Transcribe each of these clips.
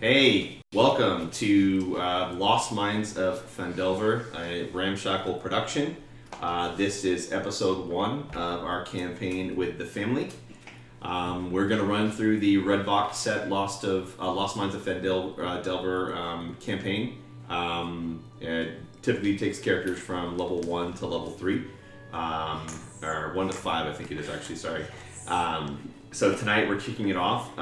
Hey, welcome to Lost Minds of Phandelver, a ramshackle production. This is episode 1 of our campaign with the family. We're going to run through the red box set Lost Minds of Phandelver campaign. It typically takes characters from level 1 to level 3, or 1 to 5 I think it is actually, sorry. So tonight we're kicking it off.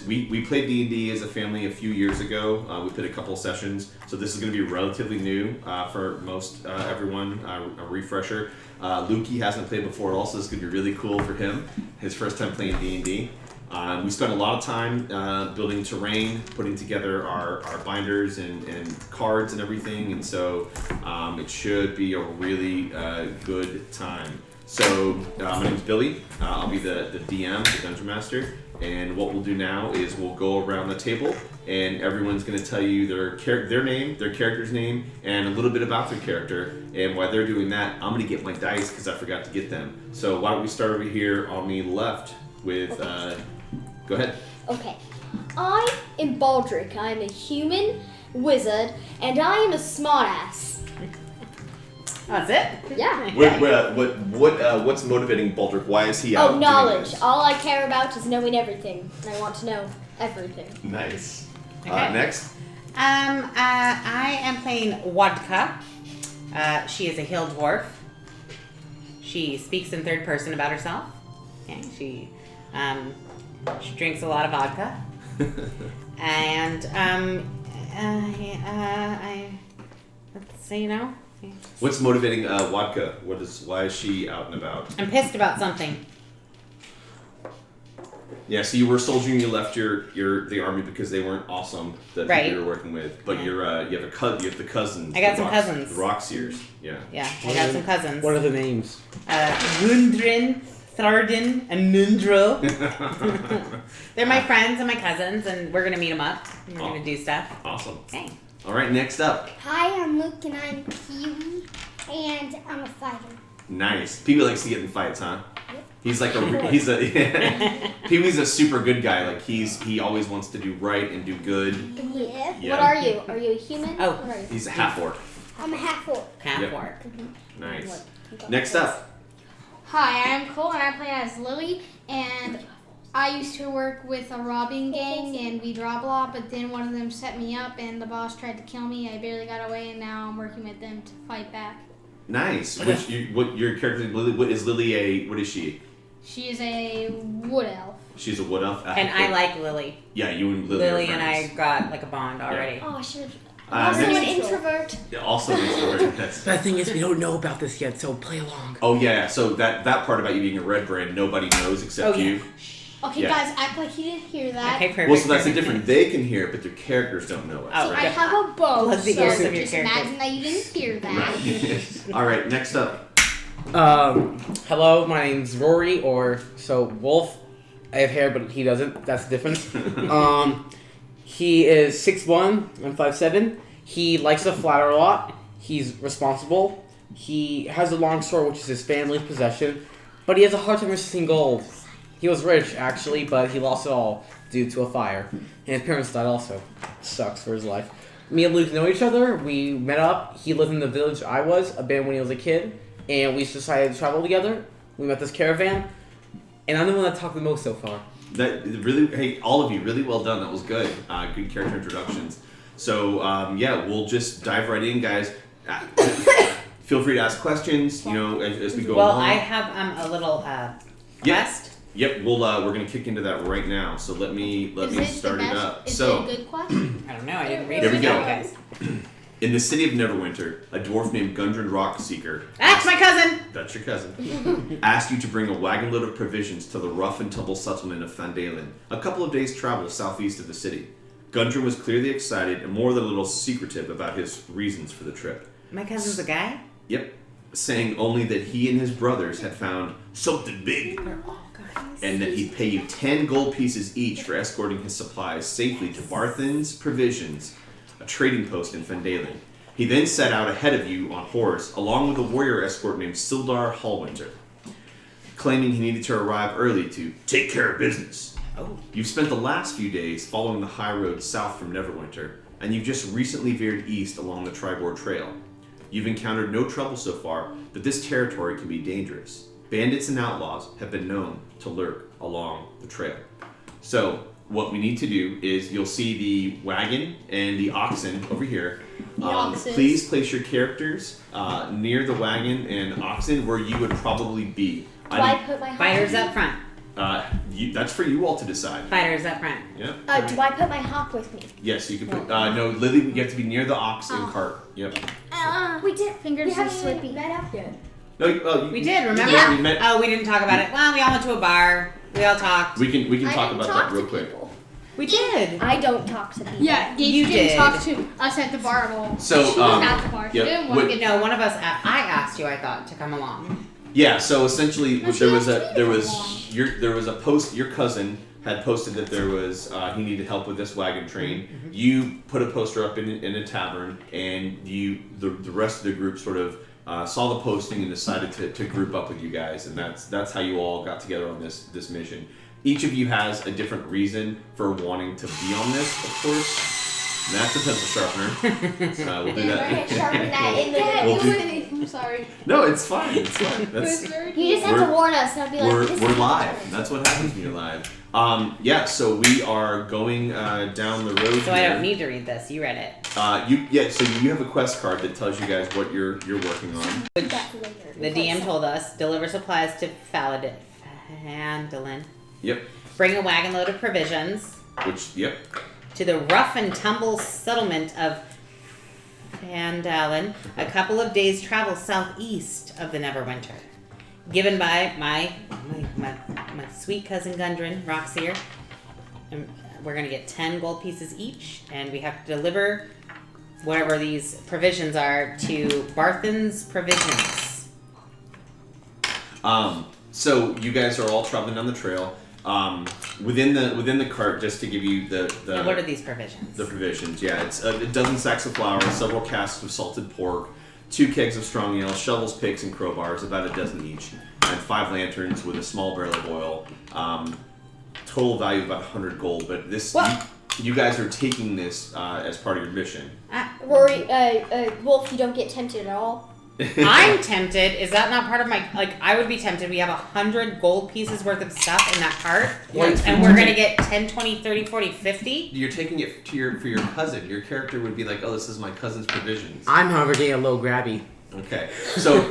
We played D&D as a family a few years ago. We played a couple sessions, so this is going to be relatively new for most everyone. A refresher. Lukey hasn't played before, also this is going to be really cool for him. His first time playing D&D. We spent a lot of time building terrain, putting together our binders and cards and everything, and so it should be a really good time. So, my name is Billy. I'll be the DM, the Dungeon Master, and what we'll do now is we'll go around the table, and everyone's going to tell you their name, their character's name, and a little bit about their character. And while they're doing that, I'm going to get my dice because I forgot to get them. So why don't we start over here on the left with, go ahead. Okay. I am Baldric. I am a human wizard, and I am a smartass. That's it? Yeah. What's motivating Baldric? Why is he out? Oh, knowledge. All I care about is knowing everything. And I want to know everything. Nice. Okay. Next. I am playing Wadka. She is a hill dwarf. She speaks in third person about herself. Okay. She drinks a lot of vodka. And What's motivating Wadka? Why is she out and about? I'm pissed about something. Yeah, so you were a soldier and you left the army because they weren't awesome that right. you were working with. But you have the cousins. I got some cousins. The Rockseers. Yeah. Yeah, I got some cousins. What are the names? Gundrin, Tharden, and Nundro. They're my friends and my cousins, and we're gonna meet them up. And we're gonna do stuff. Awesome. Okay. All right, next up. Hi, I'm Luke and I'm Pee-wee, and I'm a fighter. Nice. Pee-wee likes to get in fights, huh? Yep. He's like Pee-wee's a super good guy. Like he always wants to do right and do good. Yeah. Yeah. What are you? Are you a human? Oh. What are you? He's a half-orc. I'm a half-orc. Half Yep. orc. Nice. Next up. Hi, I'm Cole and I play as Lily, and I used to work with a robbing gang and we dropped a lot, but then one of them set me up and the boss tried to kill me. I barely got away and now I'm working with them to fight back. Nice. What your character Lily? What is Lily? What is she? She is a wood elf. She's a wood elf. And I like Lily. Yeah, you and Lily. Lily are and I friends. got like a bond already. Oh, I should. Also Also an introvert. Yeah, also an introvert. Yes. The thing is, we don't know about this yet, so play along. Oh yeah, so that part about you being a red brand, nobody knows except Oh, yeah. you. Okay, Yeah. guys, act like you didn't hear that. Okay, perfect. Well, so that's the perfect. difference. They can hear it, but their characters don't know it. Oh, I yeah. have a bow, Plus the so ears of your just character. imagine that you didn't hear that. Right. All right, next up. Hello, my name's Rory, so Wolf. I have hair, but he doesn't. That's the difference. He is 6'1", I'm 5'7". He likes to flatter a lot. He's responsible. He has a long sword, which is his family's possession, but he has a hard time resisting gold. He was rich, actually, but he lost it all due to a fire. And his parents died also. Sucks for his life. Me and Luke know each other. We met up. He lived in the village I was, abandoned when he was a kid, and we decided to travel together. We met this caravan, and I'm the one that talked the most so far. That really, hey, all of you, really well done. That was good. Good character introductions. So we'll just dive right in, guys. Feel free to ask questions. As we go along. Well, I have a little quest. Yep. We're gonna kick into that right now. So let me start it up. Is So it a good question? I don't know. I didn't read There it. we go. Guys. in the city of Neverwinter, a dwarf named Gundren Rockseeker. That's my cousin. That's your cousin. Asked you to bring a wagon load of provisions to the rough and tumble settlement of Phandelver, a couple of days' travel southeast of the city. Gundren was clearly excited and more than a little secretive about his reasons for the trip. My cousin's a guy? Yep. Saying only that he and his brothers had found something big. They're all guys. And that he'd pay you 10 gold pieces each for escorting his supplies safely to Barthen's Provisions, a trading post in Phandelver. He then set out ahead of you on horse, along with a warrior escort named Sildar Hallwinter, claiming he needed to arrive early to take care of business. Oh. You've spent the last few days following the high road south from Neverwinter, and you've just recently veered east along the Tribord Trail. You've encountered no trouble so far, but this territory can be dangerous. Bandits and outlaws have been known to lurk along the trail. So, what we need to do is you'll see the wagon and the oxen over here. Oxes. Please place your characters near the wagon and oxen where you would probably be. Do I put my Fighters up front. That's for you all to decide. Fighters up front. Yeah. Do I put my hawk with me? Yes, you can put. No, Lily, you have to be near the ox and cart. Yep. We did. Fingers We are haven't slippy. met up yet. No, We did, remember? Yeah, we met. Oh, we didn't talk about it. Well, we all went to a bar. We all talked. We can I talk didn't about talk that real to quick. people. We did. I don't talk to people. Yeah, Gage You didn't did. talk to us at the bar at all. So, she was at the bar. She yep, didn't want to what- get No, one of us. I asked you. I thought to come along. Yeah. So essentially, No, she there was asked me to come there was a post. Your cousin had posted that there was he needed help with this wagon train. You put a poster up in a tavern, and the rest of the group sort of saw the posting and decided to group up with you guys, and that's how you all got together on this mission. Each of you has a different reason for wanting to be on this, of course. And that's a pencil sharpener. We'll do that. Sharpen that in the We'll do- I'm sorry. No, it's fine. It's fine. It was That's very You just have to warn us, not be like, we're this we're is live. That's what happens when you're live. Yeah. So we are going down the road. So I here. don't need to read this. You read it. So you have a quest card that tells you guys what you're working on. Which That's later. the DM told us: deliver supplies to Phandelver. Yep. Bring a wagon load of provisions Yep. to the rough and tumble settlement of Phandelver, a couple of days' travel southeast of the Neverwinter. Given by my sweet cousin Gundren, Roxir. And we're gonna get 10 gold pieces each, and we have to deliver whatever these provisions are to Barthen's Provisions. So you guys are all traveling down the trail. Within the cart, just to give you the And what are these provisions? the provisions. Yeah, it's a dozen sacks of flour, several casks of salted pork, 2 kegs of strong ale, shovels, picks, and crowbars, about a dozen each, and 5 lanterns with a small barrel of oil. Total value of about 100 gold. But this, you guys are taking this as part of your mission. Rory, Wolf, you don't get tempted at all. I'm tempted. Is that not part of my, I would be tempted. We have 100 gold pieces worth of stuff in that cart, and we're gonna get 10, 20, 30, 40, 50. You're taking it for your cousin. Your character would be like, oh, this is my cousin's provisions. I'm however getting a little grabby. Okay, so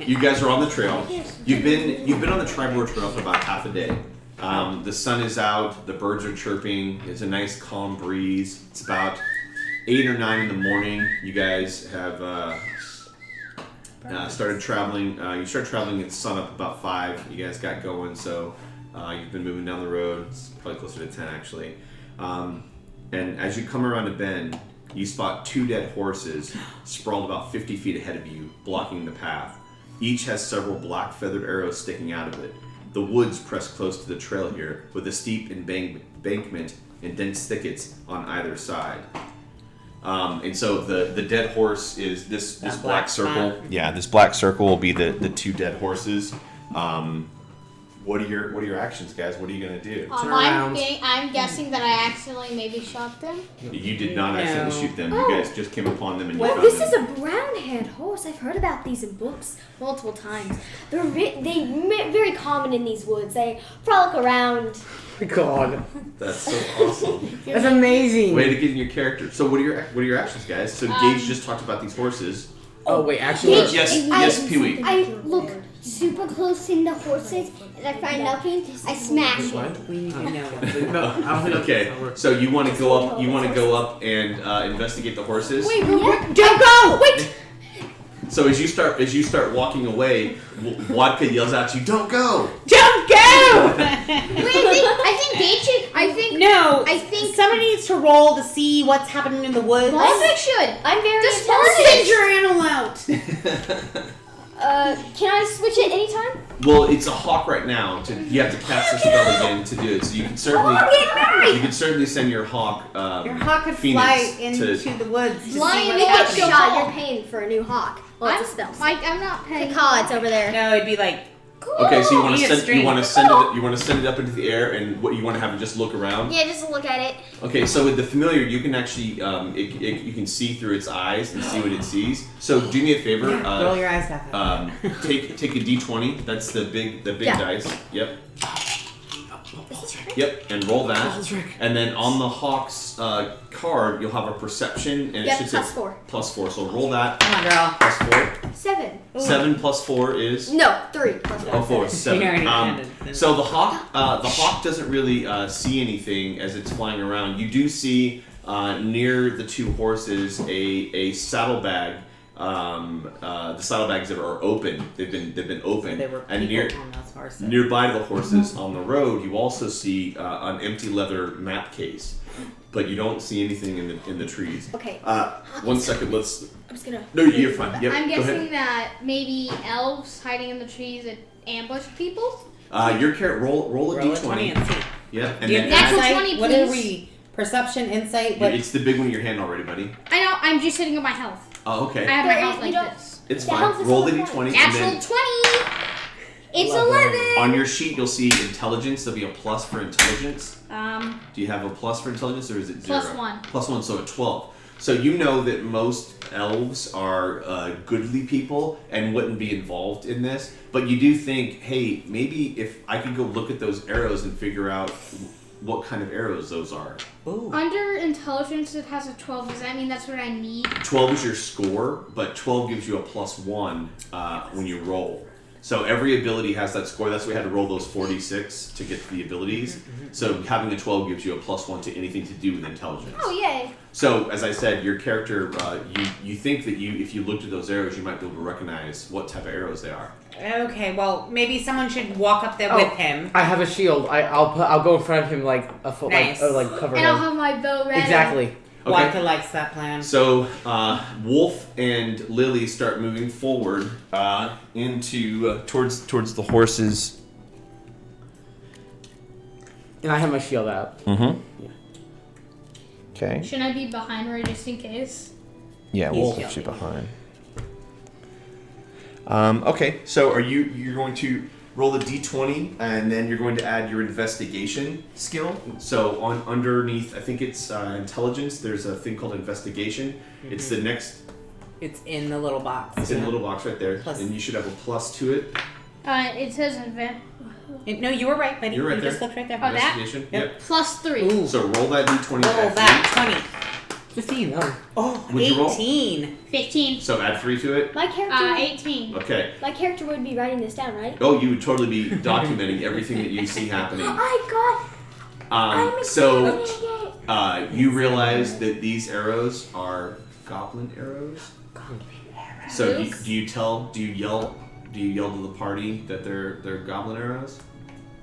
you guys are on the trail. You've been on the Tribord Trail for about half a day. The sun is out. The birds are chirping. It's a nice calm breeze. It's about 8 or 9 in the morning. You guys have started traveling. You start traveling at sunup about 5. You guys got going, so you've been moving down the road. It's probably closer to 10 actually. And as you come around a bend, you spot 2 dead horses sprawled about 50 feet ahead of you, blocking the path. Each has several black feathered arrows sticking out of it. The woods press close to the trail here, with a steep embankment and dense thickets on either side. And so the dead horse is this That black circle. spot. Yeah, this black circle will be the 2 dead horses. What are your actions, guys? What are you gonna do? Turn around. I'm guessing that I accidentally maybe shot them. You did not accidentally No. shoot them. Oh. You guys just came upon them and you Well, found this them. is a brown-haired horse. I've heard about these in books multiple times. They're very common in these woods. They frolic around. God, That's so awesome. that's amazing. Way to get in your character. So what are your actions, guys? So Gage just talked about these horses. Oh wait, actually, Gage- Yes, Pee-wee. I look super close in the horses and I find nothing. I smash it. We need to know. no, I don't think Okay, that'll work. so you want to go up? You want to go up and investigate the horses? Wait, Yeah. Don't go! Wait! So as you start walking away, Wadka yells at you, "Don't go!" Don't go! I think Gage should. No, I think- somebody needs to roll to see what's happening in the woods. Isaac should. I'm very Just intelligent. Send your animal out. Can I switch it anytime? Well, it's a hawk right now. You have to cast the spell again to do it. So you can certainly send your hawk. Your hawk could Phoenix fly into the woods to see Fly what's into You get happening. shot. You're paying for a new hawk. Well, it's a spell. I'm not paying. The cards over there. No, it'd be like Okay, so you want You to get send you string. want to send it you want to send it up into the air, and what you want to have it just look around. Yeah, just look at it. Okay, so with the familiar, you can actually you can see through its eyes and see what it sees. So do me a favor. Roll your eyes back up. Take a d20. That's the big Yeah. dice. Yep. Yep, and roll that. And then on the Hawk's card, you'll have a perception, and it Yep, should plus say 4. +4. So roll that. Come on, girl. +4. 7. 7 plus 4 is. No, 3 plus 1. Oh, 4, You 7. already had it. So the hawk doesn't really see anything as it's flying around. You do see near the two horses a saddlebag. The saddlebags that are open. They've been open. They were and people on those horses. nearby the horses on the road, you also see an empty leather map case, but you don't see anything in the trees. Okay. 1 second. Let's. I'm just gonna. No, you're fine. Yep. I'm go ahead. guessing that maybe elves hiding in the trees that ambush people. Your carrot roll a Roll a 20 d20. and see. Yeah, and Do you then have add, Natural insight? 20, What are please. we? Perception, insight. What? it's the big one in your hand already, buddy. I know. I'm just hitting on my health. Oh, I okay. have my But health you like don't- this. It's The fine. health is Roll on the the d20. And Natural then 20. It's 11. 11. on your sheet, you'll see intelligence. There'll be a plus for intelligence. Do you have a plus for intelligence, or is it 0? +1. +1, so a 12. So you know that most elves are goodly people and wouldn't be involved in this, but you do think, hey, maybe if I could go look at those arrows and figure out what kind of arrows those are. Ooh. Under intelligence, it has a 12. Does that mean that's what I need? 12 is your score, but 12 gives you a +1 when you roll. So every ability has that score. That's why we had to roll those 46 to get the abilities. So having a 12 gives you a +1 to anything to do with intelligence. Oh, yay. So as I said, your character, you think that if you looked at those arrows, you might be able to recognize what type of arrows they are. Okay, well, maybe someone should walk up there with him. I have a shield. I'll go in front of him like a foot, Nice. like cover And I'll him. have my bow ready. Exactly. Okay. Wonka likes that plan. So Wolf and Lily start moving forward into towards the horses. And I have my shield out. Mm-hmm. Okay. Shouldn't I be behind Roy just in case? Yeah, He's Wolf yelling. you behind. Okay, so you're going to roll the d20, and then you're going to add your investigation skill. So underneath, I think it's intelligence. There's a thing called investigation. It's the next. It's in the little box. It's in the little box right there, Plus. and you should have a plus to it. It says event No, you were right, buddy. You're right you there. just looked right there. Oh, that? Investigation. Yep. +3. Ooh. So roll that d20. Roll add that. 15. Oh. Oh, What'd you roll? 18. 15. 3. So add 3 to it. My character. 18. Okay. My character would be writing this down, right? Oh, you would totally be documenting everything that you see happening. I got. I'm So excited. you realize that these arrows are goblin arrows. So do you yell to the party that they're goblin arrows?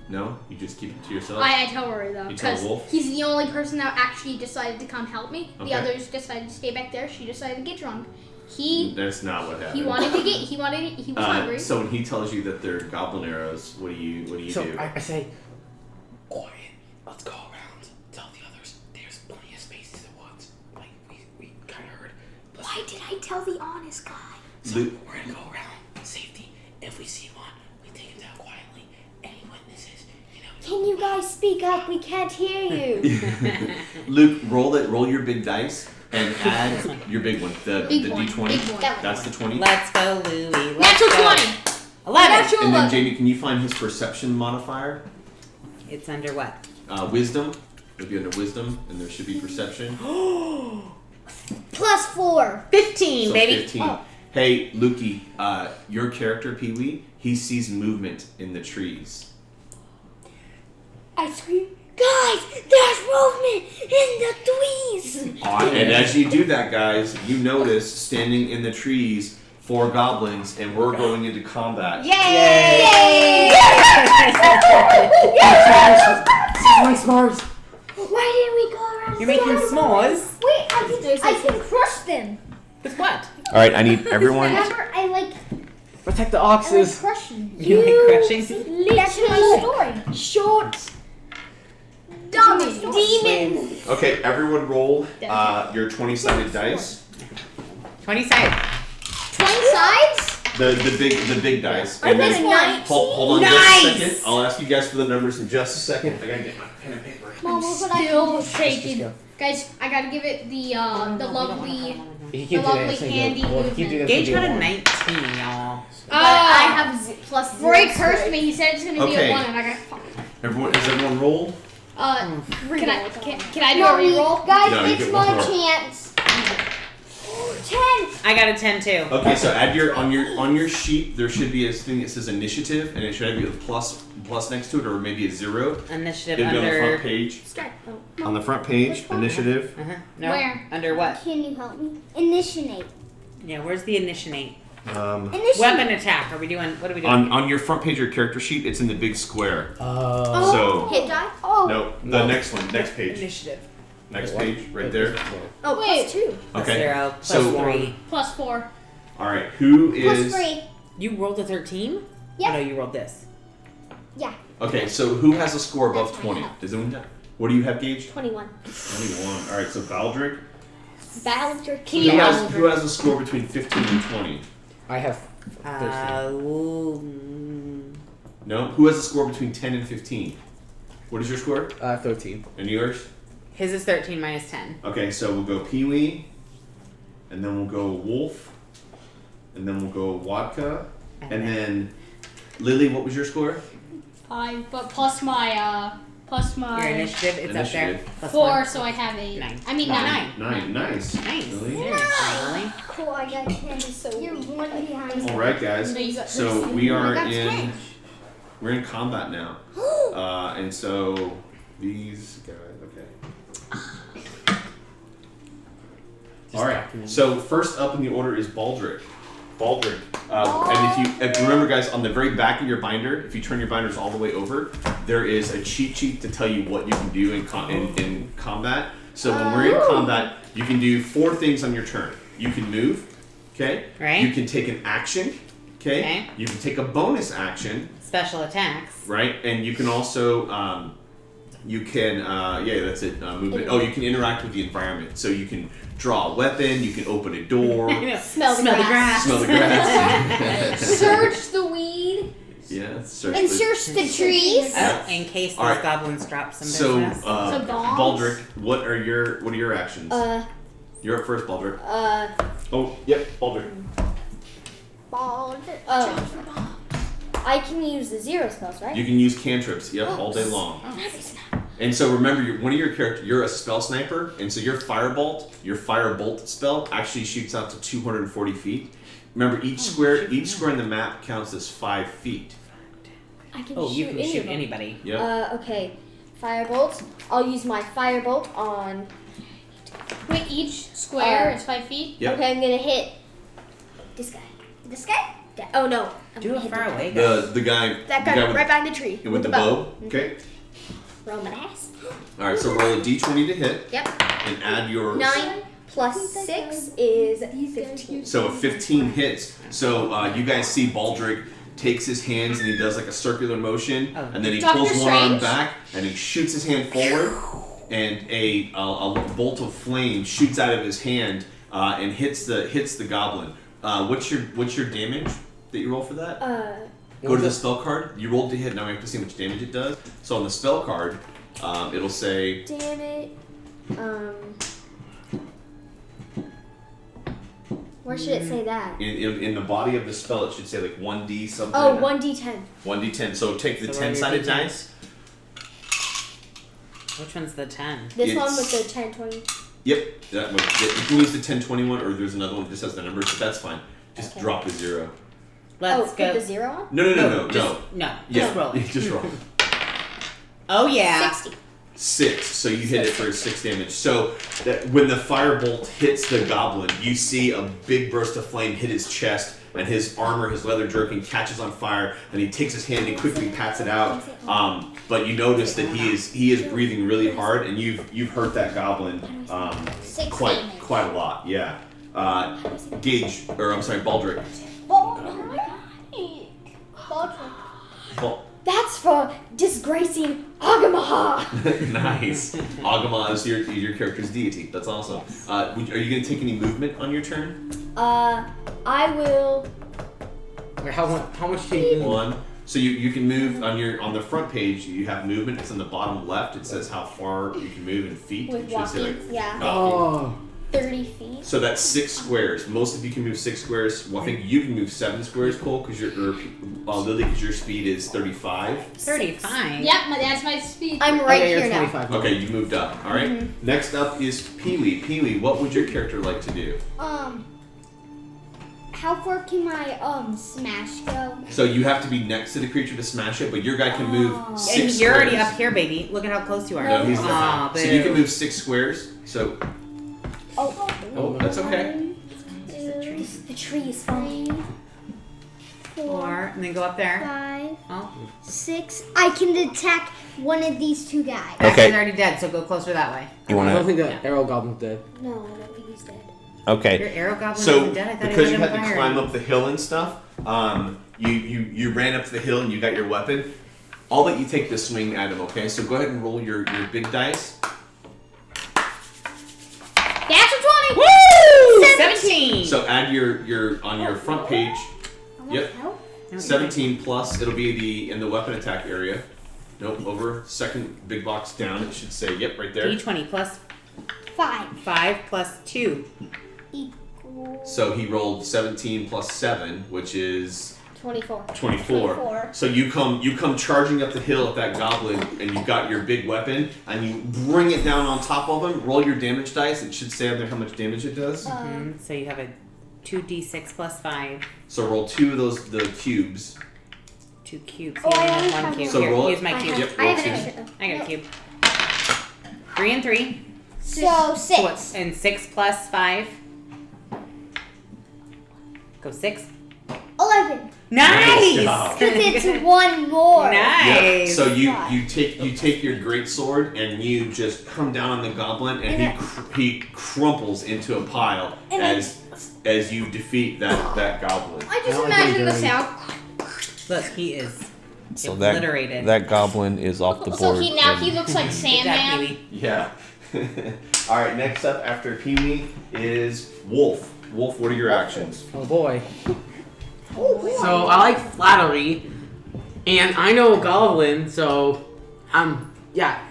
No, you just keep it to yourself. I tell Rory though, You tell because Wolf? he's the only person that actually decided to come help me. Okay. The others decided to stay back there. She decided to get drunk. He That's not what happened. wanted to get. He was hungry. So when he tells you that they're goblin arrows, what do you So do? I say, quiet. Let's go around. Tell the others there's plenty of space in the woods. Like we kind of heard. Why did I tell the honest guy? So Luke- we're gonna go around safety. If we see one, we take him down quietly. Any witnesses, Can you guys speak up? We can't hear you. Luke, roll your big dice and add your big one, the Big one. d20. Big one. That's the 20. Let's go, Louie. Let's Natural go. 20. 11. Natural And then 11. Jamie, can you find his perception modifier? It's under what? Wisdom. It'll be under wisdom, and there should be perception. +4. 15, So baby. 15. Oh. Hey, Lukey, your character, Pee-wee, he sees movement in the trees. I scream, guys, there's movement in the trees. And as you do that, guys, you notice standing in the trees 4 goblins, and we're going into combat. Yay! my s'mores. Why didn't we go around? You're making s'mores? Wait, I can crush them. With what? All right, I need everyone. Remember, I like Protect the I like oxes. crushing. You like crushing? That's my story. Short. Dumb demons. Okay, everyone roll your 20-sided dice. 20 sides. 20 sides? the big dice. I And got a then 19. hold on Nice! just a second. I'll ask you guys for the numbers in just a second. I gotta get my pen and paper. Mom, look what I Still can do. taking. go. Guys, I gotta give it the lovely. He The lovely handy movement. Gage got a 19, y'all. But I have plus 0. Roy cursed me. He said it's gonna be Okay. a 1, and I got. Is everyone rolled? Can I do a Mommy, reroll? guys, No, you it's get my one more. chance. 10. I got a 10 too. Okay, so add on your sheet there should be a thing that says initiative, and it should have a plus next to it, or maybe a 0. Initiative It'll be on the front under. page. Start. Oh. On the front page, initiative. No. Where? Under what? Can you help me? Initiate. Yeah, where's the initiate? Initiate. Weapon attack. Are we doing? What are we doing? On your front page of your character sheet, it's in the big square. Oh. So Hit die? Oh. no, the No. next one, next page, Initiative. next page, right there. Oh, Wait. plus 2. Plus Okay. 0. Plus So 3. Plus 4. all right, who Plus is? 3. You rolled a 13? Yeah. Oh, no, you rolled this. Yeah. Okay, so who has a score above That's 20? my Does anyone have? What do you have, Gage? 21. 21. All right, so Baldric. Ballinger Who King. has a score between 15 and 20? I have 13. No. Who has a score between 10 and 15? What is your score? 13. And yours? His is 13 minus 10. Okay, so we'll go Pee-wee, and then we'll go Wolf, and then we'll go Wadka, and then Lily. What was your score? 5, but plus my Your initiative, it's up there. Initiative. Plus 4, 1. so I have 8. 9. I mean 9. 9. Nice. Nice. Lily. Really? Cool, I got 10. So you're one behind. All right, guys. No, you got So we I are got in 10. we're in combat now, and so these guys. Okay. All right. So first up in the order is Baldric. Baldric. And if you remember, guys, on the very back of your binder, if you turn your binders all the way over, there is a cheat sheet to tell you what you can do in combat. So when we're in combat, you can do 4 things on your turn. You can move, okay? Right. You can take an action, okay? Okay. You can take a bonus action, Special attacks. right? And you can also, that's it, movement. Oh, you can interact with the environment. So you can draw a weapon, you can open a door, Smell the the grass. grass. smell the grass. Search the weed. Yeah, search And the- search the trees. Oh, in case All those right. goblins drop some So, business. So bombs? Baldric, what are your actions? You're up first, Baldric. Oh, yep, Baldric. Bald. I can use the 0 spells, right? You can use cantrips, yep, all day long. And so remember, one of your characters, you're a spell sniper, and so your firebolt spell actually shoots out to 240 feet. Remember, each square in the map counts as 5 feet. I can Oh, you shoot can any shoot of them. anybody. Yep. Okay. Firebolt. I'll use my firebolt on. Wait, each square is 5 feet? Yep. Okay, I'm gonna hit this guy. This guy? Oh no. I'm Do gonna a hit far the- away guy. The guy. That the guy, guy with, right behind the tree. with the bow. Okay. Roll my ass. All right. So roll a d20 to hit, Yep. and add your. 9 plus 6 is 15. So a 15 hits. So you guys see Baldric takes his hands and he does like a circular motion, Oh. and then he Doctor pulls one arm Strange? back and he shoots his hand forward, and a bolt of flame shoots out of his hand and hits the goblin. What's your damage that you roll for that? Go to the spell card. You rolled to hit. Now we have to see how much damage it does. So on the spell card, it'll say. Damn it. Where should it say that? In the body of the spell, it should say like 1d something. Oh, 1d10. 1d10. So take the So roll your 10-sided D10s. dice. Which one's the 10? This one It's- with the 10, 20. Yep, that one. Yeah, you can use the 1021, or there's another one that just has the numbers, but that's fine. Just Okay. drop the 0. Let's Put go. the 0 on? No. Just, no. Yeah, Just roll it. Just roll. Oh, yeah. 60. 6. So you hit it for 6 damage. So that when the firebolt hits the goblin, you see a big burst of flame hit his chest, and his armor, his leather jerkin, catches on fire. And he takes his hand and quickly pats it out. But you notice that he is breathing really hard, and you've hurt that goblin 6 quite damage. a lot. Yeah. Baldric. Oh my god. Bal- That's for disgracing Agamaha. Nice. Agama is your character's deity. That's awesome. Are you going to take any movement on your turn? I will Wait, how much do you move? 1. So you can move on the front page. You have movement. It's on the bottom left. It says how far you can move in feet. With It should say, walking, yeah. Oh. 30 feet. So that's 6 squares. Most of you can move 6 squares. Well, I think you can move 7 squares, Cole, because Lily, because your speed is 35. 35. Yep, that's my speed. I'm right Okay, here you're now. 25. Okay, you moved up. All right. Next up is Pee-wee. Pee-wee, what would your character like to do? How far can my smash go? So you have to be next to the creature to smash it, but your guy can move 6 And squares. you're already up here, baby. Look at how close you are. No, he's Aw, not. So you can boo. move 6 squares. So Oh, that's okay. The tree is falling. 4, and then go up there. 5, Oh, 6. I can attack one of these two guys. that Okay. guy's already dead, so go closer that way. You I don't want think the arrow goblin's dead. No, I don't think he's dead. to? Okay. Your arrow goblin So isn't dead. I thought because he you was had to on fire. climb up the hill and stuff, you ran up the hill and you got your weapon. I'll let you take the swing at him, okay? So go ahead and roll your big dice. Natural 20. Woo! 17. So add your on your front page. Yep. 17 plus. It'll be in the weapon attack area. Nope. Over second big box down. It should say yep right there. D20 plus 5 5 plus 2. equals. So he rolled 17 plus 7, which is 24. 24. So you come charging up the hill at that goblin, and you got your big weapon, and you bring it down on top of him. Roll your damage dice. It should say on there how much damage it does. So you have a 2d6 plus 5. So roll 2 of the cubes. 2 cubes. Oh, You I only only have 1 have cube. So Here, roll it. use my cube. Yep, I roll have 2. an extra. I got a cube. 3 and 3. So 6. And 6 plus 5. Go 6. 11. Nice! job. Because it's one more. Nice. Yeah. So you take your great sword and you just come down on the goblin, and he crumples into a pile as you defeat that goblin. I just I don't imagine the think sound. Look, he is So obliterated. that goblin is off the So board. he looks like Good job, Sandman. Pee-wee. Yeah. All right. Next up after Pee-wee is Wolf. Wolf, what are your actions? Oh boy. So I like flattery, and I know goblin, so yeah.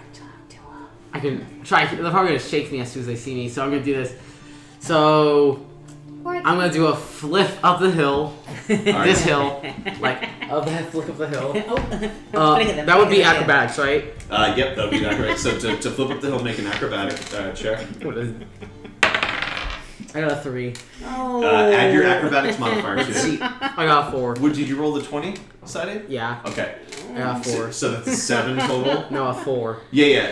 I can try. They're probably gonna shake me as soon as they see me, so I'm gonna do this. So I'm gonna do a flip up the hill, this hill, like up the flip up the hill. That would be acrobatics, right? Yep, that would be that right. So to flip up the hill, make an acrobatic check. What is? I got a 3. Add your acrobatics modifier Let's to see. it. I got a 4. Did you roll the 20 sided? Yeah, Okay. I got a 4. So that's a 7 total? No, a 4. Yeah.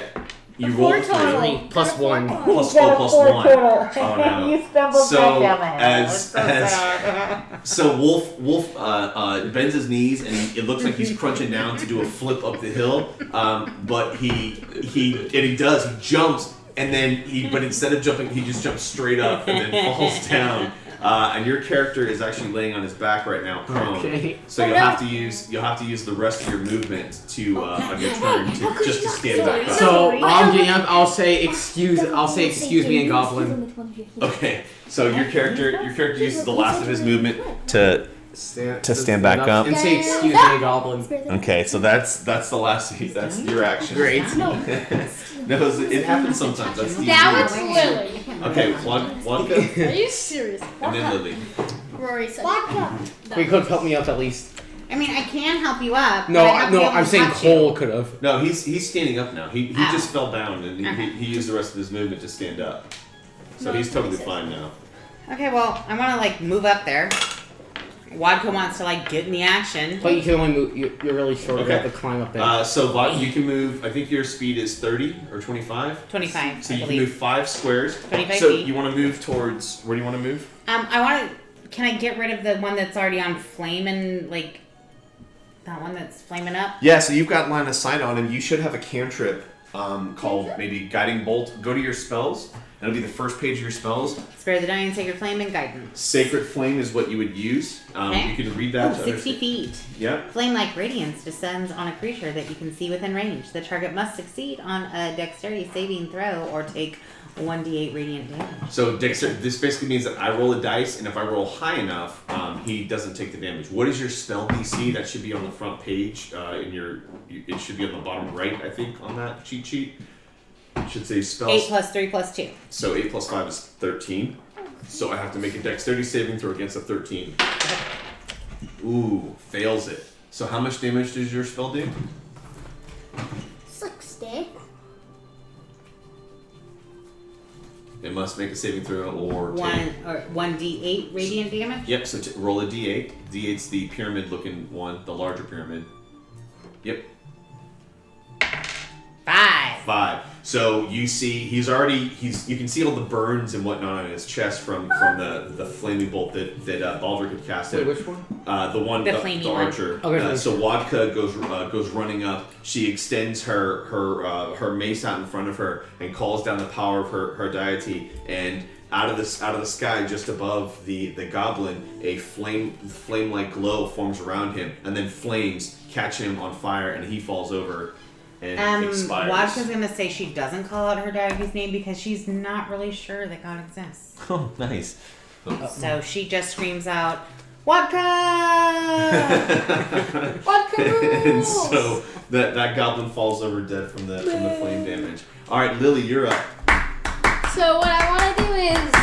You rolled a 3. 3 plus 1. Plus 1. Oh no. You stumbled So back down the hill. It's so as sad. so Wolf bends his knees, and it looks like he's crunching down to do a flip up the hill. But he jumps, and then but instead of jumping, he just jumps straight up and then falls down. And your character is actually laying on his back right now, prone. Okay. So you'll have to use the rest of your movement to on your turn to stand back up. So while I'm getting up, I'll say excuse me in goblin. Okay, so your character uses the last of his movement to stand back up. and say excuse me in goblin. Okay, so that's the last. That's your action. Great. No, it happens sometimes. That's the Now easy it's Lily. one. Okay, Wonka, Are you serious? and then Lily. Rory said. We could have helped me up at least. I mean, I can help you up. No, but I have to be able I'm to saying touch Cole could have. No, he's standing up now. He Oh. just fell down and he used the rest of his movement to stand up. So he's totally fine now. you. Okay, well, I want to move up there. Wadka wants to get in the action. But you can only move. You're really short. You Okay. have to climb up there. So Vod, you can move. I think your speed is 30 or 25. 25. So I you can believe. move 5 squares. 25 So feet. you want to move towards where do you want to move? I want to. Can I get rid of the one that's already on flame and that one that's flaming up? Yeah. So you've got line of sight on, and you should have a cantrip called maybe Guiding Bolt. Go to your spells. That'll be the first page of your spells. Spare the dying, sacred flame, and guidance. Sacred Flame is what you would use. Okay. You can read that. Oh, to 60 understand. feet. Yep. Flame-like radiance descends on a creature that you can see within range. The target must succeed on a dexterity saving throw or take 1d8 radiant damage. So this basically means that I roll a dice, and if I roll high enough, he doesn't take the damage. What is your spell DC? That should be on the front page. It should be on the bottom right, I think, on that cheat sheet. It should say spells. 8 plus 3 plus 2. So 8 plus 5 is 13. So I have to make a dexterity saving throw against a 13. Ooh, fails it. So how much damage does your spell do? 60. It must make a saving throw or take. 1d8 radiant damage. Yep, so roll a d8. D8's the pyramid looking one, the larger pyramid. Yep. 5. So you see you can see all the burns and whatnot on his chest from the flaming bolt that Baldur could cast Wait, it. which one? The one, The the flaming one. archer. Okay, So Wadka goes running up. She extends her mace out in front of her and calls down the power of her deity. And out of the sky, just above the goblin, a flame-like glow forms around him, and then flames catch him on fire, and he falls over and expires. Wadka's gonna say she doesn't call out her deity's name because she's not really sure that God exists. Oh, nice. So she just screams out, Wadka! Vodka And rules! so that goblin falls over dead from the flame damage. All right, Lily, you're up. So what I want to do is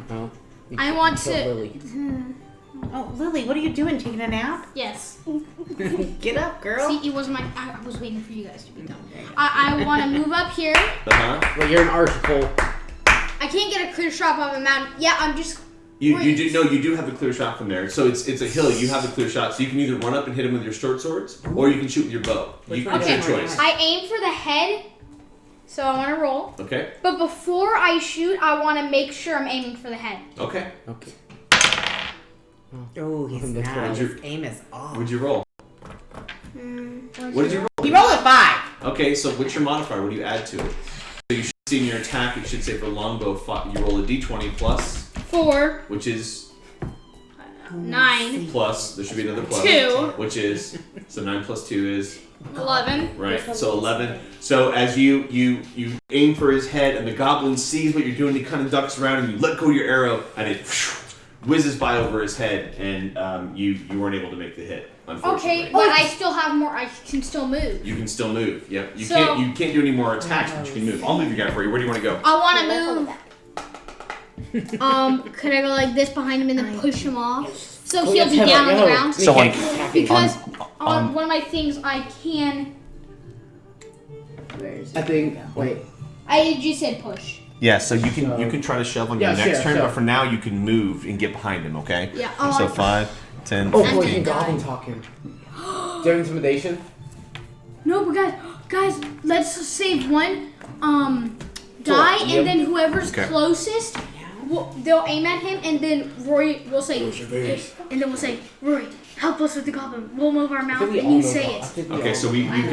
Oh, you I want killed to- Lily. Oh, Lily, what are you doing? Taking a nap? yes. Get up, girl. See, it was my. I was waiting for you guys to be done. I want to move up here. Uh-huh. Well, you're an article. I can't get a clear shot of a mountain. Yeah, I'm just. You do have a clear shot from there. So it's a hill. You have a clear shot. So you can either run up and hit him with your short swords, or you can shoot with your bow. Which It's one your do you choice. want? I aim for the head, so I want to roll. Okay. But before I shoot, I want to make sure I'm aiming for the head. Okay. Okay. Oh, he's That's not. right. His aim is off. What'd you roll? What did you roll? He rolled a 5. Okay, so what's your modifier? What do you add to it? So you should see in your attack, it should say for longbow, you roll a d20 plus, 4, which is 9, plus. There should be another plus. 2, Which is, so 9 plus 2 is, 11. right, so 11. So as you aim for his head and the goblin sees what you're doing, he kind of ducks around and you let go of your arrow and it whizzes by over his head and you weren't able to make the hit, unfortunately. Okay, but I still have more. I can still move. You can still move. Yep. You So- can't do any more attacks, but you can move. I'll move your guy for you. Where do you want to go? I want to move. Could I go like this behind him and then push him off? So Oh, he'll yeah, be Teva, down on yo, the ground. we So, can't like, attack him. Because on- one of my things I can. Where is I it? think. Wait. I just said push. Yeah, so you So- can try to shove on Yeah, your next sure, turn, sure. but for now you can move and get behind him, okay? Yeah. So 5, 10, Oh, 15. boy, you can goblin talk him. Do you have intimidation? No, but guys, let's save one. Die, Cool. Yep. and then whoever's Okay. closest, they'll aim at him, and then Rory will say, and then we'll say, Rory, help us with the goblin. We'll move our I mouth, think we and all you know say that. I it. think we Okay, all so know we've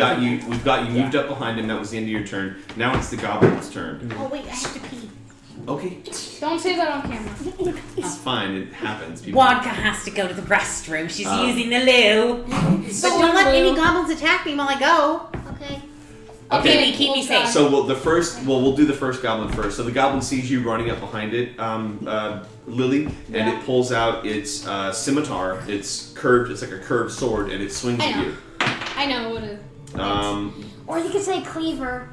got you moved up behind him. That was the end of your turn. Now it's the goblin's turn. Oh wait, I have to pee. Okay, Don't say that on camera. it's fine. It happens. People- Wadka has to go to the restroom. She's Oh. using the loo. But don't let any goblins attack me while I go. Okay. Okay. Keep me safe. So we'll do the first goblin first. So the goblin sees you running up behind it, Lily, and it pulls out its scimitar. It's curved. It's like a curved sword, and it swings I at know. you. I know what it. Or you could say cleaver.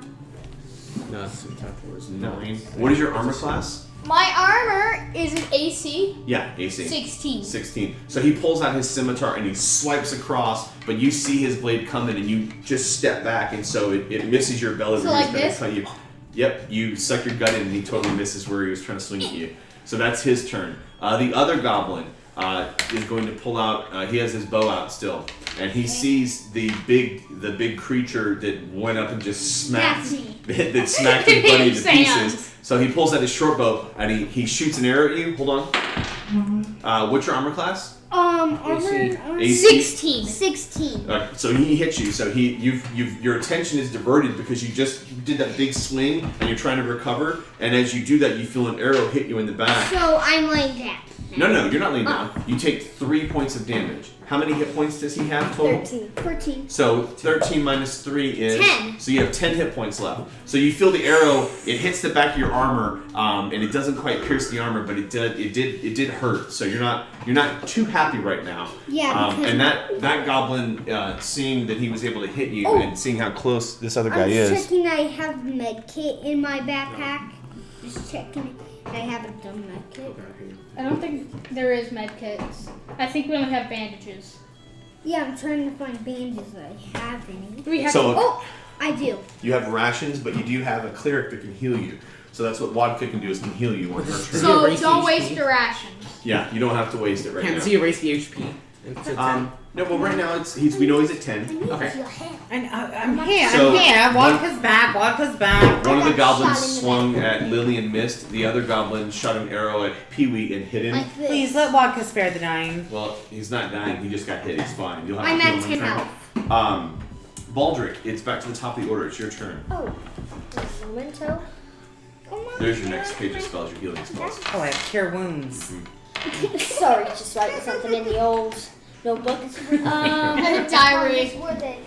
No, it's some type of words. 9. What is your armor class? My armor is an AC Yeah, AC. 16. 16. So he pulls out his scimitar and he swipes across, but you see his blade coming and you just step back, and so it misses your belly. So where he's like gonna this? cut you. Yep, you suck your gut in and he totally misses where he was trying to swing at you. So that's his turn. The other goblin is going to pull out. He has his bow out still, and he sees the big creature that went up and just smacked That's me. that smacked his buddy into Sam's. pieces. So he pulls out his short bow and he shoots an arrow at you. Hold on. What's your armor class? Armor. AC? 16. 16. So he hits you. So your attention is diverted because you just did that big swing and you're trying to recover. And as you do that, you feel an arrow hit you in the back. So I'm like that. No, you're not laying down. You take 3 points of damage. How many hit points does he have total? 14. So 13 minus 3 is 10. So you have 10 hit points left. So you feel the arrow. It hits the back of your armor, and it doesn't quite pierce the armor, but it did hurt. So you're not too happy right now. Yeah, because and that goblin, seeing that he was able to hit you, and seeing how close this other guy I'm is. just checking I have med kit in my backpack. Just checking I haven't done med kit. I don't think there is med kits. I think we only have bandages. Yeah, I'm trying to find bandages that I have any. We have So Oh, I do. you have rations, but you do have a cleric that can heal you. So that's what Wadka can do, is can heal you on her turn. so erase don't HP. waste your rations. Yeah, you don't have to waste it right Can now. you erase the HP? Into 10? No, well, right now we know he's at 10. Okay. And I'm here. So, I'm here. Wadka's back. Wadka's back. One of the got goblins shot in the swung at Lily and missed. The other goblin shot an arrow at Pee-wee and hit him. Like this. Please let Wadka spare the dying. Well, he's not dying. He just got hit. He's fine. You'll have I'm to at heal him 10 in health. turn. Baldric, it's back to the top of the order. It's your turn. Oh, memento. There's your next page of spells. Your healing spells. Oh, I have cure wounds. Sorry, just writing something in the old notebook. Diary.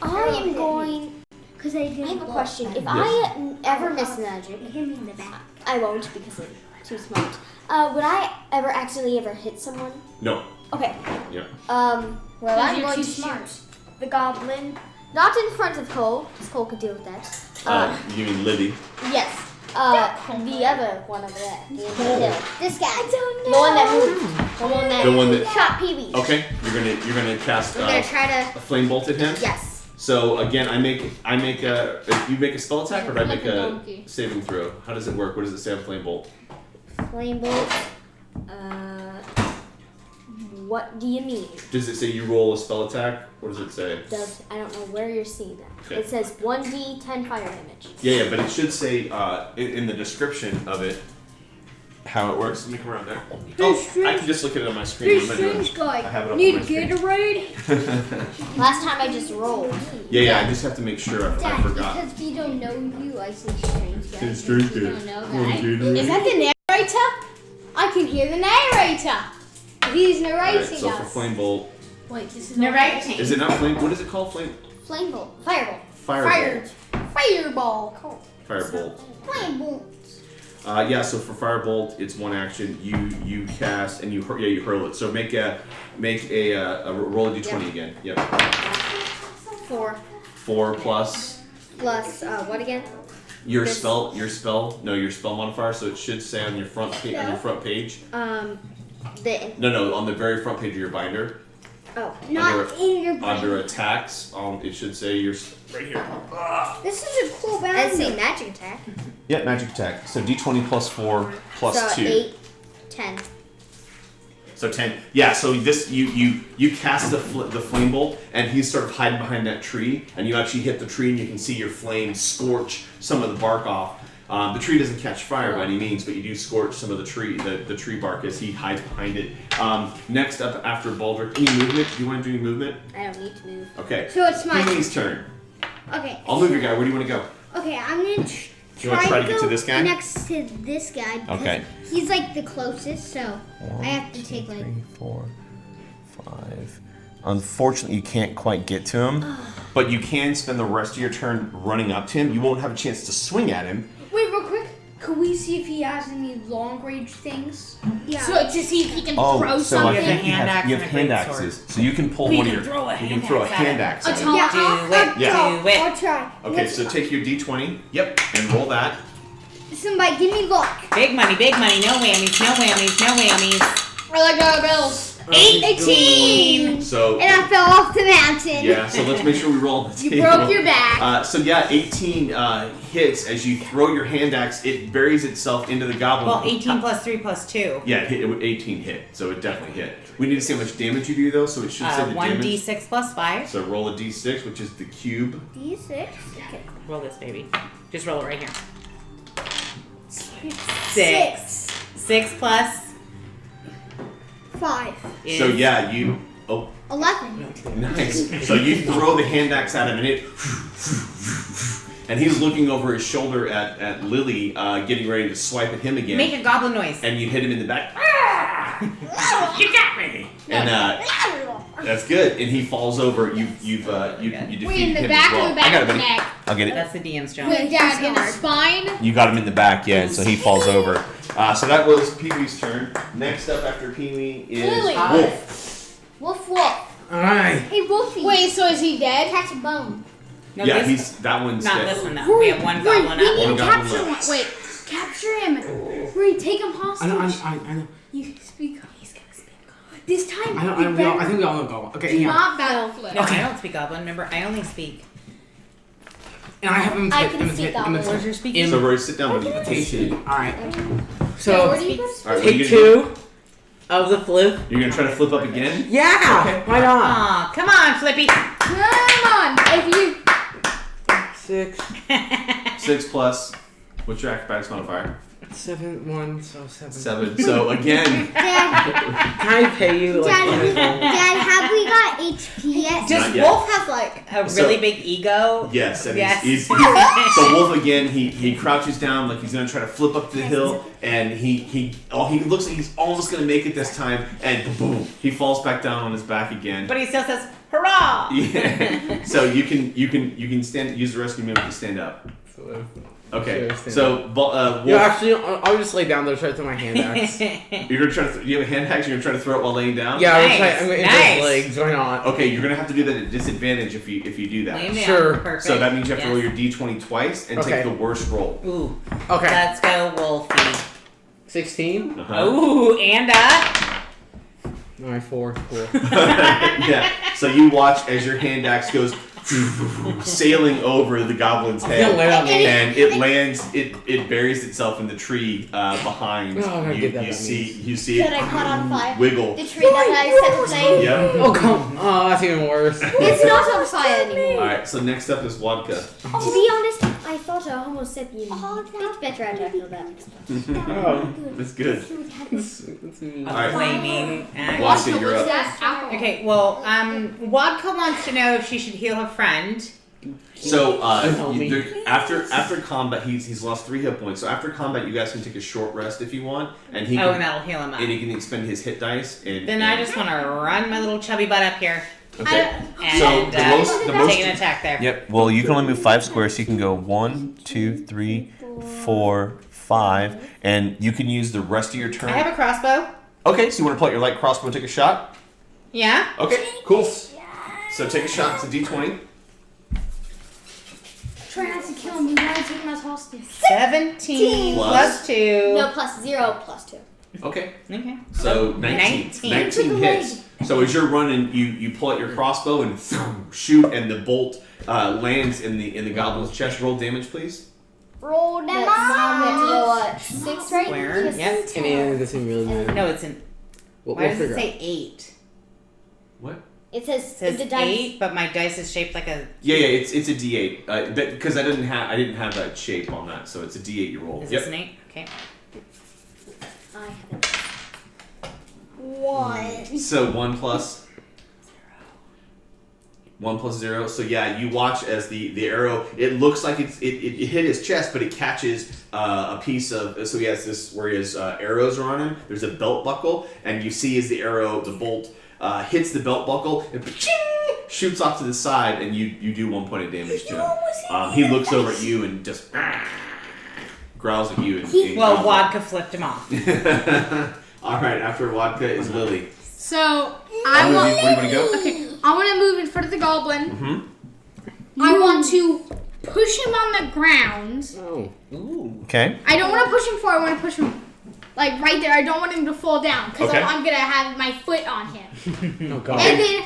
I am going. Because I didn't I have a look. question. If Yes. I ever miss magic, Hit me in the back. I won't because I'm too smart. Would I ever accidentally hit someone? No. Okay. Yeah. Well, Because I'm you're going too to smart. shoot the goblin, not in front of Cole, because Cole could deal with that. You mean Libby? Yes. The other one over there. The hill. This guy. I don't The one that moved. The one that. shot Pee-wee. Okay. You're gonna cast We're gonna try a flame bolt at him. to. Yes. So again, I make a. If you make a spell attack, or do I make Like a a donkey. saving throw? How does it work? What does it say on flame bolt? Flame bolt. What do you mean? Does it say you roll a spell attack? What does it say? I don't know where you're seeing that. Okay. It says 1d10 fire damage. Yeah, but it should say in the description of it how it works. Let me come around there. Oh, I can just look at it on my screen. What am I doing? I have it up on my screen. Gatorade? Last time I just rolled. Yeah, I just have to make sure I Dad, forgot. because we don't know you, I say strange guy. It's strange We guy. don't know Come on, that. Gatorade. Is that the narrator? I can hear the narrator. He's narrating Alright, so for us. flame bolt, Wait, this is Narrating. is it not flame? What is it called? Flame bolt. Firebolt. Firebolt. Fireball. Firebolt. Flame bolt. Yeah. So for firebolt, it's one action. You cast and you hurl it. So make a roll a d20 again. Yep. 4 4 plus plus what again? your This- spell modifier. So it should say on your front page. No, on the very front page of your binder. Oh. Not in your brain. Under attacks, it should say right here. This is a cool bound. Let's say magic attack. Yeah, magic attack. So d20 plus 4 plus so 2. 8, 10. So 10. Yeah, so this you cast the flame bolt, and he's sort of hiding behind that tree, and you actually hit the tree, and you can see your flame scorch some of the bark off. The tree doesn't catch fire by any means, but you do scorch some of the tree bark as he hides behind it. Next up after Baldric, any movement? Do you want to do any movement? I don't need to move. Okay. So it's my Pee-wee's turn. Okay. I'll move your guy. Where do you want to go? Okay, I'm gonna You wanna try to get go to this guy? next to this guy. because Okay. He's like the closest, so I have to take like. 4, 5. Unfortunately, you can't quite get to him, but you can spend the rest of your turn running up to him. You won't have a chance to swing at him. Wait, real quick. Could we see if he has any long range things? Yeah. So to see if he can Oh, throw so I something. think you hand axe have and a hand great axes, so you can pull You one can of your. throw a You can hand throw a axe at it. hand axe. at it. yeah, Do it. Yeah. Do it. I'll try. Okay, so take your d20. Yep, and roll that. Somebody give me luck. Big money, big money. No whammies, no whammies, no whammies. I like dollar bills. 18. So And I fell off the mountain. yeah, so let's make sure we roll the table. You broke your back. So yeah, 18 hits as you throw your hand axe. It buries itself into the goblin. Well, 18 plus 3 plus 2. Yeah, it 18 hit, so it definitely hit. We need to see how much damage you do though, so it should say the damage. 1d6 plus 5. So roll a d6, which is the cube. D6. Okay. Roll this, baby. Just roll it right here. 6. 6 plus 5. is... So yeah, you. Oh, 11. nice. So you throw the hand axe at him, and it. And he's looking over his shoulder at Lily, getting ready to swipe at him again. Make a goblin noise. And you hit him in the back. You got me. And that's good. And he falls over. You defeated Wait, in the him back as well. or the back I got of the him. neck? I'll get it. That's the DM's job. Wait, Dad, in the spine? You got him in the back, yeah, and so he falls over. So that was Pee Wee's turn. Next up after Pee Wee is Lily. Wolf. Woof woof. Alright. Hey, Wolfie. Wait, so is he dead? Catch a bone. No, Yeah, this, that one's not dead. this one though. We have one goblin we up. need One to goblin capture left. one. Wait, capture him. Rory, take him hostage. I know. You speak. He's gonna speak. This time, I think we all know Goblin. Okay, do yeah. not backflip. No, I don't speak goblin. Remember, I only speak. And I have him I can speak Goblin. Where's your speaking? So Rory, sit down with the invitation. Alright. Yeah, So, where do you go? All right, what are take you gonna do? 2 of the flip. You're gonna try to flip up again? Yeah! Okay. Why not? Aw, come on, Flippy. Come on. If you 6, 6 plus. What's your acrobatics modifier? 7, 1, so 7. 7. So again, Dad, Can I pay you like Dad, have we got HP yet? Does Not yet. Wolf have like a So- really big ego? yes. And Yes. he's so Wolf again. He crouches down like he's gonna try to flip up the hill, and he looks like he's almost gonna make it this time, and boom, he falls back down on his back again. But he still says, "Hurrah!" Yeah. So you can stand. Use the rescue movement to stand up. Okay. Sure, stand So Wolf, Yeah, actually, I'll just lay down there, try to throw my hand axe. you're gonna try to. Do you have a hand axe? You're gonna try to throw it while laying down. Yeah, Nice, I'm gonna nice. hit his legs, why not? Okay, you're gonna have to do that at disadvantage if you do that. Lay him down. Sure. Perfect. So that means you have to roll Yes. your d20 twice and Okay. take the worst roll. Ooh, Okay. let's go, Wolfie. 16? Uh-huh. Ooh, and Alright, 4. Cool. Yeah. So you watch as your hand axe goes sailing over the goblin's He'll head, land on me. and it lands. It buries itself in the tree behind. Oh, I you. get that, You that see That it I caught on fire. wiggle. The tree that I set to flame. Yep. Oh, come. Oh, that's even worse. It's not on fire anymore. All right. So next up is Vodka. To be honest, I thought a Homo sapien. It's better after that. Oh. That's good. That's mean. a All right. flaming axe. Vodka, you're up. That's alcohol. Okay, well, Wadka wants to know if she should heal her friend. So Help me. after combat, he's lost 3 hit points. So after combat, you guys can take a short rest if you want, and he Oh, and can, that'll heal him up. and he can expend his hit dice. And Then I just want to run my little chubby butt up here okay. and So the most take an attack there. Yep. Well, you can only move 5 squares, so you can go 1, 2, 3, 4, 5, and you can use the rest of your turn. I have a crossbow. Okay, so you want to pull out your light crossbow and take a shot? Yeah. Okay, cool. So take a shot. It's a d20. Try not to kill him. You gotta take him as hostage. 17 plus 2. No, plus 0, plus 2. Okay. Okay. So 19. 19 hits. So as you're running, you pull out your crossbow and shoot, and the bolt lands in the goblin's chest. Roll damage, please. Roll them That's out. 6, right? Square. Yep. And it doesn't really matter. No, it's an. We'll Why does it figure say 8? What? It says, It says the dice. 8, but my dice is shaped like a. Yeah, it's a d8. Because I didn't have that shape on that, so it's a d8 you roll. Is Yep. this an 8? Okay. I haven't. 1. So 1 plus 1 plus 0. So yeah, you watch as the arrow. It looks like it hit his chest, but it catches a piece of. So he has this where his arrows are on him. There's a belt buckle, and you see as the bolt hits the belt buckle and shoots off to the side, and you do 1 point of damage to him. He looks over at you and just growls at you. And Well, Wadka flipped him off. All right, after Wadka is Lily. So I Where want. do you want to go? Okay, I want to move in front of the goblin. Mm-hmm. I want to push him on the ground. Oh. Ooh. Okay. I don't want to push him forward. I want to push him like right there. I don't want him to fall down because Okay. I'm gonna have my foot on him. Oh, God. And then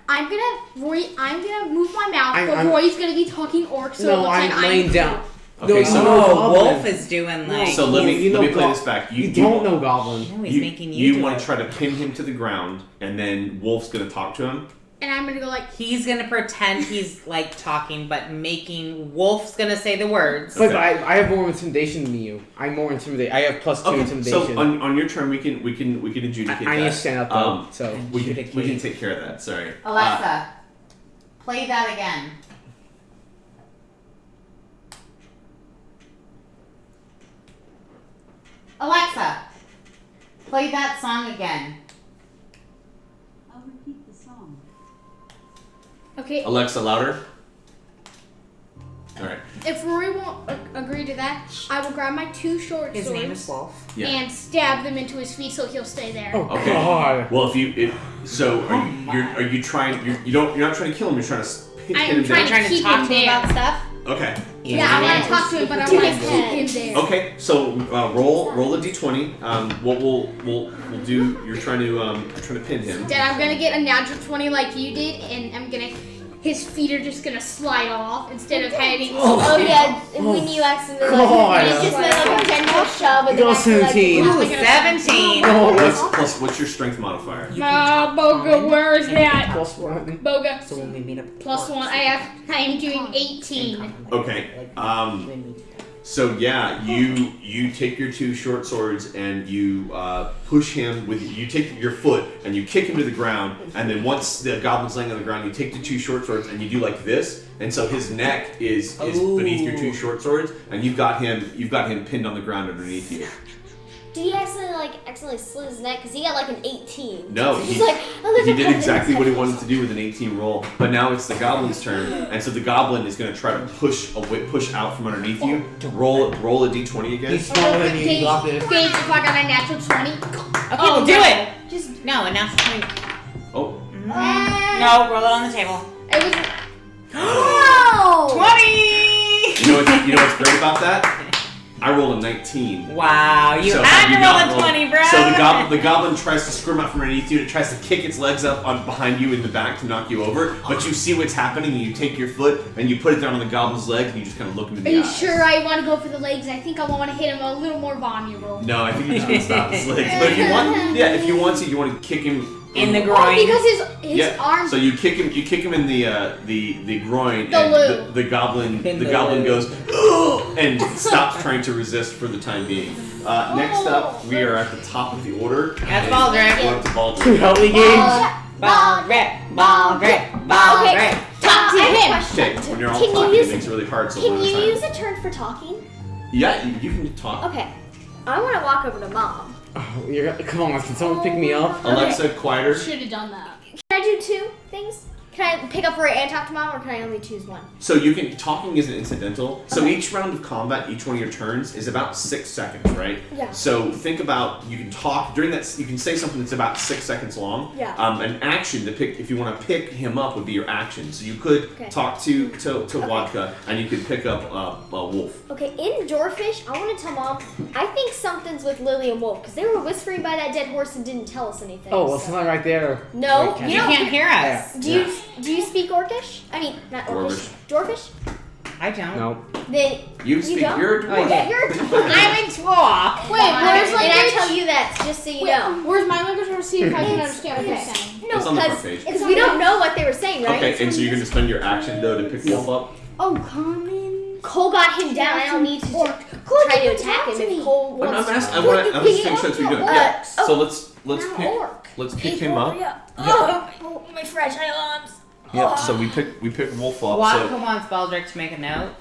I'm gonna move my mouth, but I'm- Roy's gonna be talking orc, so it No, looks like I'm laying down. Okay, No, so no, Oh, Goblin. Wolf is doing like. So let me You know play Gob- this back. You don't know Goblin. No, he's making you. You do want it. to try to pin him to the ground, and then Wolf's gonna talk to him. and I'm gonna go like. He's gonna pretend he's like talking, but making Wolf's gonna say the words. But Okay. I have more intimidation than you. I'm more intimidated. I have plus 2 Okay, intimidation. so on your turn, we can adjudicate I that. need to stand up though. So we can take care of that. Sorry. Alexa, play that again. Alexa, Play that song again. I'll repeat the song. Okay. Alexa, louder. All right. If Rory won't agree to that, I will grab my 2 short His swords name is Wolf. Yeah. and stab them into his feet so he'll stay there. Oh Okay. God. Well, are you trying? You're not trying to kill him. You're trying to pin I'm him trying down. to Trying to keep talk him to him there. about stuff. Okay. Yeah, I want to talk to him, but I want to keep him there. Okay. So roll a d20. What we'll do? You're trying to pin him. Dad, I'm gonna get a natural 20 like you did, and his feet are just gonna slide off instead of heading. Oh yeah, when you accidentally God. you just made like a gentle shove and Go then accidentally, 17. like, Ooh, 17. What's your strength modifier? Boga, where is that? +1. Boga. So when we meet up. +1. I am doing 18. Okay. So yeah, you take your 2 short swords and you push him with. You take your foot and you kick him to the ground, and then once the goblin's laying on the ground, you take the 2 short swords and you do like this, and so his neck is beneath your 2 short swords, and you've got him pinned on the ground underneath you. Did he accidentally slit his neck? Because he got like an 18. No, He's like, he did exactly what he wanted to do with an 18 roll, but now it's the goblin's turn, and so the goblin is going to try to push out from underneath you. Roll a d20 again. He's smaller than you. You got this. Gage, if I got a natural 20. Okay, we'll do it. Just No, a natural 20. Oh, No, roll it on the table. it was. oh! 20! you know what's great about that? I rolled a 19. Wow, you So had you to not roll a 20, bro. So the goblin tries to squirm out from underneath you. It tries to kick its legs up on behind you in the back to knock you over. But you see what's happening, and you take your foot and you put it down on the goblin's leg, and you just kind of look him in Are the you eyes. sure I want to go for the legs? I think I want to hit him a little more vulnerable. No, I think you're just gonna stop his legs. But if you want to, you want to kick him in the Oh, groin. because his arms. So you kick him in the groin, The and loo. the goblin In the goblin loo. goes "Ugh," and stops trying to resist for the time being. Next up, we are at the top of the order. That's And Baldric. we're up to Baldric. Help me, Gage. Baldric. Okay, talk to him. Okay, when you're all Can you talking, use- it makes it really hard. So Can one at a you time. use a turn for talking? Yeah, you can talk. Okay. I want to walk over to Mom. Oh, come on, can someone pick me up? Alexa, quieter. Should have done that. Can I do 2 things? Can I pick up Rory and talk to Mom, or can I only choose one? So you can talking isn't incidental. So each round of combat, each one of your turns is about 6 seconds, right? Yeah. So think about you can talk during that. You can say something that's about 6 seconds long. Yeah. An action to pick if you want to pick him up would be your action. So you could Okay. talk to Vodka, and you could pick up Wolf. Okay, in Doorfish, I want to tell Mom, I think something's with Lily and Wolf, because they were whispering by that dead horse and didn't tell us anything. Oh, well, so- something right there. No, Wait, You can't hear us. Do you speak Orcish? I mean, not Orcish. Dwarfish? I don't. No. Then You speak. don't? You're a Oh, dwarf. yeah. you're a dwarf. I'm a dwarf. Wait, where's And I language? tell you that just so you know. Where's my language? Let's see if I can understand what you're Okay. saying. No, It's on the front page. because we don't know what they were saying, right? Okay, and so you're going to spend your action though to pick Wolf up. Oh, common. Cole got him down. I don't need to try to attack him if Cole I'm wants asking. to. I want to make sure what you're doing. Yeah. So let's pick him up. Oh, my fragile arms. Yep. So we pick Wolf up. Vodka So wants Baldric to make a note.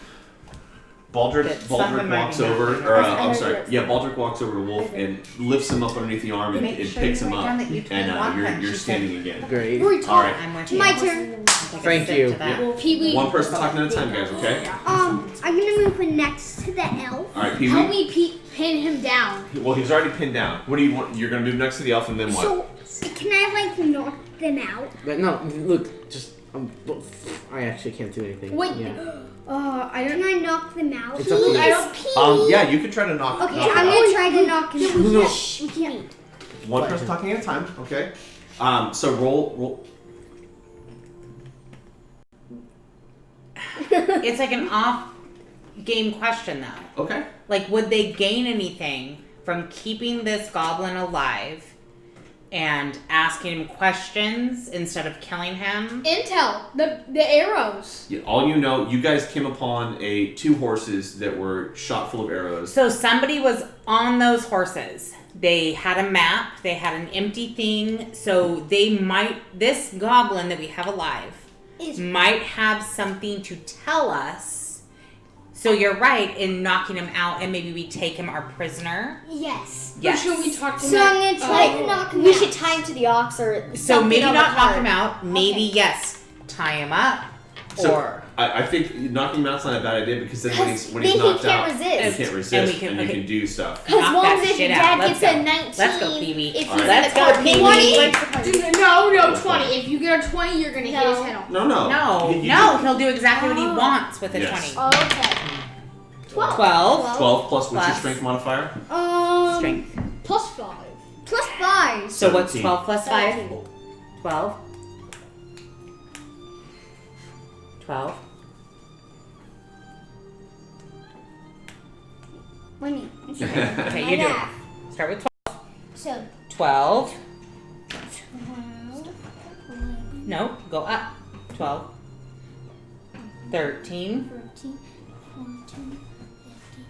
Baldric something might walks be over, happening. or I I'm heard sorry, it. yeah, Baldric walks over to Wolf and lifts him up underneath the arm and, Make and sure picks you him write up, down that you and can walk them. you're She standing again. Great. Rory, All talk. right, I'm with you. My turn. Take a Thank sip you. to that. Well, Pee Wee, one person talking at a time, guys. Okay. I'm gonna move next to the elf. All right, Pee help Wee. me pin him down. Well, he's already pinned down. What do you want? You're gonna move next to the elf, and then what? So, can I like knock them out? But no, look, just I actually can't do anything. Wait. Yeah. I don't. Can I knock them out? It's up to you. I don't Yeah, you can try to knock. Okay, knock I'm him gonna try to knock him out. No. Shh, we can't. out. One person talking at a time. Okay. So roll. It's like an off-game question, though. Okay. Like, would they gain anything from keeping this goblin alive and asking him questions instead of killing him? Intel, the arrows. Yeah, all you know, you guys came upon 2 horses that were shot full of arrows. So somebody was on those horses. They had a map. They had an empty thing. So this goblin that we have alive might have something to tell us So you're right in knocking him out, and maybe we take him our prisoner. Yes. Yes. Or should we talk to So him? I'm gonna try to knock him We out. should tie him to the ox or So something maybe on the not knock cart. him out. Maybe Okay. yes, tie him up. So or I think knocking him out's not a bad idea because then when he's Then knocked he can't out, resist. he can't resist, And we can- and okay. you can do stuff. Because knock long that as if shit your out. dad Let's gets go. a 19, Let's go, Pee-wee. if he's All right. in Let's the go, cart, Pee-wee. 20? No, 20. If you get a 20, you're gonna hit his No. head off. No. no, You no, do he'll do exactly what he Oh. wants with a Yes. 20. Okay. 12. 12 plus what's your Plus. strength modifier? Strength. Plus 5. Plus 5. So what's 17. 12 plus 5? 17. 12. 12. What do you mean? Okay, My you do it. math. Start with 12. So 12. 12. No, go up. 12. 13. 13, 14, 15,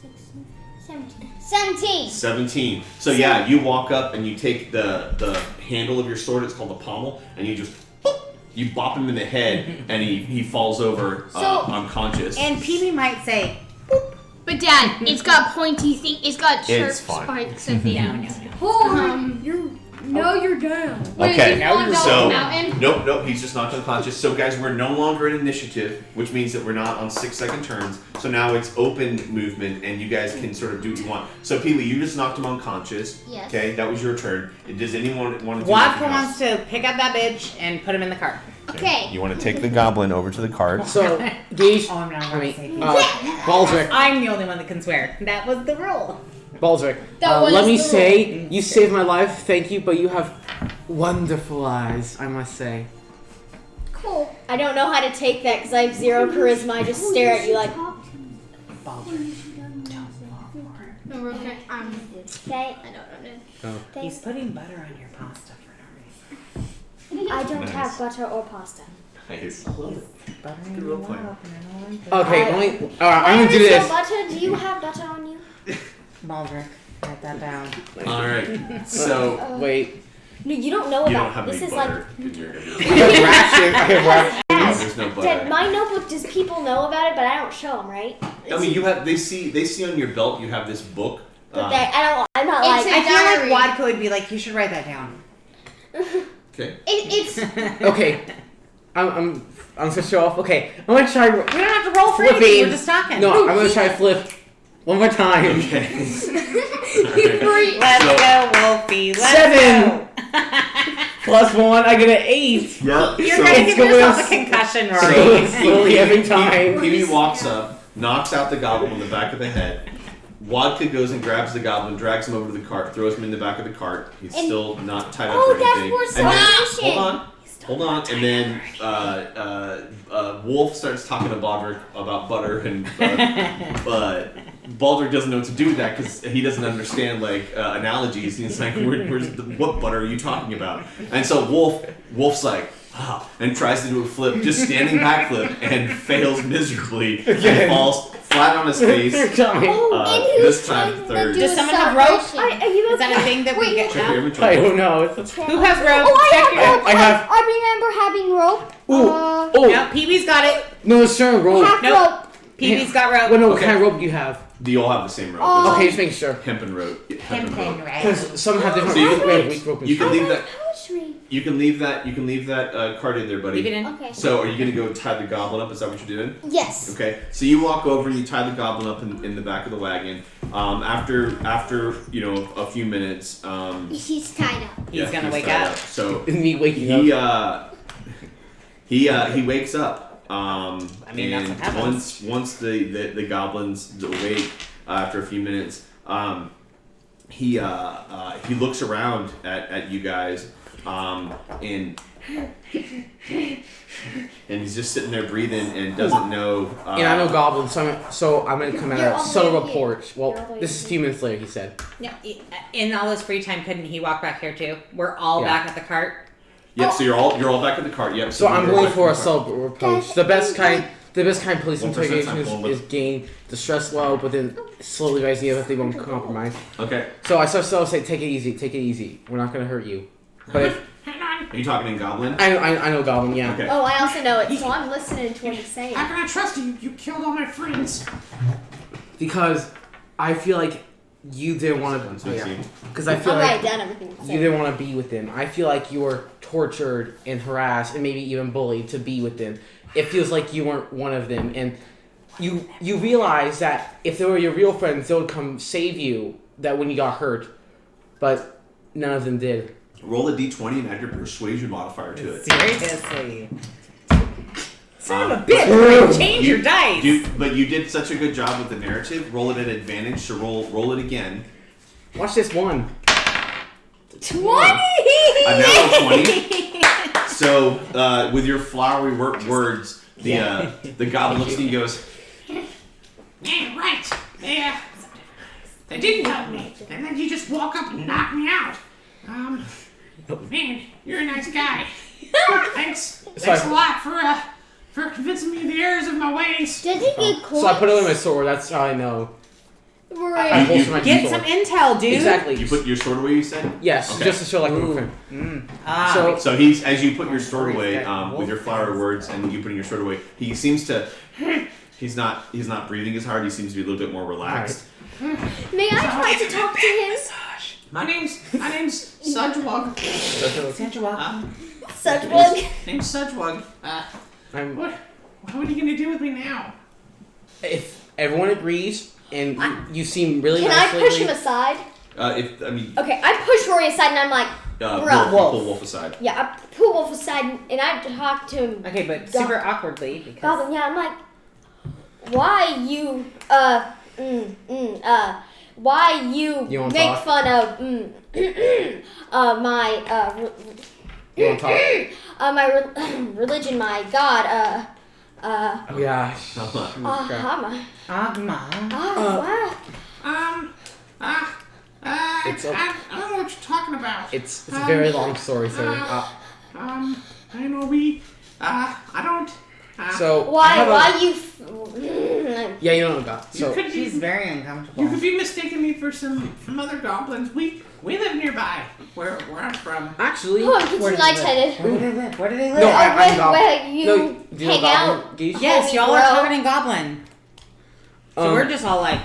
16, 17. 17! 17. So yeah, you walk up and you take the handle of your sword, it's called the pommel, and you just boop, you bop him in the head and he falls over unconscious. And Pee-wee might say, But Dad, it's got pointy thing. It's got sharp It's fine. spikes at the end. You're down. Wait, Okay, is he falling down so the mountain? nope, he's just knocked unconscious. So guys, we're no longer in initiative, which means that we're not on 6-second turns. So now it's open movement, and you guys can sort of do what you want. So Pee-wee, you just knocked him unconscious. Yes. Okay, that was your turn. Does anyone want to do Wadka anything wants else? to pick up that bitch and put him in the cart. Okay. You want to take the goblin over to the cart. So, Gage, Oh, I'm not I going mean, to say Baldric, I'm the only one that can swear. That was the rule. Baldric, That was let me the say, you saved my life, thank you, but you have wonderful eyes, I must say. Cool. I don't know how to take that because I have 0 charisma. I just stare at you like, No, we're okay. Okay. I don't know. He's putting butter on your pasta for no reason. I don't Nice. have butter or pasta. Nice. Butter Good in role your playing. lap and Okay, I- let me, I'm gonna do Where is this. your butter? Do you have butter on you? Baldric, write that down. All right. So Wait, No, you don't know you don't about have this. any Is butter in your I have ration, I have ration. No, there's no like, butter. Dad, my notebook. Does people know about it? But I don't show them, right? I mean, you have. They see on your belt. You have this book. But I don't. I'm not It's like. I diary. feel like Wadka would be like, you should write that down. Okay. It's Okay, I'm gonna show off. Okay, I'm gonna try. We don't have to roll for Flipping. anything. We're just talking. No, I'm gonna try flip one more time. Okay. Let's So- go, Wolfie. Let's 7. go. Plus 1, I get an 8. Yeah. You're so, gonna give going yourself a s- concussion, so Rory. slowly every time. Pee-wee walks up, knocks out the goblin in the back of the head. Wadka goes and grabs the goblin, drags him over to the cart, throws him in the back of the cart. He's And- still not tied up Oh, or that's anything. more And then, salvation. hold on. And then Wolf starts talking to Baldric about butter, and but Baldric doesn't know what to do with that because he doesn't understand like analogies. And he's like, "What butter are you talking about?" And so Wolf's like, "Wow," and tries to do a flip, just standing back flip, and fails miserably and falls flat on his face. Third time. And who's This time trying third. to do Does a someone have rope? salvation? Are you Is that a thing that we get Check your now? I inventory. don't know. It's Who has rope? Oh, I Check have your- rope. I have- I remember having rope. Ooh, oh, No, Pee-wee's got it. no, it's certain rope. Half Nope. rope. Pee-wee's got rope. Well, no, what Okay. kind of rope do you have? Do you all have the same rope? Oh. Okay, just making sure. Hempen rope. Hempen rope. Because some have different So you rope. can- We have weak rope and You can strong. leave that. Poetry. You can leave that. You can leave that card in there, buddy. Leave it in. Okay. So, are you gonna go tie the goblin up? Is that what you're doing? Yes. Okay. So you walk over and you tie the goblin up in the back of the wagon. After a few minutes, He's tied up. He's gonna wake tied up. So And me waking up. he wakes up. mean, that's and what happens. once the goblins awake after a few minutes, he looks around at you guys, and he's just sitting there breathing and doesn't know. And I know goblins, so I'm gonna come out You're of all the subtle way here. porch. Well, You're all the way this is a here. few minutes later, he said. Yeah, in all his free time, couldn't he walk back here too? We're all Yeah. back at the cart. Yep. So you're all back at the cart. Yep. So I'm you're going back for at a the cart. subtle approach. The best kind police 1% interrogation time is gain the stress low, but then slowly rise the other thing won't compromise. Okay. So I start to say, take it easy. We're not gonna hurt you. But if Hang on. Are you talking in Goblin? I know Goblin, yeah. Okay. Oh, I also know it, so I'm listening to what he's saying. How can I trust you? You killed all my friends. Because I feel like you didn't want to. Because I feel I'll like write down everything. you didn't want to be with them. I feel like you were tortured and harassed and maybe even bullied to be with them. It feels like you weren't one of them, and you realize that if they were your real friends, they would come save you. That when you got hurt, but none of them did. Roll a d20 and add your persuasion modifier to it. Seriously. Son of a bitch! Change your dice! But you did such a good job with the narrative. Roll it at advantage, so roll it again. Watch this one. 20! A natural 20. So, with your flowery words, the goblin looks at you and goes, Yeah, right. Yeah. They didn't help me. And then you just walk up and knock me out. Man, you're a nice guy. Thanks a lot for convincing me of the errors of my ways. Did he get caught? So I put it on my sword. That's how I know. Right. I holster my Get sword. some intel, dude. Exactly. you put your sword away, you said? Yes, Okay. just to show like I'm a friend. So he's, as you put your sword away, with your flowery words and you putting your sword away, he seems to, he's not breathing as hard, he seems to be a little bit more relaxed. May I try to talk to him? My name's Sudgewug. Sudgewug? Name's Sudgewug. I'm, What are you gonna do with me now? if everyone agrees and you seem really Can nice I push lately- him aside? Okay, I push Rory aside and I'm like, pull Wolf aside. yeah, I pull Wolf aside and I talk to him. Okay, but super awkwardly because Goblin, yeah, I'm like, why you, why you You wanna make talk? fun of, my, You want to talk? my religion, my God, Oh yeah. Hama. Agma. What? It's I don't know what you're talking about. It's a very long story, so. I know I don't. So I Why have a- you? Yeah, you don't know God. So She's very uncomfortable. You could be mistaking me for some other goblins. We live nearby, where I'm from. actually, Oh, I'm getting lightheaded. Where do they live? Where do they live? No, I'm Goblin. Where you no, do you know hang Goblin? out? Geese? Yes, y'all are Bro. talking in Goblin. So we're just all like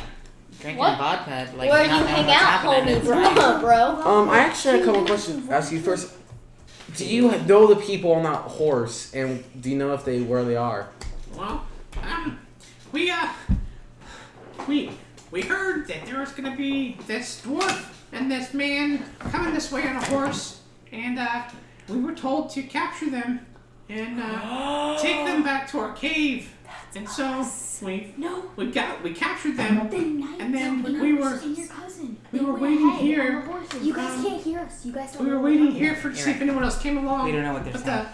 drinking What? vodka, like Where you not knowing hang what's out, happening. homie, It's fine. bro? I actually had a couple questions to ask you first. Do you know the people on that horse, and do you know if where they are? Well, we heard that there was gonna be this dwarf and this man coming this way on a horse, and we were told to capture them and take them back to our cave. And so we captured them, and then we were waiting here. You guys can't hear us. You guys don't. We were know waiting what here to see if anyone else came along. We don't know what they're but saying.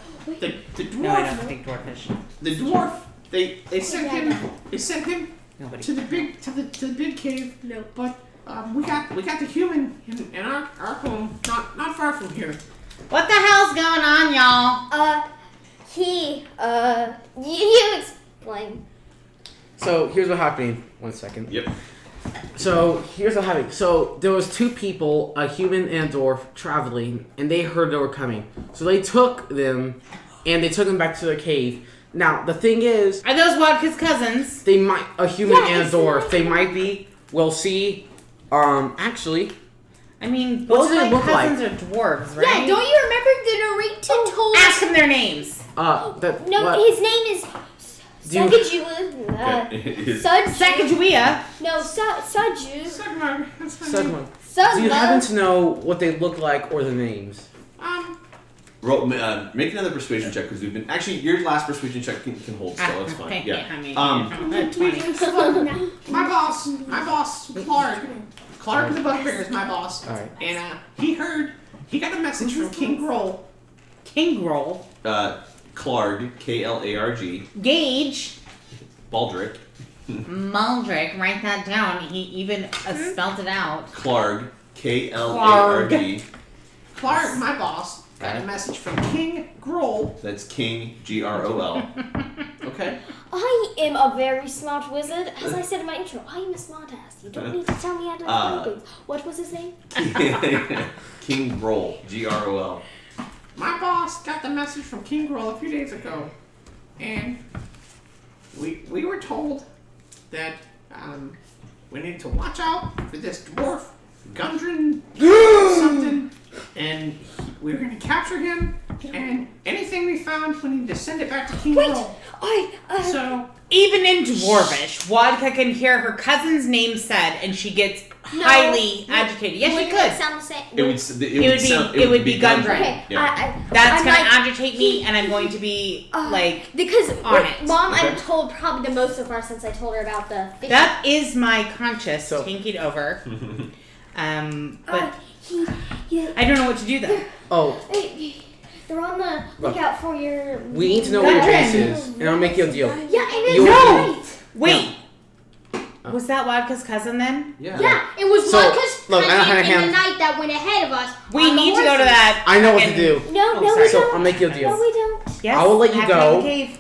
the No, I dwarf, don't speak dwarfish. the dwarf, they sent him Nobody. to the big cave. No, but we got the human in our home, not far from here. What the hell's going on, y'all? You explain. So here's what happened. 1 second. Yep. So here's what happened. So there was two people, a human and a dwarf, traveling, and they heard they were coming. So they took them, and they took them back to their cave. Now the thing is, Are those Wadka's cousins? they might a human Yeah, and a it's dwarf. not- They might be. We'll see. Actually, I mean, What both does it my look like? cousins are dwarves, Yeah, right? don't you remember the narrator told us? Ask them their names. that No, what? his name is Do you- Sakaju. Sacagawea. No, Saju. Sugmug, that's my name. Sugma. Do you happen to know what they look like or the names? Roll, make another persuasion check because we've been your last persuasion check can hold, so it's fine. Okay, Yeah. I mean, 20. My boss, Clark the Bugbear is my boss. All right. And he got a message from King Groll. King Roll. Clarg, Klarg, Gage. Baldric, Muldrick. Write that down. He even spelled it out. Clarg, Klarg. Clark, my boss, got a message from King Groll. That's King, Grol. Okay. I am a very smart wizard. As I said in my intro, I am a smart ass. You don't need to tell me how to do things. What was his name? King Grol, Grol. my boss got the message from King Groll a few days ago, and we were told that we need to watch out for this dwarf, Gundren something, and we were going to capture him, and anything we found, we need to send it back to King Groll. So, even in Dwarvish, Wadka can hear her cousin's name said, and she gets highly agitated. Yes, she Wouldn't could. it sound the same? It would be Gundren. Okay, Yeah. That's I'm gonna like- agitate me, and I'm going to be like because on it. Mom, Okay. I've told probably the most so far since I told her about the fish. that is my conscience So- taking over. But Yeah. I don't know what to do though. Oh, They're on the Look, lookout for your. we need to know what your Gundren. base is, and I'll make you a deal. Yeah, and it's You- right. Wait, was that Wadka's cousin then? Yeah, it was So, Vodka's look, I don't have a cousin in hand. the night that went ahead of us. We on the need to go to horses. that. I know what to fucking- do. No, Oh, no, sorry. we So don't. I'll make you a No, deal. we don't. Yes, I will let you have to go. in the cave.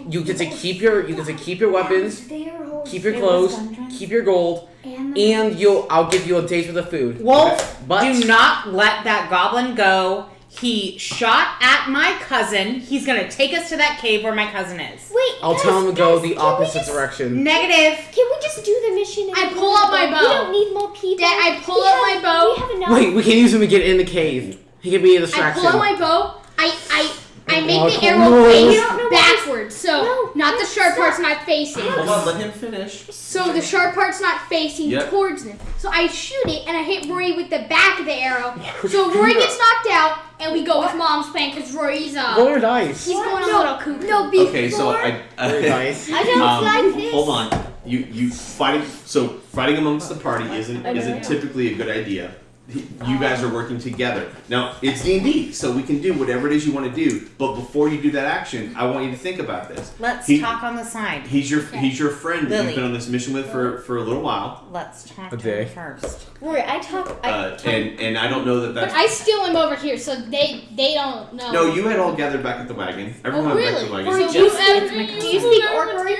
You get to keep your weapons, Their horse. keep your It clothes, was Gundren. keep your gold, And and I'll give you a day's worth of food. Wolf, But- do not let that goblin go. He shot at my cousin. He's gonna take us to that cave where my cousin is. Wait, I'll guys, tell him to go guys, the can we opposite just- direction. Negative. Can we just do the mission? And I then pull out my bow. We don't need more people. Dad, I pull We out have- my bow. We have enough. Wait, we can use him to get in the cave. He can be a I distraction. pull out my bow. I make Oh, the come arrow on. You face don't know what backwards, so No, not the sharp stop. part's not facing. Hold on, let him finish. So the sharp part's not facing Yep. towards them. So I shoot it and I hit Rory with the back of the arrow. So Rory gets knocked out and we go with Mom's plan because Rory's Roll your dice. he's going a little cuckoo. No, before. Okay, so Roll your dice. I don't like this. Hold on. You fighting amongst the party isn't typically a good idea. You guys are working together. Now it's D&D, so we can do whatever it is you want to do. But before you do that action, I want you to think about this. Let's He- talk on the side. He's your friend that Lily. you've been on this mission with for a little while, Let's talk A to day. him first. Rory, I and I don't know that But that's. I still am over here, so they don't know. No, you had all gathered back at the wagon. Everyone went back to the wagon. Rory, do you speak Orc, Rory?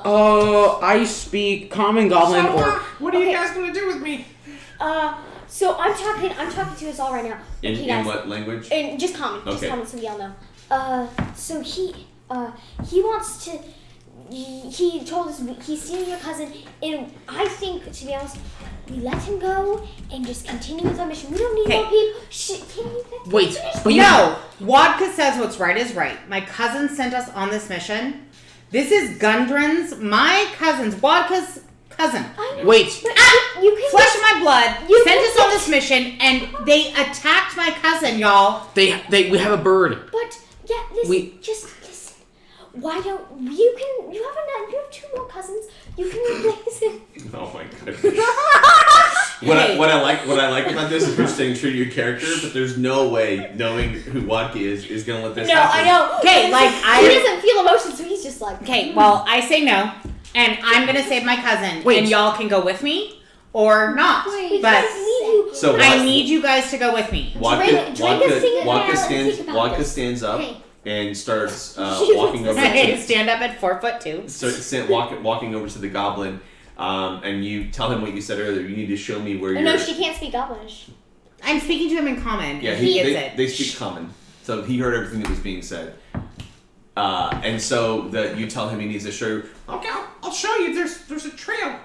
I speak common goblin orc. what are you guys gonna do with me? So I'm talking to us all right now. In Okay, guys. what language? And just common. Just Okay. common so we all know. So he wants to. He told us he's seeing your cousin, and I think, to be honest, we let him go and just continue with our mission. We don't need Hey. more people. Can you Wait, finish? but you No, Wadka says what's right is right. My cousin sent us on this mission. This is Gundren's, my cousin's, Wadka's cousin. I know, Wait. but you can Flesh of my blood, You sent can us on this mission, and they attacked my cousin, y'all. we have a bird. But yeah, listen. Just listen. Why don't you have 2 more cousins? You can replace him. Oh my goodness. What I like about this is you're staying true to your character, but there's no way knowing who Wadka is gonna let this No, happen. I know. Okay, like, he doesn't feel emotions, so he's just like. Okay, well, I say no, and I'm gonna save my cousin, Wait. and y'all can go with me or not. We But just need you. So I need you guys to go with me. Drink a sing it now. Wadka stands up Hey. and starts She walking over. Hey, To, stand up at 4'2". walking over to the goblin, and you tell him what you said earlier. You need to show me where you're. No, she can't speak Goblinish. I'm speaking to him in common. Yeah, and he gets it. they speak common, so he heard everything that was being said. And so you tell him he needs to show you. Okay, I'll show you. There's a trail.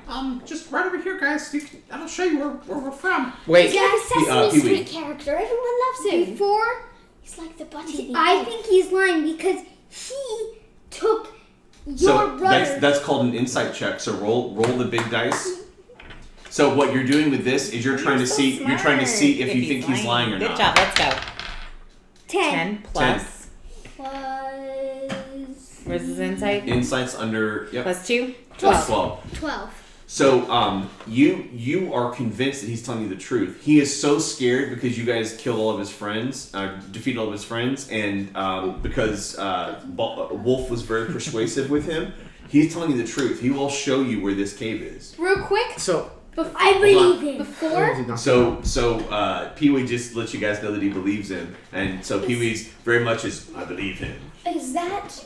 Just right over here, guys. I'll show you where we're from. Wait. He's like a Sesame Pee-wee. Street character. Everyone loves him. Before, He's like the Butty. I think he's lying because he took your So brother. that's called an insight check. So roll the big dice. So what you're doing with this is you're trying to see if you think he's lying or Good not. job. Let's go. 10. 10 plus. Plus Where's his insight? Insight's under Plus 2? plus 12. 12. So you are convinced that he's telling you the truth. He is so scared because you guys killed all of his friends, defeated all of his friends, and because Wolf was very persuasive with him. He's telling you the truth. He will show you where this cave is. Real quick, So I believe him. before So Pee-wee just lets you guys know that he believes him, and so Pee-wee's very much is I believe him. Is that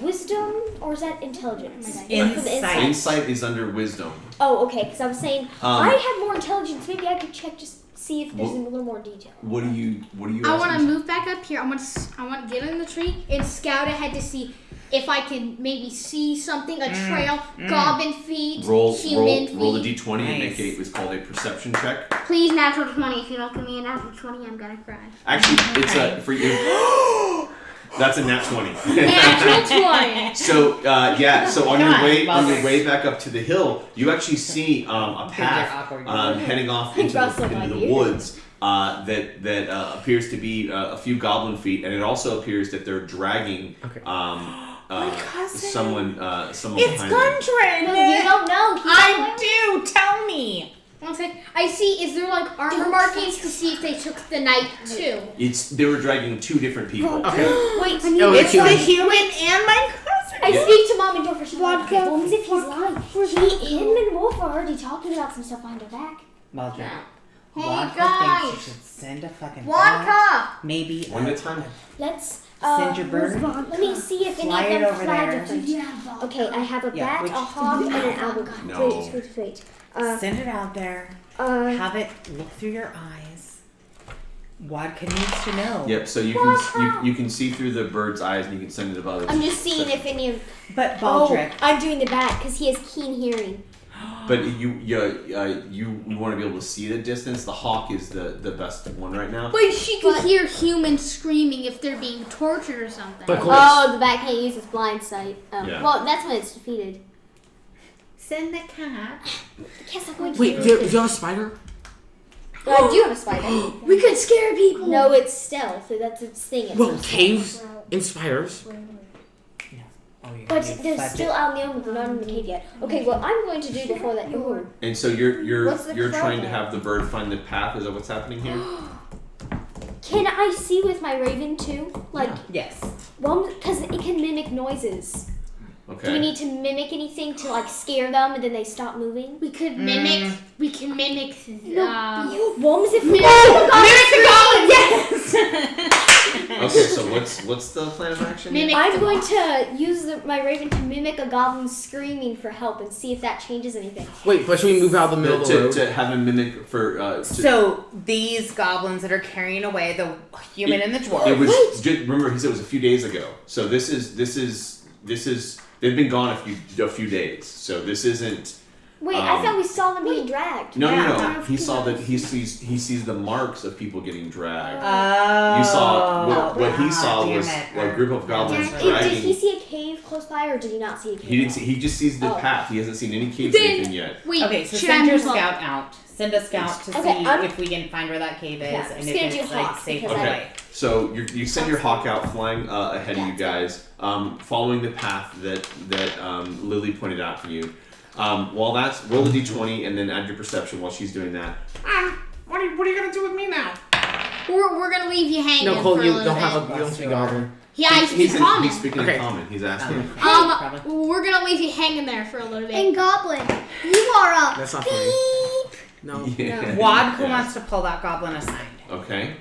wisdom or is that intelligence? For the Insight. Insight is under wisdom. Oh, okay. Because I was saying I have more intelligence. Maybe I could check just see if there's a little more detail. What do you I want to asking? move back up here. I want to get in the tree and scout ahead to see if I can maybe see something, a trail, goblin feet, human feet. Roll the d20 and Nice. make it's called a perception check. Please, natural 20. If you don't give me a natural 20, I'm gonna cry. Actually, it's for you. That's a nat 20. Natural 20. So so on Come your on, way Baldur. back up to the hill, you actually see a path awkward. heading off into Russell, my the dear. woods that appears to be a few goblin feet, and it also appears that they're dragging someone It's behind them. Gundren! You don't know. I do! Tell me! One sec. I see. Is there like armor markings to see if they took the knight too? They were dragging two different people. Okay. Wait, It's the human and my cousin! I speak to Mom and Dorfer. She's like, Vodka. well, as if he's lying. Him and Wolf are already talking about some stuff behind her back. Baldrick. Hey, Vodka guys. thinks you should send a fucking Vodka. maybe One at a time. Let's Send your bird. let me see if Fly any it of them over fly there. different. Okay, I have a Yeah, bat, which- a hawk, and an owl. No. Wait. Send it out there. Have it look through your eyes. Vodka needs to know. Yep. So you can see through the bird's eyes, and you can send it above. I'm just seeing if any of. But Baldrick, I'm doing the bat because he has keen hearing. But you want to be able to see the distance. The hawk is the best one right now. But she could hear humans screaming if they're being tortured or something. But of course. Oh, the bat can't use its blind sight. Yeah. Well, that's when it's defeated. send the cat. Yes, I'm going to. Wait, do you have a spider? I do have a spider. We could scare people. No, it's stealth. So that's its thing. It's Well, so caves and spiders. Oh, you But you they're fudge still it. out in the open. They're not in the cave yet. Okay, what I'm going to do before that. Ooh. And so you're What's the trying to problem? have the bird find the path. Is that what's happening here? Can I see with my raven too? Like, Yes. well, because it can mimic noises. Okay. Do we need to mimic anything to like scare them and then they stop moving? We could mimic. We can mimic. Worms if Mimic the goblin! Yes! Okay. So what's the plan of action? Mimic. I'm going to use my raven to mimic a goblin screaming for help and see if that changes anything. Wait, but should we move out of the middle of the road? To have him mimic for So these goblins that are carrying away the human and the dwarf. It was remember he said it was a few days ago. So this is they've been gone a few days. So this isn't. Wait, I thought we saw them being dragged. No. Yeah. He saw that he sees the marks of people getting dragged. Oh. You saw what he saw damn was it. a group of goblins Did dragging. he see a cave close by or did he not see a cave? He didn't see. He just sees the Oh. path. He hasn't seen any caves or Then- anything yet. Wait. Okay, so should send I your move up? scout out. Send a scout to Okay, see I'm- if we can find where that cave is Yeah, and I'm if gonna it's do like hawk safe because away. Okay. So you send your hawk out flying ahead of you guys, following the path that Lily pointed out for you. While that's roll the d20 and then add your perception while she's doing that. What are you gonna do with me now? We're gonna leave you hanging No, Cole, for a you little don't bit. have a you don't speak goblin. Yeah, I speak common. He's speaking Okay. in common. He's asking. Probably. We're gonna leave you hanging there for a little bit. And Goblin, you are up. That's not funny. No. Yeah. Wadka Yeah. wants to pull that goblin aside. Okay.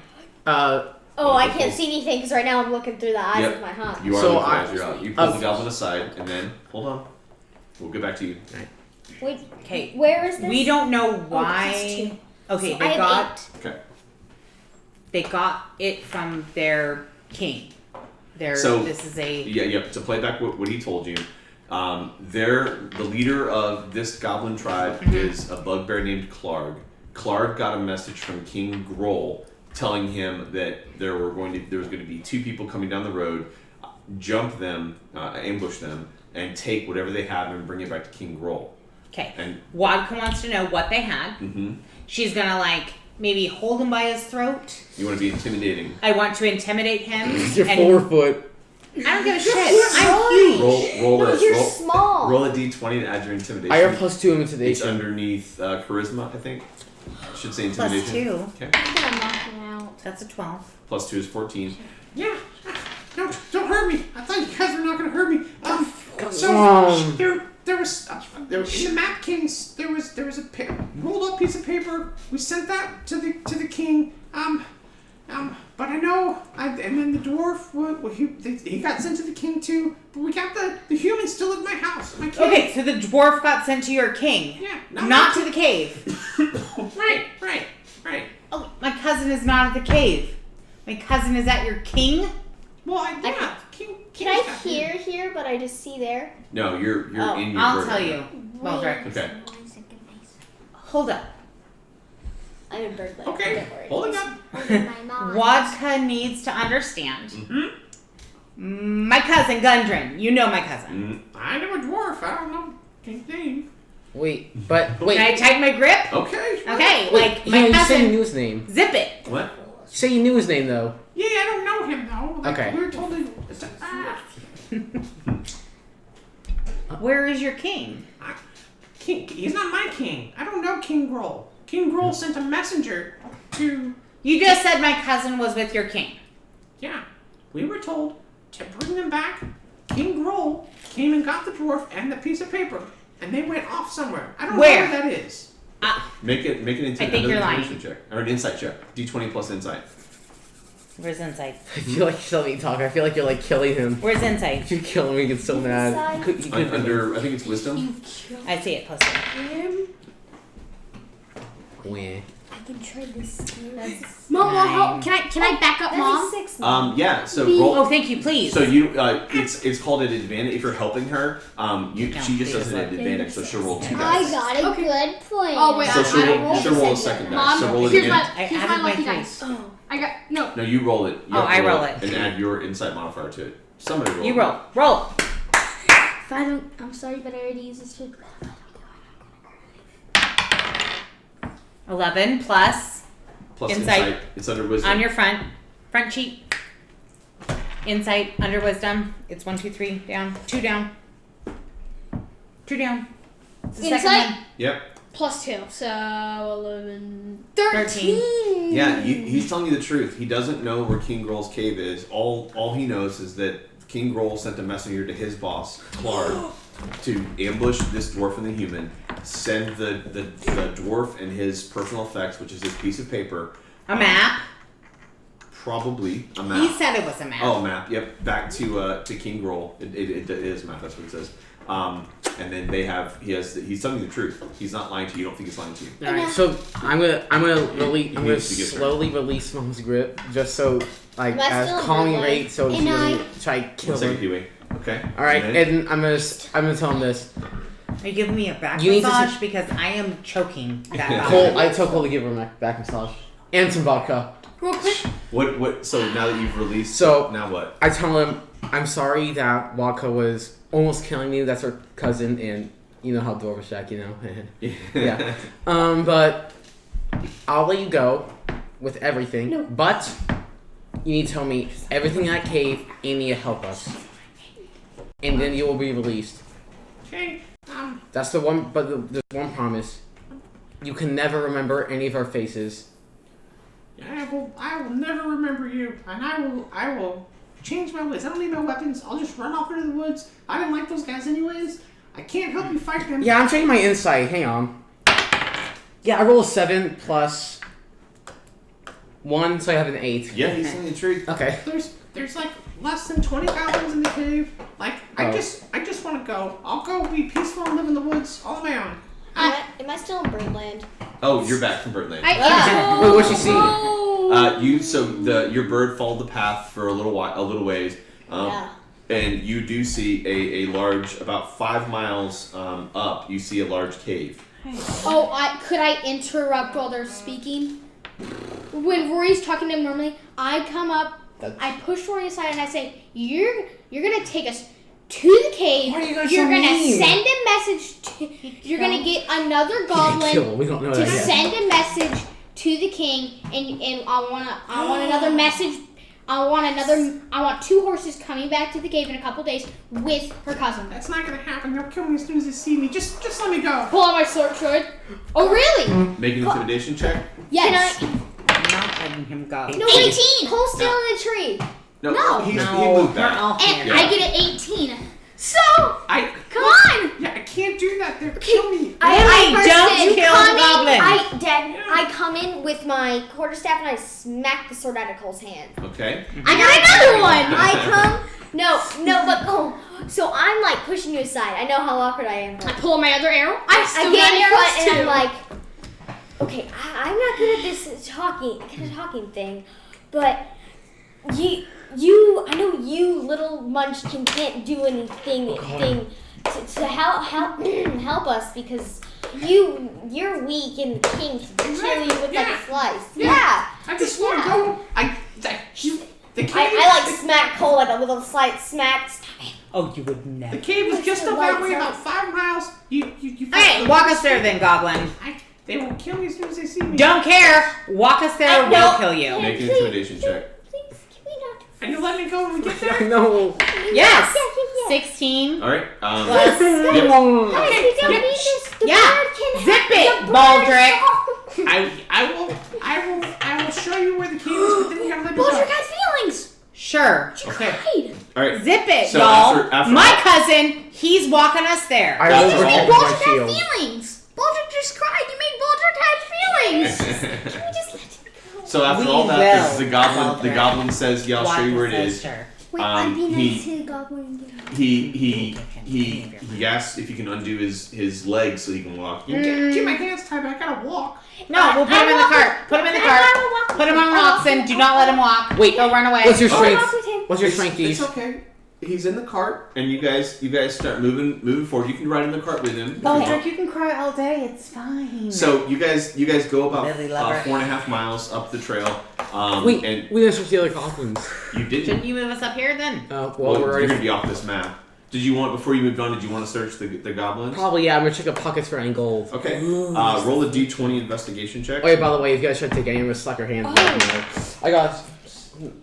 Oh, I can't see anything because right now I'm looking through the eyes Yep. of my hawk. You are So looking I- as you're out. You pull the goblin aside and then hold on. We'll get back to you. Wait, Okay. where is this? We don't know Oh, why. this is two. Okay, I they have got 8. Okay. they got it from their king. So- this is a Yeah. To play back what he told you, the leader of this goblin tribe is a bugbear named Clarg. Clarg got a message from King Groll telling him that there was going to be 2 people coming down the road, jump them, ambush them, and take whatever they have and bring it back to King Groll. okay. And Wadka wants to know what they had. She's gonna like maybe hold him by his throat. you want to be intimidating. I want to intimidate him. You're and 4 foot. I don't give a shit. I'm huge. Roll You're small. roll a d20 to add your intimidation. I have +2 It's intimidation. underneath charisma, I think. Should say Plus intimidation. 2. Okay. I'm gonna knock you out. That's a 12. +2 is 14. Yeah. Don't hurt me. I thought you guys were not gonna hurt me. So on. there was in the Map Kings there was a rolled up piece of paper. We sent that to the king. But I know and then the dwarf he got sent to the king too. But we got the human still at my house. My king. Okay, so the dwarf got sent to your king. Yeah. Not to the cave. Right. Oh, cousin is not at the cave. My cousin is at your king. Well, yeah. Can I hear, but I just see there? No, you're in your I'll bird tell right you. now. Well, right. Okay. Hold up. I'm in bird land. Okay. Don't worry. Holding up. Wadka needs to understand. My cousin, Gundren. You know my cousin. I know a dwarf. I don't know his name. Wait. Can I tighten my grip? Okay. Okay, Wait, like you my said you cousin. knew his name. Zip it. What? Say you knew his name though. Yeah, I don't know him though. Like, Okay. We were told to. Where is your king? King. He's not my king. I don't know King Grohl. King Grohl sent a messenger to. You just said my cousin was with your king. Yeah, we were told to bring them back. King Grohl came and got the dwarf and the piece of paper, and they went off somewhere. I don't know Where? where that is. Make it into I think you're lying. intuition check or an insight check. D20 plus insight. Where's insight? I feel like you let me talk. I feel like you're like killing him. Where's insight? If you kill him, he gets so mad. You could Under, I think it's wisdom. I see it. Plus one. Wah. I can try this. Mom, can I back up, Mom? That's a 6. Yeah. So roll. Oh, thank you, please. So you, it's called an advantage if you're helping her. She just doesn't have advantage, so she'll roll 2 I dice. got a good plan. Oh wait, So I she'll rolled roll a the second dice. Mom, So roll it here's again. my I added lucky my dice. I got no. No, you roll it. You have to I roll it. and add your insight modifier to it. Somebody roll. You it. roll. Roll. If I don't, I'm sorry, but I already used this trick. 11 plus Plus Insight. It's under wisdom. on your front cheek. Insight under wisdom. It's 1, 2, 3 down. 2 down. 2 down. It's the second Insight? one. Yep. Plus 2, so 11, 13. Yeah, he's telling you the truth. He doesn't know where King Grohl's cave is. All he knows is that King Grohl sent a messenger to his boss, Clark, to ambush this dwarf and the human, send the dwarf and his personal effects, which is this piece of paper. A map. Probably a map. He said it was a map. Oh, a map. Yep. Back to King Grohl. It is a map. That's what it says. And then he's telling you the truth. He's not lying to you. You don't think he's lying to you. All right, so I'm gonna needs to get slowly release Mom's grip, just so like Am I still as in calming bird rate, so he And doesn't try to kill 1 second, him. Huey. Okay. All right, And then- and I'm gonna tell him this. Are you giving me a back You need to massage? sit- Because I am choking. That Cole, I told Cole to give her a back massage and some vodka. Real quick. What? So now that you've released, So- now what? I tell him I'm sorry that Vodka was almost killing me. That's her cousin, and you know how dwarvish act, you know. Yeah. But I'll let you go with everything. No. But you need to tell me everything in that cave, and you need to help us, and then you will be released. Okay. That's the one. But there's one promise: you can never remember any of our faces. I will never remember you, and I will change my ways. I don't need no weapons. I'll just run off into the woods. I didn't like those guys anyways. I can't help you fight them. Yeah, I'm checking my insight. Hang on. Yeah, I roll a 7 plus 1, so I have an 8. Yeah, he's telling you the truth. Okay. There's like less than 20 goblins in the cave. Like I Oh. just want to go. I'll go be peaceful and live in the woods all on my own. Am I still in Birdland? Oh, you're back from Birdland. Wait, what'd you see? Your bird followed the path for a little ways, Yeah. and you do see a large, about 5 miles up. You see a large cave. Oh, could I interrupt while they're speaking? When Rory's talking to him normally, I come up, I push Rory aside, and I say, "You're gonna take us to the cave. Why are you guys You're so gonna mean?" send a message. You're gonna get another goblin Kill. We don't know to that yet. send a message to the king, and I want another message. I want 2 horses coming back to the cave in a couple days with her cousin. That's not gonna happen. They'll kill me as soon as they see me. Just let me go. Pull out my sword. Oh, really? Make an intimidation check. Yes. I'm not letting him go. No, 18. Cole's still in the tree. No. He No, moved we're all back. And here. I get an 18. So, I come on. Yeah, I can't do that. They'll kill me. Really? burst Don't in. kill Come the in. goblin. I come in with my quarterstaff and I smack the sword out of Cole's hand. Okay. I got another one. I come. No, but Cole. So I'm like pushing you aside. I know how awkward I am. I But pull out my other arrow. I I still get got in arrows front and too. I'm like, okay, I'm not good at this talking thing, but I know you little munchkin can't do anything to help us because you're weak and the king can kill you with like a slice. Yeah. I just want to go. The cave. I like smack Cole like a little slight smack. Oh, you would never. The cave is just up that way, about 5 miles. You. Okay, walk us there then, Goblin. They will kill me as soon as they see me. Don't care. Walk us there or we'll kill you. Make an intimidation check. Please, can we not? And you let me go when we get there? No. Yes. Yeah. 16. All right. Plus. Guys, we don't need this. The Yeah. bird can Zip it, the bird Baldric. I will show you where the cave is, but then you gotta let me Baldric go. has feelings. Sure. Okay. Cried. All right. Zip it, So y'all. after My cousin, he's walking us there. I That's will all. protect my Baldric shield. has feelings. Baldric just cried. You made Baldric have feelings. Can we just let him go? So after We all that, will, the Baldric. goblin says, "Yeah, I'll show you where it is." Sure. Wait, I'd be he- nice to the goblin again. He asks if he can undo his legs so he can walk. Keep my hands tied, but I gotta walk. No, we'll put him in the cart. Put him in the cart. Put him on rocks and do not let him walk. Wait. Go run away. What's your I'll strength? walk with him. What's your It's strength, Deej? okay. He's in the cart, and you guys start moving forward. You can ride in the cart with him. if you want. Baldric, you can cry all day. It's fine. So you guys go about Lily lover. 4.5 miles up the trail. Wait, and we didn't search the other goblins. you didn't. Shouldn't you move us up here then? Well, Well, we're you're already. gonna be off this map. Did you want before you moved on? Did you want to search the goblins? Probably, yeah. I'm gonna check the pockets for any gold. Okay. Roll a d20 investigation check. Oh, yeah, by the way, if you guys try to take any of us, slack your hands. I got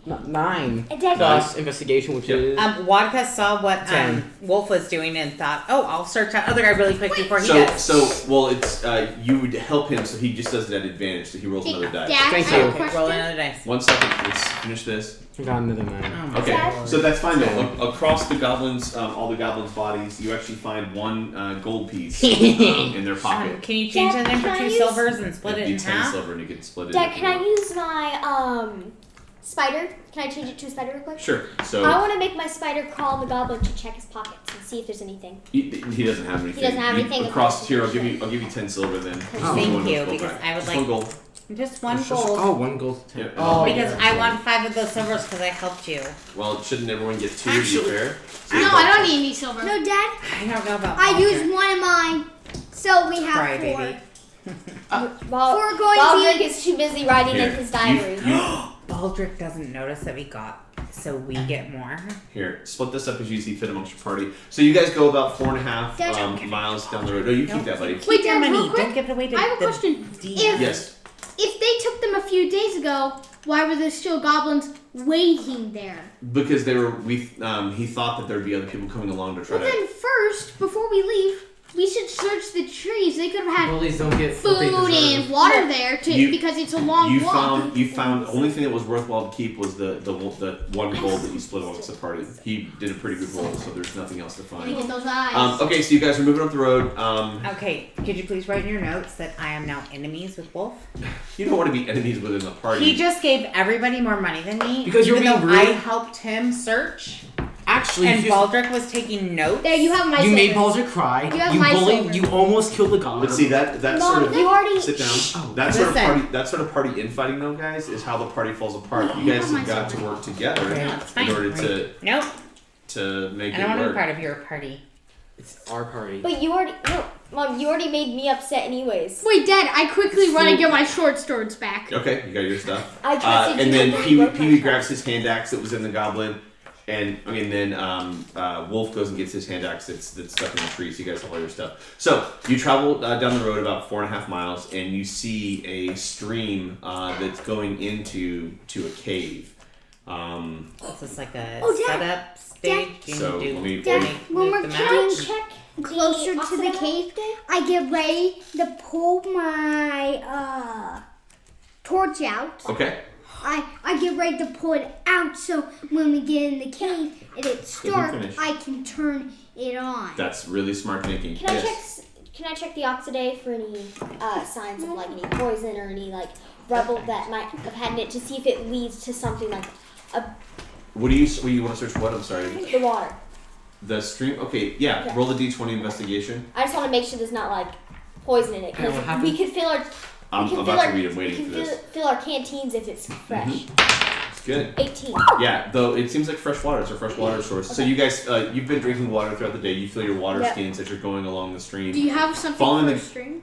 9 Dad, plus investigation, which Yep. is. Wadka saw what 10. Wolf was doing and thought, oh, I'll search that other guy really quick before he So does. well, it's you would help him, so he just does it at advantage. So he rolls another die. Dad, Thank I have you. a Okay, question. roll another dice. 1 second. Let's finish this. I got another 9. Oh my Okay, Dad? so that's fine though. Across the goblins, all the goblins' bodies, you actually find one gold piece in their pocket. Can you change Dad, that in for can I 2 use- silvers and split it It'd in be 10 half? silver, and you could split it. Dad, if can you I use my spider? Can I change it to a spider real quick? want. Sure. So I want to make my spider crawl in the goblin to check his pockets and see if there's anything. he doesn't have anything. doesn't have You- anything. across here. I'll give you 10 silver then. Oh. Thank One you, gold because back. I would Just like- one gold. Just one It's just- gold. Oh, 1 gold. Yeah, Oh, Because yeah. I want 5 of those silvers because I helped you. Well, shouldn't everyone get 2 Actually- to be fair? So No, you I both- don't need any silver. No, Dad, I don't know about I Baldric. used one of mine, so we have Cry, 4. baby. We're going Baldric to. is too busy writing Here, in his diary. Baldric doesn't notice that we got, so we get more. Here, split this up as you see fit amongst your party. So you guys go about 4.5 Dad, miles down the road. No, you keep that, buddy. Keep Wait, your Dad, money. real quick, Don't give it away to I have a the question. DM. Yes. If they took them a few days ago, why were there still goblins waiting there? Because they were, he thought that there'd be other people coming along to try Well, to. then first, before we leave, we should search the trees. They could have had Bullies don't get food and water there because it's a long You walk. found the only thing that was worthwhile to keep was the one gold that you split amongst the party. He did a pretty good roll, so there's nothing else to Let me find. get those eyes. Okay, so you guys are moving up the road. Okay, could you please write in your notes that I am now enemies with Wolf? You don't want to be enemies within the party. He just gave everybody more money than me. Because you're even being though I rude. helped him search. Actually, And you, Baldric was taking notes. There, you have my you silver. made Baldric cry. You have You my bullied. silver. You almost killed the goblin. But see that Mom, sort of you already. sit down. Oh, that sort of listen. party infighting though, guys, is how the party falls apart. You guys have got to work together No, it's fine. in order Nope. to make I it don't want to be work. part of your party. It's our party. But you already. No, Mom, you already made me upset anyways. Wait, Dad, I quickly run and get my short swords back. Okay, you got your stuff. I trusted And you then with Pee broke my Wee shot. grabs his hand axe that was in the goblin, and then Wolf goes and gets his hand axe that's stuck in the tree. So you guys have all your stuff. So you travel down the road about 4.5 miles, and you see a stream that's going into a cave. Is this like a Oh, Dad. setup stage? You So do let me- Dad, make- when move we're them getting out? Check closer to the cave, I get ready to pull my torch out. Okay. I get ready to pull it out so when we get in the cave and it's Good dark, finish. I can turn it on. That's really smart thinking. Can I Yes. Can I check the Oxiday for any signs of like any poison or any like rubble that might have had in it to see if it leads to something like What do you want to search? What? I'm sorry. the water? The stream. Okay. Yeah. Okay. Roll the d20 investigation. I just want to make sure there's not like poison in it Yeah, what because happened? we could fill our I'm We can about to fill read. I'm we waiting can for this. fill our canteens if it's fresh. It's good. 18. Yeah, though it seems like fresh water. It's a fresh water source. So you guys, you've been drinking water throughout the day. You fill your water Yep. skins as you're going along the stream. Do you have something Following for the- a string?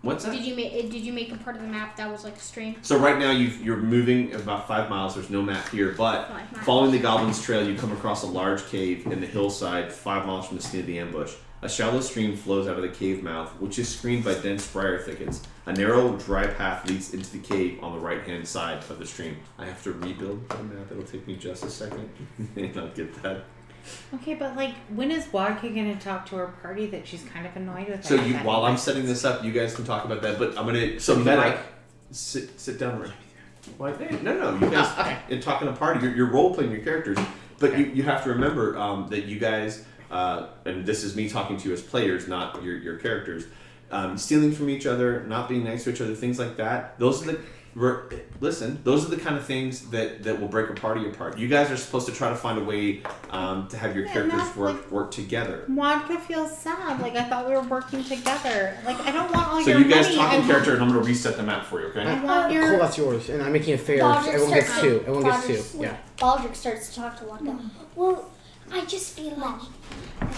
What's that? Did you make a part of the map that was like a string? So right now you're moving about 5 miles. There's no map here, but 5 miles. following the Goblin's Trail, you come across a large cave in the hillside 5 miles from the scene of the ambush. A shallow stream flows out of the cave mouth, which is screened by dense briar thickets. A narrow, dry path leads into the cave on the right-hand side of the stream. I have to rebuild the map. It'll take me just a second, and I'll get that. Okay, but like, when is Vodka gonna talk to her party that she's kind of annoyed with? So everybody? while I'm setting this up, you guys can talk about that. But I'm gonna Mike, sit down. Right. Why? No. You guys in talking a party. You're role playing your characters, but you have to remember that you guys, and this is me talking to you as players, not your characters. Stealing from each other, not being nice to each other, things like that. Those are the those are the kind of things that will break a party apart. You guys are supposed to try to find a way to have your characters work together. Vodka feels sad. Like, I thought we were working together. Like, I don't want all So your you guys money. talk I in want- character, and I'm going to reset the map for you. Okay? I want your. Cool, that's yours. And I'm making it fair. Baldric Everyone gets starts 2. to- Everyone gets 2. Baldric- Yeah. Baldric starts to talk to Wanda. Well, I just feel like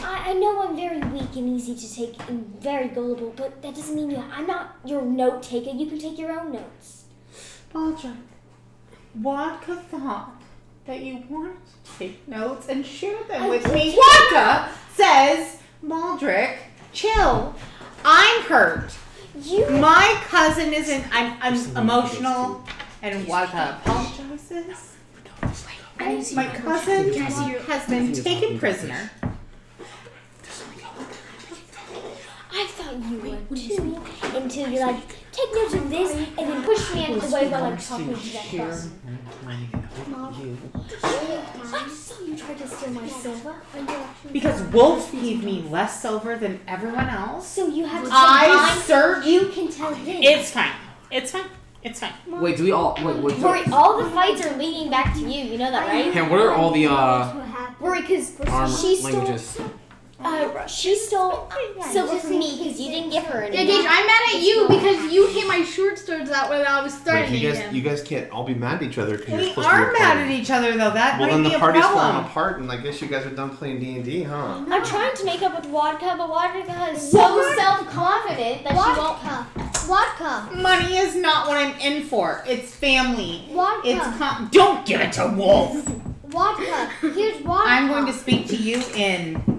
I know I'm very weak and easy to take and very gullible, but that doesn't mean I'm not your note taker. You can take your own notes. Baldric, Vodka thought that you wanted to take notes and share them with me. Vodka says, Baldric, chill. I'm hurt. My cousin isn't. I'm emotional, and Vodka apologizes. My cousin has been taken prisoner. I thought you would too, until you're like, take notes of this, and then push me out of the way while I'm talking to that person. I saw you try to steal my silver. Because Wolf gave me less silver than everyone else. So you have to I take search. mine. You can tell him. It's fine. It's fine. It's fine. Wait, do we all... Wait. Rory, all the fights are leading back to you. You know that, right? Hey, what are all the Rory, because she stole... languages? She stole silver from me because you didn't give her any. Yeah, Gage, I'm mad at you because you hit my short swords out when I was threatening him. you guys can't all be mad at each other because We are mad at each other, though. That Well, might then be the a party's falling problem. apart, and I guess you guys are done playing D&D, huh? I'm trying to make up with Vodka, but Vodka is so self-confident that she won't. Vodka. Money is not what I'm in for. It's family. Vodka. It's don't give it to Wolf. Vodka. Here's vodka. I'm going to speak to you in.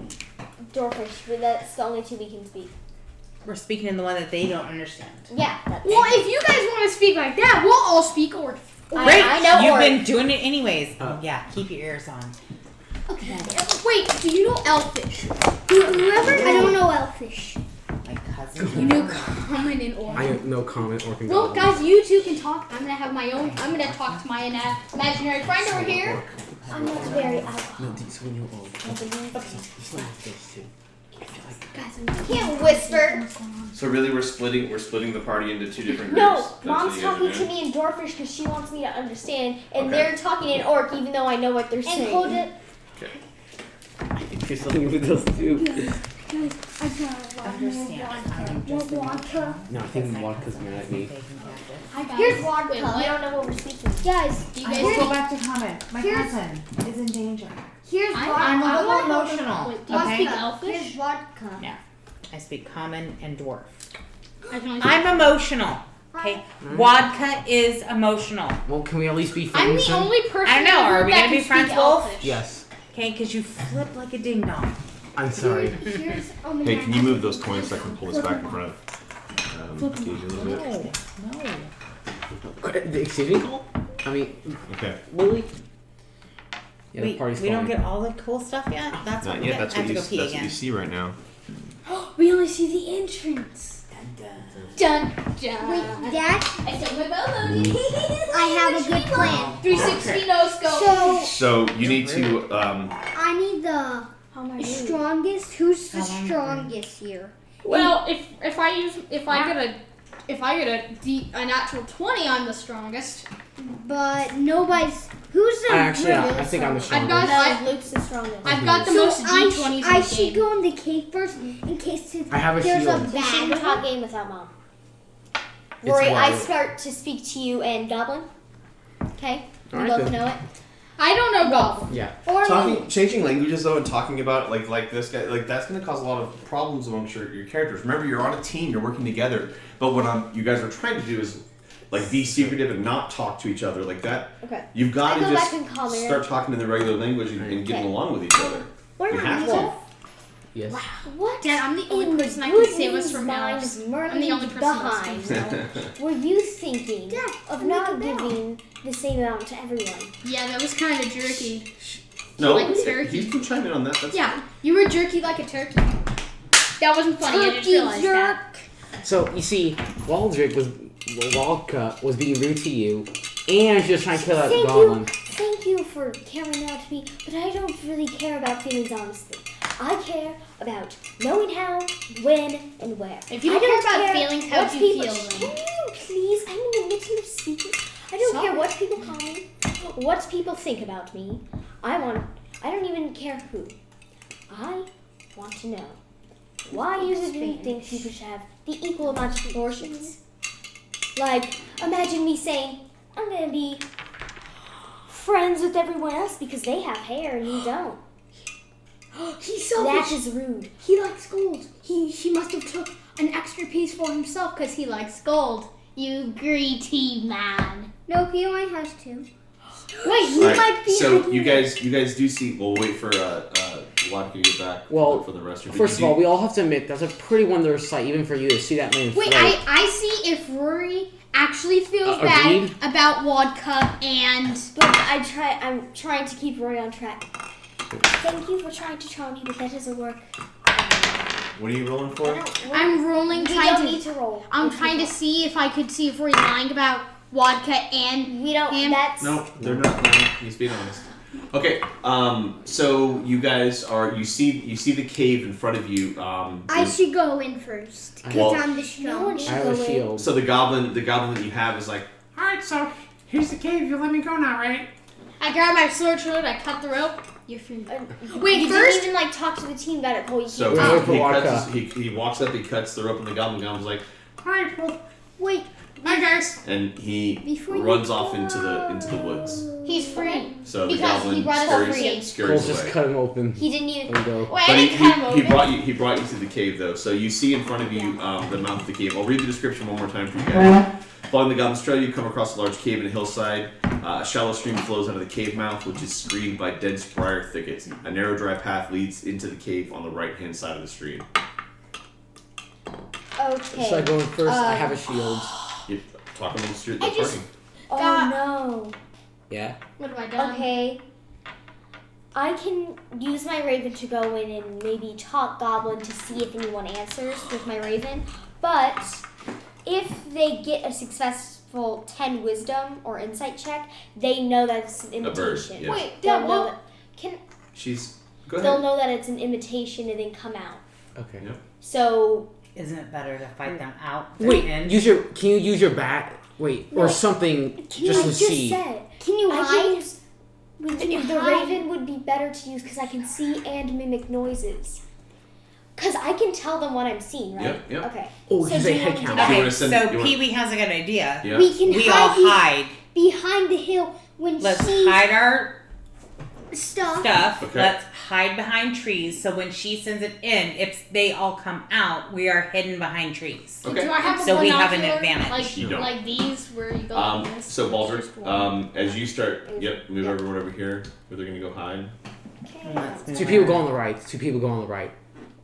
Dwarfish, but that's the only two we can speak. We're speaking in the one that they don't understand. Yeah. That's Well, if you guys want to speak like that, we'll all speak Orc. Great. I know You've Orc. been doing it anyways. Yeah. Keep your ears on. Okay. Wait, do you know Elfish? Whoever. I don't know Elfish. My cousin. You know Common and Orc. I have no comment or can Well, go. guys, you two can talk. I'm gonna have my own. I'm gonna talk to my imaginary friend over here. I'm not very alcohol. No, these when you're old. It's not like this too. I can't whisper. So really, we're splitting the party into two different groups. No, That's what Mom's you guys are talking to doing? me in Dwarfish because she wants me to understand, and Okay. they're talking in Orc even though I know what they're saying. And hold it. Okay. You're something with those two. I got Understand. vodka. No, I think Vodka's mad at me. Here's vodka. Wait, We what? don't know what we're speaking. Guys, Do you I guys will speak? go back to comment. My Here's- cousin is in danger. here's vodka. I'm a I little wanna know- emotional. Wait, do you Okay. speak Here's Elfish? vodka. Yeah. I speak common and dwarf. I can only speak- I'm emotional. Okay. Vodka is emotional. Well, can we at least be I'm friends the then? only person. I know, in the are group we that gonna be can friends, speak Wolf? Elfish. Yes. Okay, because you flip like a ding dong. I'm sorry. Here's Hey, can you move those coins so I can pull this back in front of Gage a little bit? No. Excuse me, Cole? I mean, Okay. Lily? Yeah, the Wait, party's we don't falling. get all the cool stuff yet? That's what Not we yet. get. That's I what have you. to go pee That's what again. you see right now. We only see the entrance. Dun dun. Wait, Dad, I said my baloney. I have a good plan. 360 no scope. So So you need to. I need the strongest. Who's the strongest here? Well, if I get a natural 20, I'm the strongest. But nobody's. Who's the Actually, really I think I'm the I've got strongest. Luke's the strongest. I've got the So most D20s I in the should game. go in the cave first in case I have a there's shield. a We shouldn't bad talk one. game without Mom. Rory, I wild. start to speak to you in Goblin. Okay? We Alright, both then. know it. I don't know golf. Yeah. Talking, changing languages though, and talking about like this guy, like that's going to cause a lot of problems amongst your characters. Remember, you're on a team, you're working together. But what you guys are trying to do is like be secretive and not talk to each other like that. Okay. You've got I to go just back and call me, start talking in the regular language and getting along with each other. What You am have I to. Yes. What? Dad, I'm the only in person that can save us goodness from mind elves. is I'm the only murdering person that's behind? Were you thinking of not giving the same amount to everyone? Yeah, that was kind of jerky. No, Like turkey. you can chime in on that. That's Yeah, you were jerky like a turkey. That wasn't funny. I didn't Turkey realize jerk. that. So you see, Waldka was being rude to you, and she was trying to kill out the goblin. Thank you for caring about me, but I don't really care about feelings honestly. I care about knowing how, when, and where. If you I don't don't care about care feelings, how what do you people- feel then? Can you please? I'm in the middle of speaking. I don't care what people call me, what people think about me. I don't even care who. I want to know why you think people should have the equal amount of proportions. Like, imagine me saying, I'm gonna be friends with everyone else because they have hair and you don't. He's That selfish. is rude. He likes gold. He must have took an extra piece for himself because he likes gold. You greedy man. No, he only has 2. Wait, All right, so you guys do see. We'll wait for Wadka to get back. Well, for the rest of First of all, we all have to admit that's a pretty wonderful sight, even for you to see that man. Wait, float. I see if Rory actually feels Agreed. bad about Wadka and But I'm trying to keep Roy on track. Thank you for trying to charm me, but that doesn't work. What are you rolling for? I'm rolling We trying don't to. need to roll. I'm trying to see if I could see if Rory's lying about Wadka and We don't. him. That's No, they're not. No, he's being honest. Okay. So you guys are. You see the cave in front of you. I should go in first because Well- I'm the no one strongest. should I have go a in. shield. So the goblin that you have is like. All right, so here's the cave. You let me go now, right? I grab my sword, I cut the rope. You're free. Wait, You first didn't even talk to the team about it, Cole. You So can't. Wait for he Wadka. he walks up, he cuts the rope, and the goblin's like, All right, well, Wait, bye guys. and he Before you runs off into the woods. He's free. So the Because he goblin brought us scurries, free. Cole scurries just away. cut him open. He didn't even. There we go. Wait, But I didn't cut him he open. he brought you to the cave though. So you see in front of you the mouth of the cave. I'll read the description one more time for you guys. Following the goblin's trail, you come across a large cave in a hillside. A shallow stream flows out of the cave mouth, which is screened by dense briar thickets. A narrow, dry path leads into the cave on the right-hand side of the stream. Okay. Should I go in first? I have a shield. You talk amongst the I just- party. Oh God. no. Yeah. What have I done? Okay. I can use my raven to go in and maybe talk goblin to see if anyone answers with my raven. But if they get a successful 10 wisdom or insight check, they know that it's an A bird, imitation. yeah. Wait, They'll Dad, know what? that. She's go They'll ahead. know that it's an imitation and then come out. Okay. Yeah. So Isn't it better to fight them out? Wait, than in? can you use your bat? Wait, No. or something can just I to just see. said can you I hide? can use the hide? raven would be better to use because I can see and mimic noises. Because I can tell them what I'm seeing, right? Yep, yep. Okay. Oh, So he's do a you head want to count. do that? You Okay, wanna send- so you wanna- Pee Wee has a good idea. Yeah. We can We hide all hide. behind the hill when Let's she hide our stuff. stuff. Okay. Let's hide behind trees. So when she sends it in, if they all come out, we are hidden behind trees. Okay. Do I have a So we have an binocular, advantage. Like, You don't. like these where you go like this? So Baldric, Just one. as you start, move everyone over here. Where they're gonna go hide. Okay. Two people go on the right. Two people go on the right.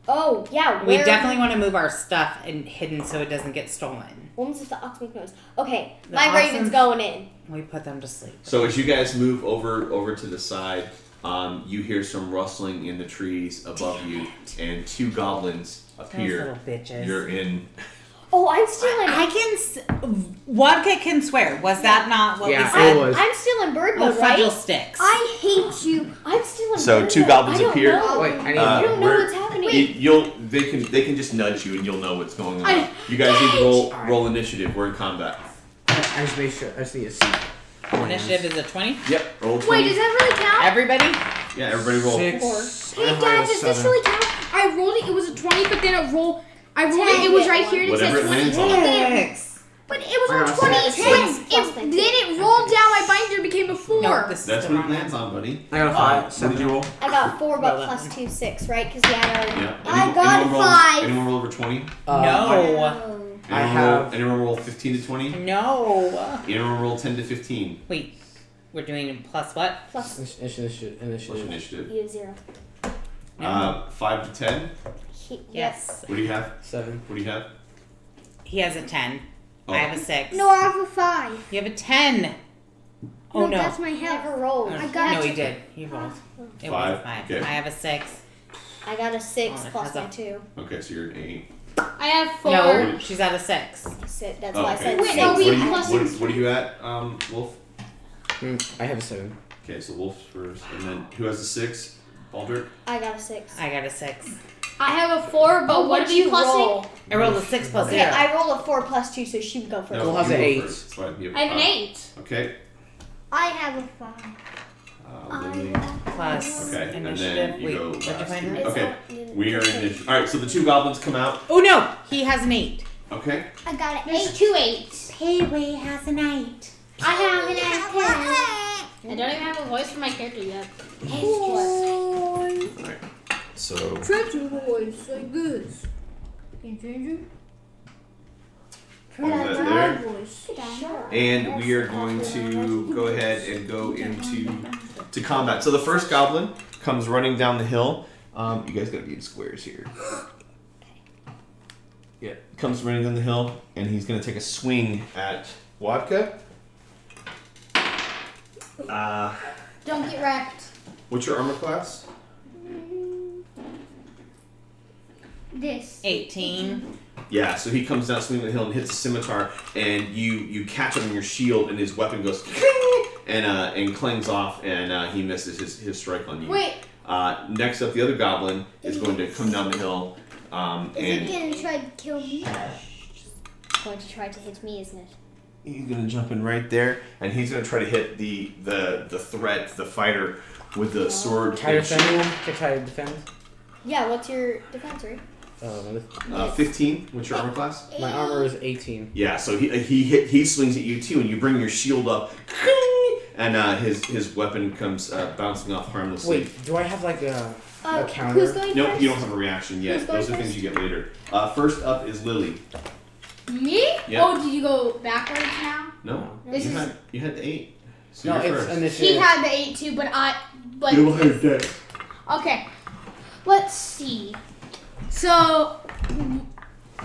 Oh, yeah. We where- definitely want to move our stuff and hidden so it doesn't get stolen. One's if the ox make noise. Okay, The my oxen- raven's going in. We put them to sleep. So as you guys move over to the side, you hear some rustling in the trees above you, and two goblins Those appear. little bitches. You're in. Oh, I'm still in. I can. Wadka can swear. Was that not what Yeah, we it said? was. I'm still in bird Oh, mode, right? fudgel sticks. I hate you. I'm still in So bird two mode. goblins I don't appear. know. Wait, I need. I don't know Where- what's happening. They can just nudge you, and you'll know what's going on. You guys need to roll initiative. We're in combat. I just make sure. I just need to see. Initiative is a 20. Yep. Roll 20. Wait, does that really count? Everybody? Yeah, everybody roll. 6. Hey, Dad, does this really count? I rolled it. It was a 20, but then I rolled it. It was right here. And it Whatever said it 20. lands on. And then it- But it was I on got 2010. plus my Then two. it rolled down my binder and became a 4. No, this That's is what the it wrong lands one. on, buddy. I got a 5. What did you roll? I got 4, but Roll that plus one. 2, 6, right? Because we had our. Yeah. I got anyone roll, 5. Anyone roll over 20? No. I have- Anyone roll 15 to 20? No. Anyone roll 10 to 15? Wait, we're doing plus what? Plus Initiative. What's your initiative? you have 0. 5 to 10? Yes. What do you have? 7. What do you have? He has a 10. Oh. I have a 6. No, I have a 5. You have a 10. Oh no. That's my health. Never rolled. I got No, it. he did. He rolled. It 5? was a 5. Okay. I have a 6. I got a 6 Oh, it plus has my a- 2. Okay, so you're an 8. I have 4. No, she's at a 6. That's Oh, why I okay. said Wait, 6. no, What we are you, plus what are you at, Wolf? I have a 7. Okay, so Wolf's first. And then who has a 6? Baldric? I got a 6. I got a 6. I have a 4, but what did are you plussing? roll? I rolled a 6 plus Okay, 0. I rolled a 4 plus 2, so she would go first. No, Wolf has you an go 8. first. That's why you I have an five. 8. Okay. I have a 5. Lily. Plus Okay, and initiative. then you Wait, go what'd you last. find her? It's Okay, not- we are in initiative. Alright, so the 2 goblins come out. Oh no! He has an 8. Okay. I got an There's 8. 2 8s. Pee-wee has an 8. I have an 8. I don't even have a voice for my character yet. Alright. So Treasure voice like this. Can you change it? all that there. Voice. And we are going to go ahead and go into combat. So the first goblin comes running down the hill. You guys gotta be in squares here. Yeah, comes running down the hill, and he's gonna take a swing at Wadka. Don't get wrecked. What's your armor class? This. 18. Yeah, so he comes down swinging the hill and hits a scimitar, and you catch him in your shield, and his weapon goes and clangs off, and he misses his strike on you. Wait. Next up, the other goblin is going to come down the hill, Is it and gonna try to kill me? Going to try to hit me, isn't it? he's going to jump in right there, and he's going to try to hit the threat, the fighter, with the sword. Try to and defend him. Try to defend. Yeah, what's your defense rate? shield. 15. What's your armor class? My armor is 18. Yeah, so he swings at you too, and you bring your shield up, and his weapon comes bouncing off harmlessly. Wait, do I have like a Who's counter? going Nope, first? you don't have a reaction yet. Who's going Those are things you get later. First up is Lily. Me? Yep. Oh, did you go backwards now? No, This you is- had the 8. So No, you're it's first. initiative. He had the 8 too, but You don't have dead. okay. Let's see. So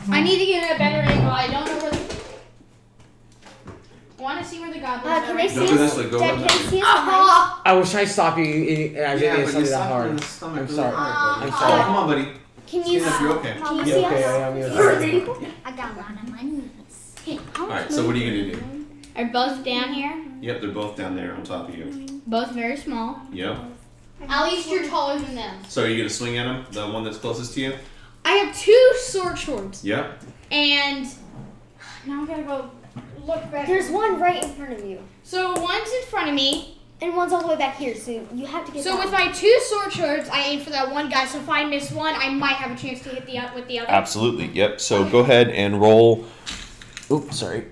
I need to get a better angle. I don't know where. Want to see where the goblins are? Can they right see No, now? but us? that's like go Dad, on can that they way. see us? Ah! I was trying to stop you, and I didn't but say you that stopped hard. in the stomach I'm really sorry. hard. I'm Oh, sorry. come on, buddy. Can you Stand up, you're okay. Can you Yeah, see okay, us? I'm I got a lot of money. Alright, so what are you gonna do? Are both down here? Yep, they're both down there on top of you. Both very small. Yep. At least you're taller than them. So are you gonna swing at him? The one that's closest to you? I have 2 sword swords, Yep. and now I gotta go look back. There's one right in front of you, So one's in front of me. and one's all the way back here. So you have to get. So that with one. my 2 sword swords, I aim for that one guy. So if I miss one, I might have a chance to hit with the other. Absolutely. Yep. So go ahead and roll. Oops, sorry.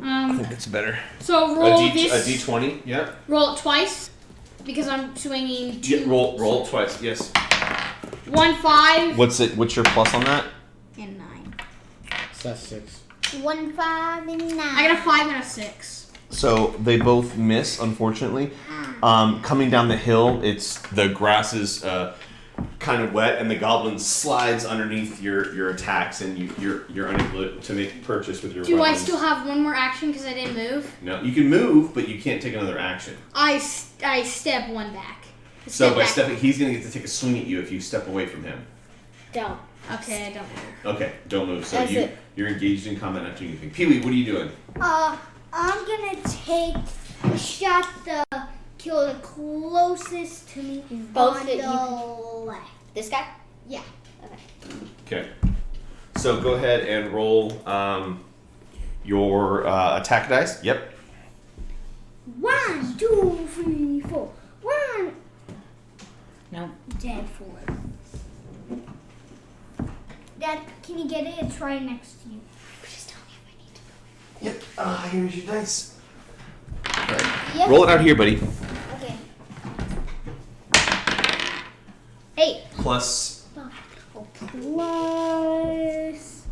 I think it's better. So roll A this. D20. Yep. Roll it twice because I'm swinging. Yeah, roll it twice. Yes. 1 5 What's it? What's your plus on that? and 9. So that's 6. 1, 5, and 9. I got a 5 and a 6. So they both miss, unfortunately. Coming down the hill, it's the grass is Kind of wet, and the goblin slides underneath your attacks, and you're unable to make purchase with your Do weapons. I still have one more action because I didn't move? No, you can move, but you can't take another action. I step one back. So by back. stepping, he's gonna get to take a swing at you if you step away from him. Don't. Okay, I don't move. Okay, don't move. So That's it. you're engaged in combat, not doing anything. Pee-wee, what are you doing? I'm gonna take a shot to kill the closest to me Both on hit the you. left. This guy. Yeah. Okay. So go ahead and roll your attack dice. Yep. 1, 2, 3, 4. 1. No. Dead 4. Dad, can you get it? It's right next to you. Just tell me if I Yep. Here's your dice. Yep. Roll it out here, buddy. Okay. 8 Plus. plus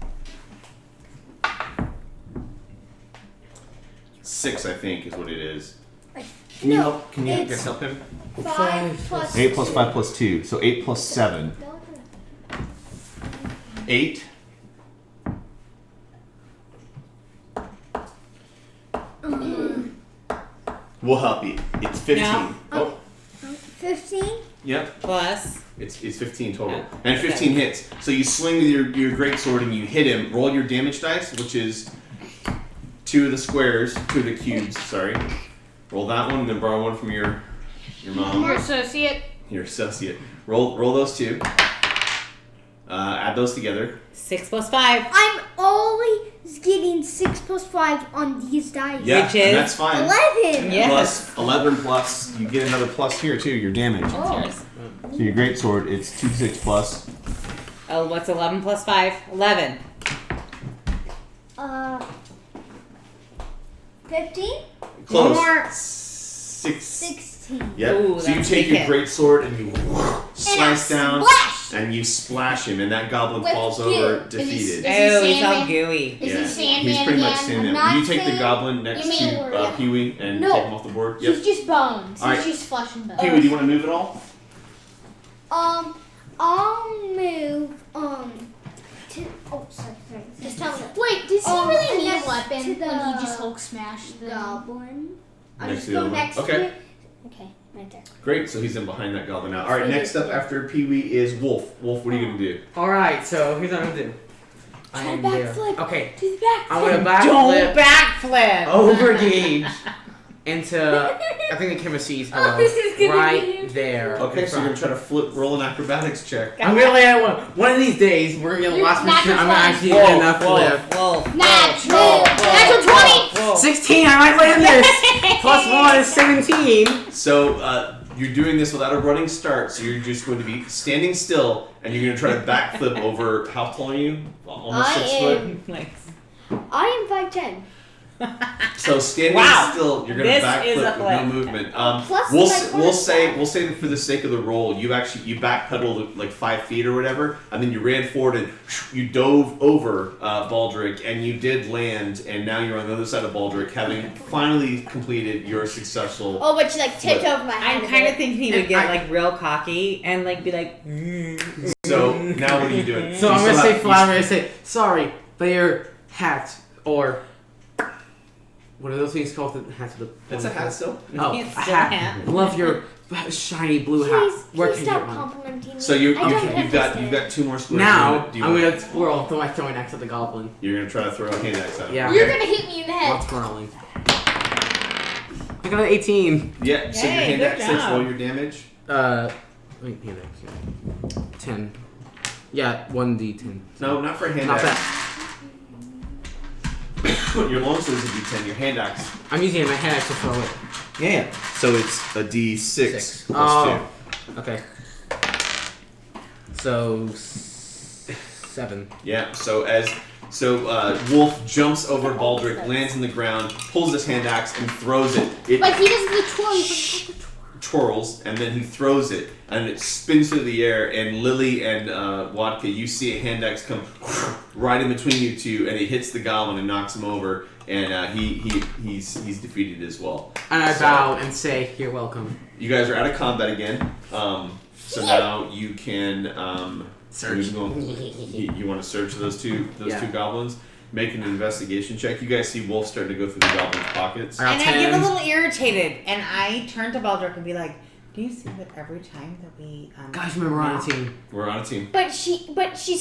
6, I think, is what it is. Can No, you help? Can you it's- guys help him? 5 plus 8 plus 5 plus 2, so 8 plus 7. 8. We'll help you. It's 15. No. Oh, 15. yep. Plus. It's 15 total. Yeah. And 15 hits. So you swing with your great sword and you hit him. Roll your damage dice, which is 2 of the squares, 2 of the cubes, sorry. Roll that one and then borrow one from your mom. Your associate. Your associate. Roll those 2. Add those together. 6 plus 5. I'm always getting 6 plus 5 on these dice. Yeah, Which and is that's fine. 11. Yes. Plus 11 plus, you get another plus here too, your damage. That's yours. So your great sword, it's 2d6 plus. Oh, what's 11 plus 5? 11. 15. Close. More. 16. Yep. Ooh, so you that's take a your hit. great sword and you slice down Splash. and you splash him, and that goblin With falls goo. over Is defeated. he Oh, he's all Sandman? gooey. Is Yeah. he Sandman He's pretty much again? Sandman. I'm You not take the saying- goblin next You mean to we're- yeah. Pee-wee and No. take him off the board. Yep. He's just bones. All right. He's just flesh and bones. Pee-wee, do you want to move at all? I'll move to sorry. Just tell me. Wait, does he and really need a next weapon to when the he just Hulk smashed them? goblin. I'll Next just to the go other one. next Okay. to it. Okay, right there. Great. So he's in behind that goblin now. All right. Next up after Pee-wee is Wolf. Wolf, what are you gonna do? Alright, so here's what I'm gonna do. I am there. backflip. Okay, Do the back. I'm gonna Don't backflip backflip. over gauge into, I think the camera sees hello, this is gonna be right there. Okay, in so you're gonna front. try to flip, roll an acrobatics check. I'm gonna land one of these days. We're gonna You're last natural mission. I'm gonna 20. actually get enough flip. Wolf. Natural 20. 16. I might land this. Plus 1 is 17. So you're doing this without a running start, so you're just going to be standing still, and you're going to try to backflip over. How tall are you? Almost I 6 am- foot. I am 5'10". So standing Wow. still, you're going to This is backflip a with no flip. movement. Plus We'll my s- quarter we'll say staff. we'll say that for the sake of the roll, you backpedaled like 5 feet or whatever, and then you ran forward and you dove over Baldric, and you did land, and now you're on the other side of Baldric, having finally completed your successful. Oh, but she like tipped over my head. I'm kind of thinking he would get like real cocky and like be like. So now what are you doing? So You I'm still gonna say have- flat. I'm gonna say sorry, but your hat or what are those things called? The hats with the. That's a hat still. Oh, It's a still a hat. hat. Love your shiny blue Please, hat. Where please can you stop get one? complimenting me. So you I don't you've understand. got 2 more squares. Now Do you I'm want- gonna twirl. Throw my throwing axe at the goblin. You're gonna try to throw a hand axe at him. Yeah. You're gonna hit me in the head. Not twirling. I got an 18. Yeah. So your Yay, hand good axe hits. job. Roll your damage. Wait, hand axe. Yeah. 10. Yeah, 1d10. No, not for a hand Not axe. bad. Your longsword is a D10. Your hand axe. I'm using my hand axe to throw it. Yeah. So it's a D6 Six. plus Oh. Okay. So 7. 2. Yeah. So Wolf jumps over Baldric, lands on the ground, pulls his hand axe and throws it. It Like he does the twirl. He's like, twirls and then he throws it and it spins through the air, and Lily and Wadka, you see a hand axe come right in between you two, and it hits the goblin and knocks him over, and he's defeated as well. And I So- bow and say, "You're welcome." You guys are out of combat again. So now you can Search. You want to search those two Yeah. goblins. Make an investigation check. You guys see Wolf starting to go through the goblin's pockets. I got And I get a 10. little irritated, and I turn to Baldric and be like, "Do you see that every time that we Guys, remember we're on a team. We're on a team. But she's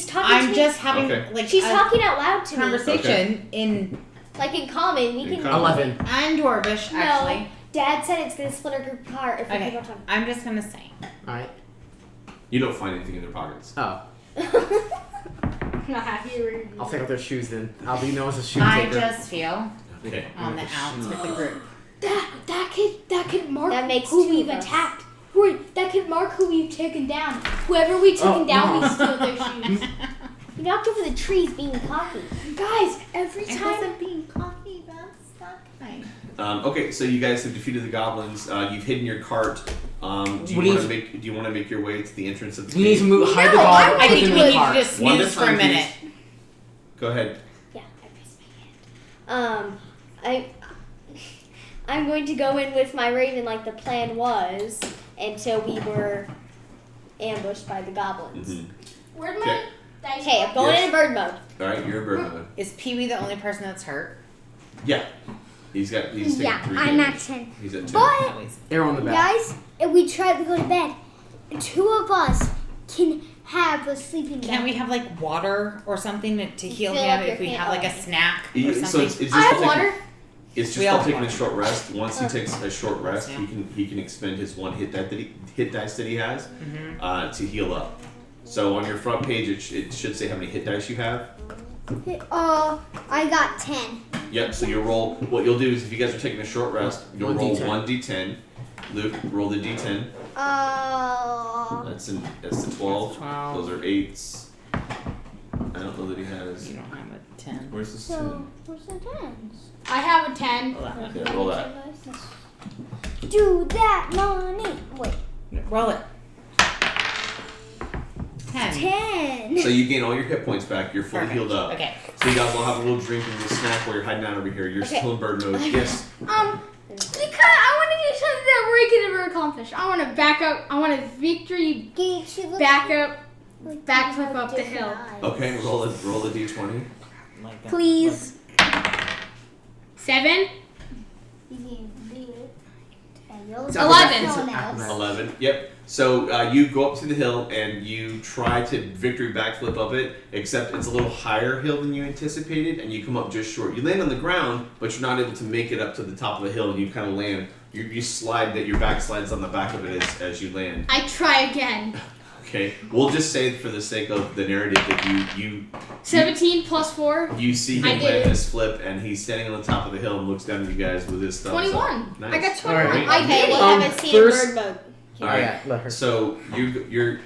talking to I'm me. just having Okay. like She's a talking out loud to me. conversation in Like in common, we In can. common. 11. I'm Dwarvish No. actually. Dad said it's gonna split our group apart if we Okay, keep on talking. I'm just gonna say. Alright. You don't find anything in their pockets. Oh. Here. I'll take off their shoes then. I'll be known as a shoe I taker. just feel Okay. on the outs with the group. That could mark That makes who two we've of us. attacked. Wait, that could mark who we've taken down. Whoever we taken down, we steal their shoes. You knocked over the trees being cocky. Guys, every It time wasn't being cocky Okay, so you guys have defeated the goblins. You've hidden your cart. Do you want to make your way to the entrance of the We need to cave? hide the dog. I put think them we in need the to car. just One at a snooze for a time, minute. please. Go ahead. Yeah, I pressed my hand. I'm going to go in with my raven like the plan was until we were ambushed by the goblins. Mm-hmm. Where'd my Okay. dice Okay, I'm going Yes. in bird mode. All right, you're in bird mode. Is Pee Wee the only person that's hurt? Yeah. He's taking 3 I'm at damage. 10. He's at 2. But, Arrow on the back. guys, if we try to go to bed, 2 of us can have a sleeping bag. Can't we have like water or something to heal Fill him up your if we hand- have like a snack or So something? it's just I have called water. It's just We all called taking a want. short rest. Once he takes a short rest, Yeah. he can expend his 1 hit dice that he has Mm-hmm. to heal up. So on your front page, it should say how many hit dice you have. I got 10. Yep. So you roll. What you'll do is, if you guys are taking a short rest, you'll One roll D10. 1d10. Luke, roll the d10. That's the 12. 12. Those are 8s. I don't know that he has. You don't have a 10. Where's this 10? Where's the 10s? I have a 10. Roll that one. Okay, roll that. Do that, money. Wait, Roll it. 10. 10. So you gain all your hit points back. You're fully Perfect. healed up. Okay. So you guys will have a little drink and a snack while you're hiding out over here. You're Okay. still in bird mode. Yes. Because I want to do something that Rory could never accomplish. I want to back up. I want a victory back up, backflip up the hill. Okay. Roll a d20. Like that. Please. 7. You can do it. 11. 11. Yep. So you go up to the hill and you try to victory backflip up it, except it's a little higher hill than you anticipated, and you come up just short. You land on the ground, but you're not able to make it up to the top of the hill, and you kind of land. You slide that your back slides on the back of it as you land. I try again. Okay. We'll just say for the sake of the narrative that you 17 plus 4. you see I him did land it. this flip, and he's standing on the top of the hill and looks down at you guys with his thumbs 21. up. Nice. I got 21. Alright. I Okay, did it. well, have a see first- in bird mode. All right. Yeah, let her. So your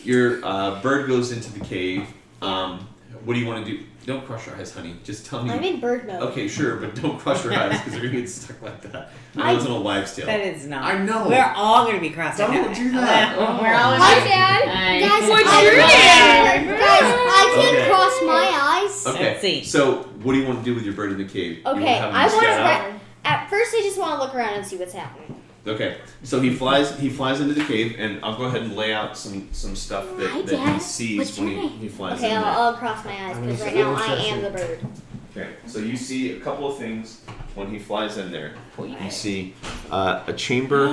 bird goes into the cave. What do you want to do? Don't crush your eyes, honey. Just tell me. I'm in bird mode. Okay, sure, but don't crush your eyes because you're gonna get stuck like that. I know it's an old wives' tale. That is not. I know. We're all going to be crossing Don't eyes. do that. We're all Hi, gonna be- Dad. Hi. Guys, What's I your can't- name? Guys, I can't Okay. cross my eyes. Okay. Let's see. So what do you want to do with your bird in the cave? You wanna Okay, have him I want to. scout out? At first, I just want to look around and see what's happening. Okay, so he flies into the cave, and I'll go ahead and lay out some stuff Hi, that he Dad. sees What's when your he flies Okay, in there. I'll cross my eyes because right now I am the bird. Okay, so you see a couple of things when he flies in there. You see a chamber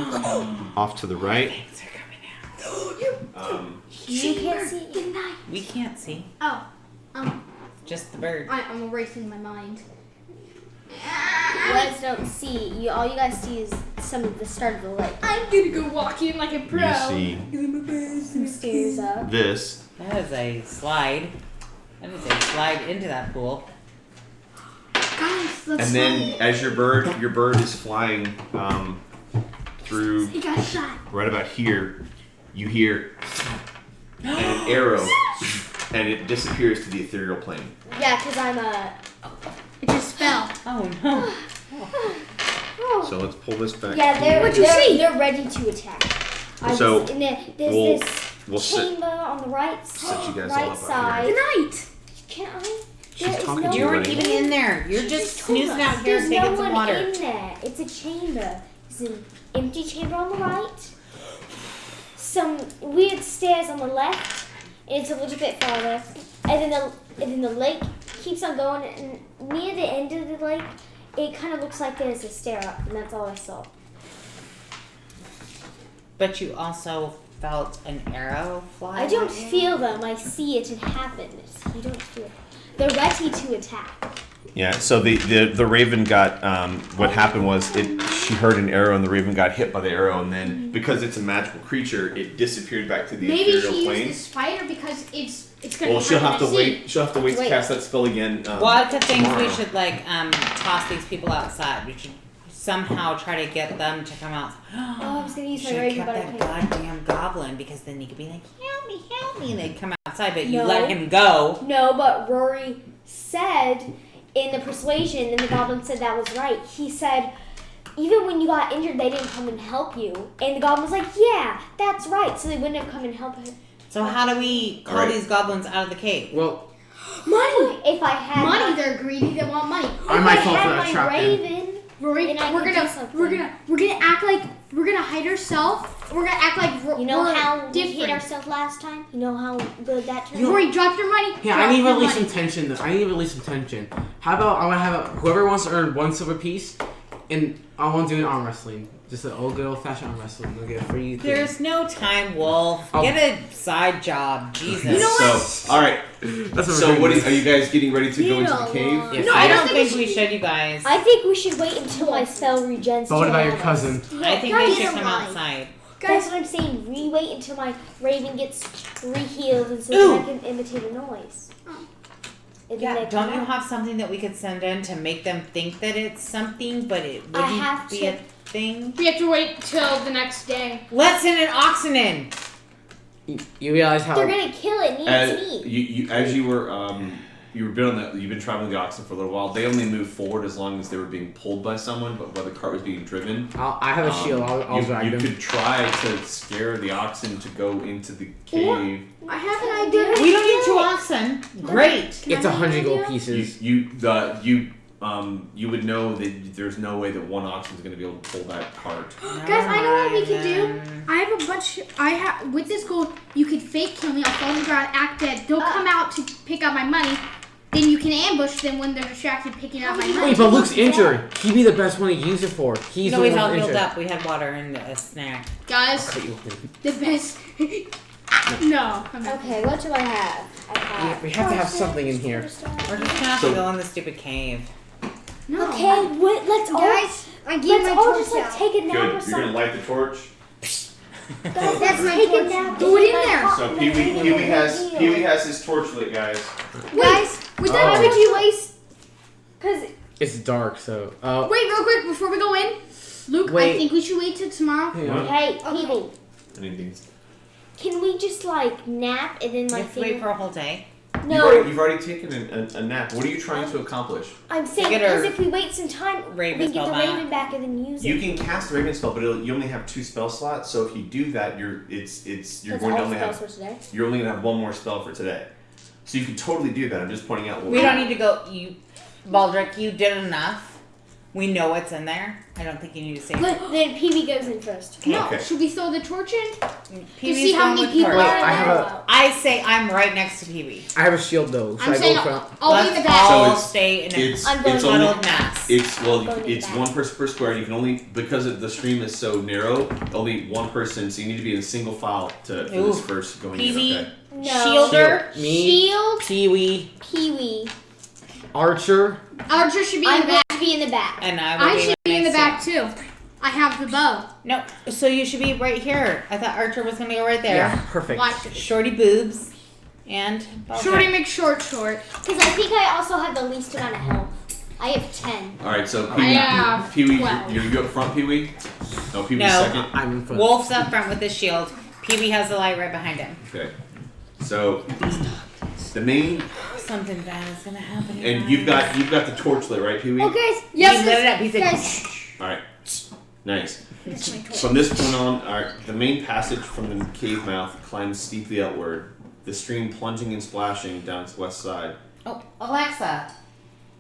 off to the right. Things are coming out. You can't see. We can't see. Oh, Just the bird. I'm erasing my mind. You guys don't see. All you guys see is some of the start of the lake. I'm gonna go walking like a pro. You see Some stairs up. this. That is a slide. That is a slide into that pool. Guys, let's And then as your bird is flying through He got shot. right about here, you hear an arrow, and it disappears to the ethereal plane. Yeah, because I'm a. It just fell. Oh no. So let's pull this back. Yeah, they're ready to attack. So, There's we'll this sit chamber on the right, set you guys all right up side. Good night. Can I? She's There is talking no to You you, weren't buddy. even in there. You're just told snoozing us. out here There's taking no some one water. in there. It's a chamber. It's an empty chamber on the right. Some weird stairs on the left. And it's a little bit farther. And then the lake keeps on going. And near the end of the lake, it kind of looks like there's a stair up, and that's all I saw. But you also felt an arrow fly. I don't at you? feel them. I see it. It happens. You don't feel it. They're ready to attack. Yeah, so the raven got what happened was she heard an arrow and the raven got hit by the arrow, and then Because it's a magical creature, it disappeared back to the Maybe ethereal she plane. used the spider because it's gonna. Well, she'll hurt have her to see. wait. She'll have to wait to Wait. cast that spell again. Vodka thinks we tomorrow. should like toss these people outside. We should somehow try to get them to come out. Oh, I was gonna use my Should have raven, kept but I that can't. goddamn goblin because then you could be like, help me, and they'd come outside. But you No. let him go. No, but Rory said in the persuasion, and the goblin said that was right. He said even when you got injured, they didn't come and help you. And the goblin was like, yeah, that's right. So they wouldn't have come and helped him. So how do we call Alright. these goblins out of the cave? Well, Money! If I had Money, they're greedy. They want money. I if might I fall for had that my trap then. raven, Rory, then I we're could gonna do something. we're gonna act like we're gonna hide ourselves. We're gonna act like You know we're how we hit different. ourselves last time? You know how good that turned out? Rory, drop your money. yeah, drop I need to your release money. some tension. I need to release some tension. How about I want to have whoever wants to earn 1 silver piece, and I want to do an arm wrestling. Just an old good old fashioned arm wrestling. They'll get a free thing. There's no time, Wolf. Oh. Get a side job. Jesus. You know what? So, all right. That's So, what are you guys getting ready to go into the cave? Yes. No, I don't think we should, you guys. I think we should wait until my spell regens. But what to about your honest. cousin? I think Guys, they should come why? outside. That's what I'm saying. We wait until my raven gets re-healed and so Ooh. that I can imitate a noise. And then Yeah, they don't come you out. have something that we could send in to make them think that it's something, but it I have wouldn't be to- a thing? We have to wait till the next day. Let's send an oxen in. You realize how? They're gonna kill it. As Needs meat. you've been traveling the oxen for a little while. They only moved forward as long as they were being pulled by someone, but while the cart was being driven. I have a shield. I'll drag you them. could try to scare the oxen to go into the cave. I have an idea. We don't need 2 oxen. Great. It's 100 gold pieces. You would know that there's no way that one oxen is going to be able to pull that cart. Guys, I know what we can do. Then. I have a bunch. I have with this gold. You could fake kill me. I'll fall on the ground, act dead. They'll come out to pick up my money. Then you can ambush them when they're distracted picking up my money. Wait, but Luke's injured. He'd be the best one to use it for. He's No, the he's one all injured. healed up. We had water and a snack. Guys, Cut you open. the best. No. I'm not. Okay, what do I have? I have. We have to have something in here. We're just gonna have So- to go in the stupid cave. No. Okay, let's all Guys, I give my let's all torch just like out. take a nap or Good. You're going something. to light the torch. Guys, That's let's my take a torch. nap. Throw it in Like, there. hot So and Pee then Wee we'll heal. has his torch lit, guys. Guys, With Oh. that, would you waste? Cause It's dark, so. wait, real quick before we go in, Luke. Wait. I think we should wait till tomorrow. Yeah. Hey, Pee-wee, Anything? can we just like nap and then We like have to wait for a whole day. No, You've already taken a nap. What are you trying to accomplish? I'm saying get our because if we wait some time, Raven we can get the spell back. raven back and then use You it. can cast the Raven spell, but you only have 2 spell slots. So if you do that, you're That's going to all only spells have for today. you're only going to have 1 more spell for today. So you can totally do that. I'm just pointing out. We don't need to go. Baldric, you did enough. We know what's in there. I don't think you need to say. Then Pee-wee goes in first. No, Okay. should we throw the torch in? Pee-wee's see how going many with people her. Wait, I have a I say I'm right next to Pee-wee. I have a shield though. Should I'm I saying go front? I'll be in the Let's back. So all it's- stay in a It's I'm going it's to only muddled mass. it's well I'm going in it's the back. 1 person per square. You can only because the stream is so narrow, only 1 person. So you need to be in a single file for this Ooh. first going Pee-wee. in. Okay. No. Shielder. Me, Shield, Pee-wee, Pee-wee. Archer. Archer should be in I'm the going back. to be in the back. And I will I should be in the next to back too. I have the bow. you. No, so you should be right here. I thought Archer was gonna go right there. Yeah, perfect. Watch. Shorty boobs and Baldric. Shorty McShort short. Because I think I also have the least amount of health. I have 10. All right. So I have Pee-wee, 12. you up front, Pee-wee. No, Pee-wee No. second. I'm in front. Wolf's up front with his shield. Pee-wee has the light right behind him. Okay. So the main Something bad is gonna happen. and you've got the torch lit, right, Pee-wee? Oh, guys. He Yes. lit it up. He said, Guys. All right. Nice. From this point on, the main passage from the cave mouth climbs steeply outward, the stream plunging and splashing down its west side. "Oh, Alexa,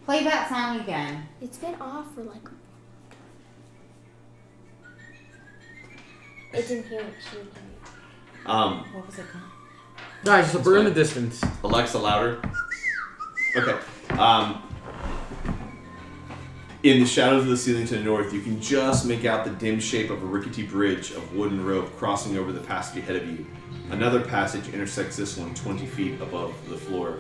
play that song again." It's been off for like. It didn't hear what she was doing. What was it called? Guys, so we're in the distance. Alexa, louder. Okay. In the shadows of the ceiling to the north, you can just make out the dim shape of a rickety bridge of wooden rope crossing over the passage ahead of you. Another passage intersects this one 20 feet above the floor.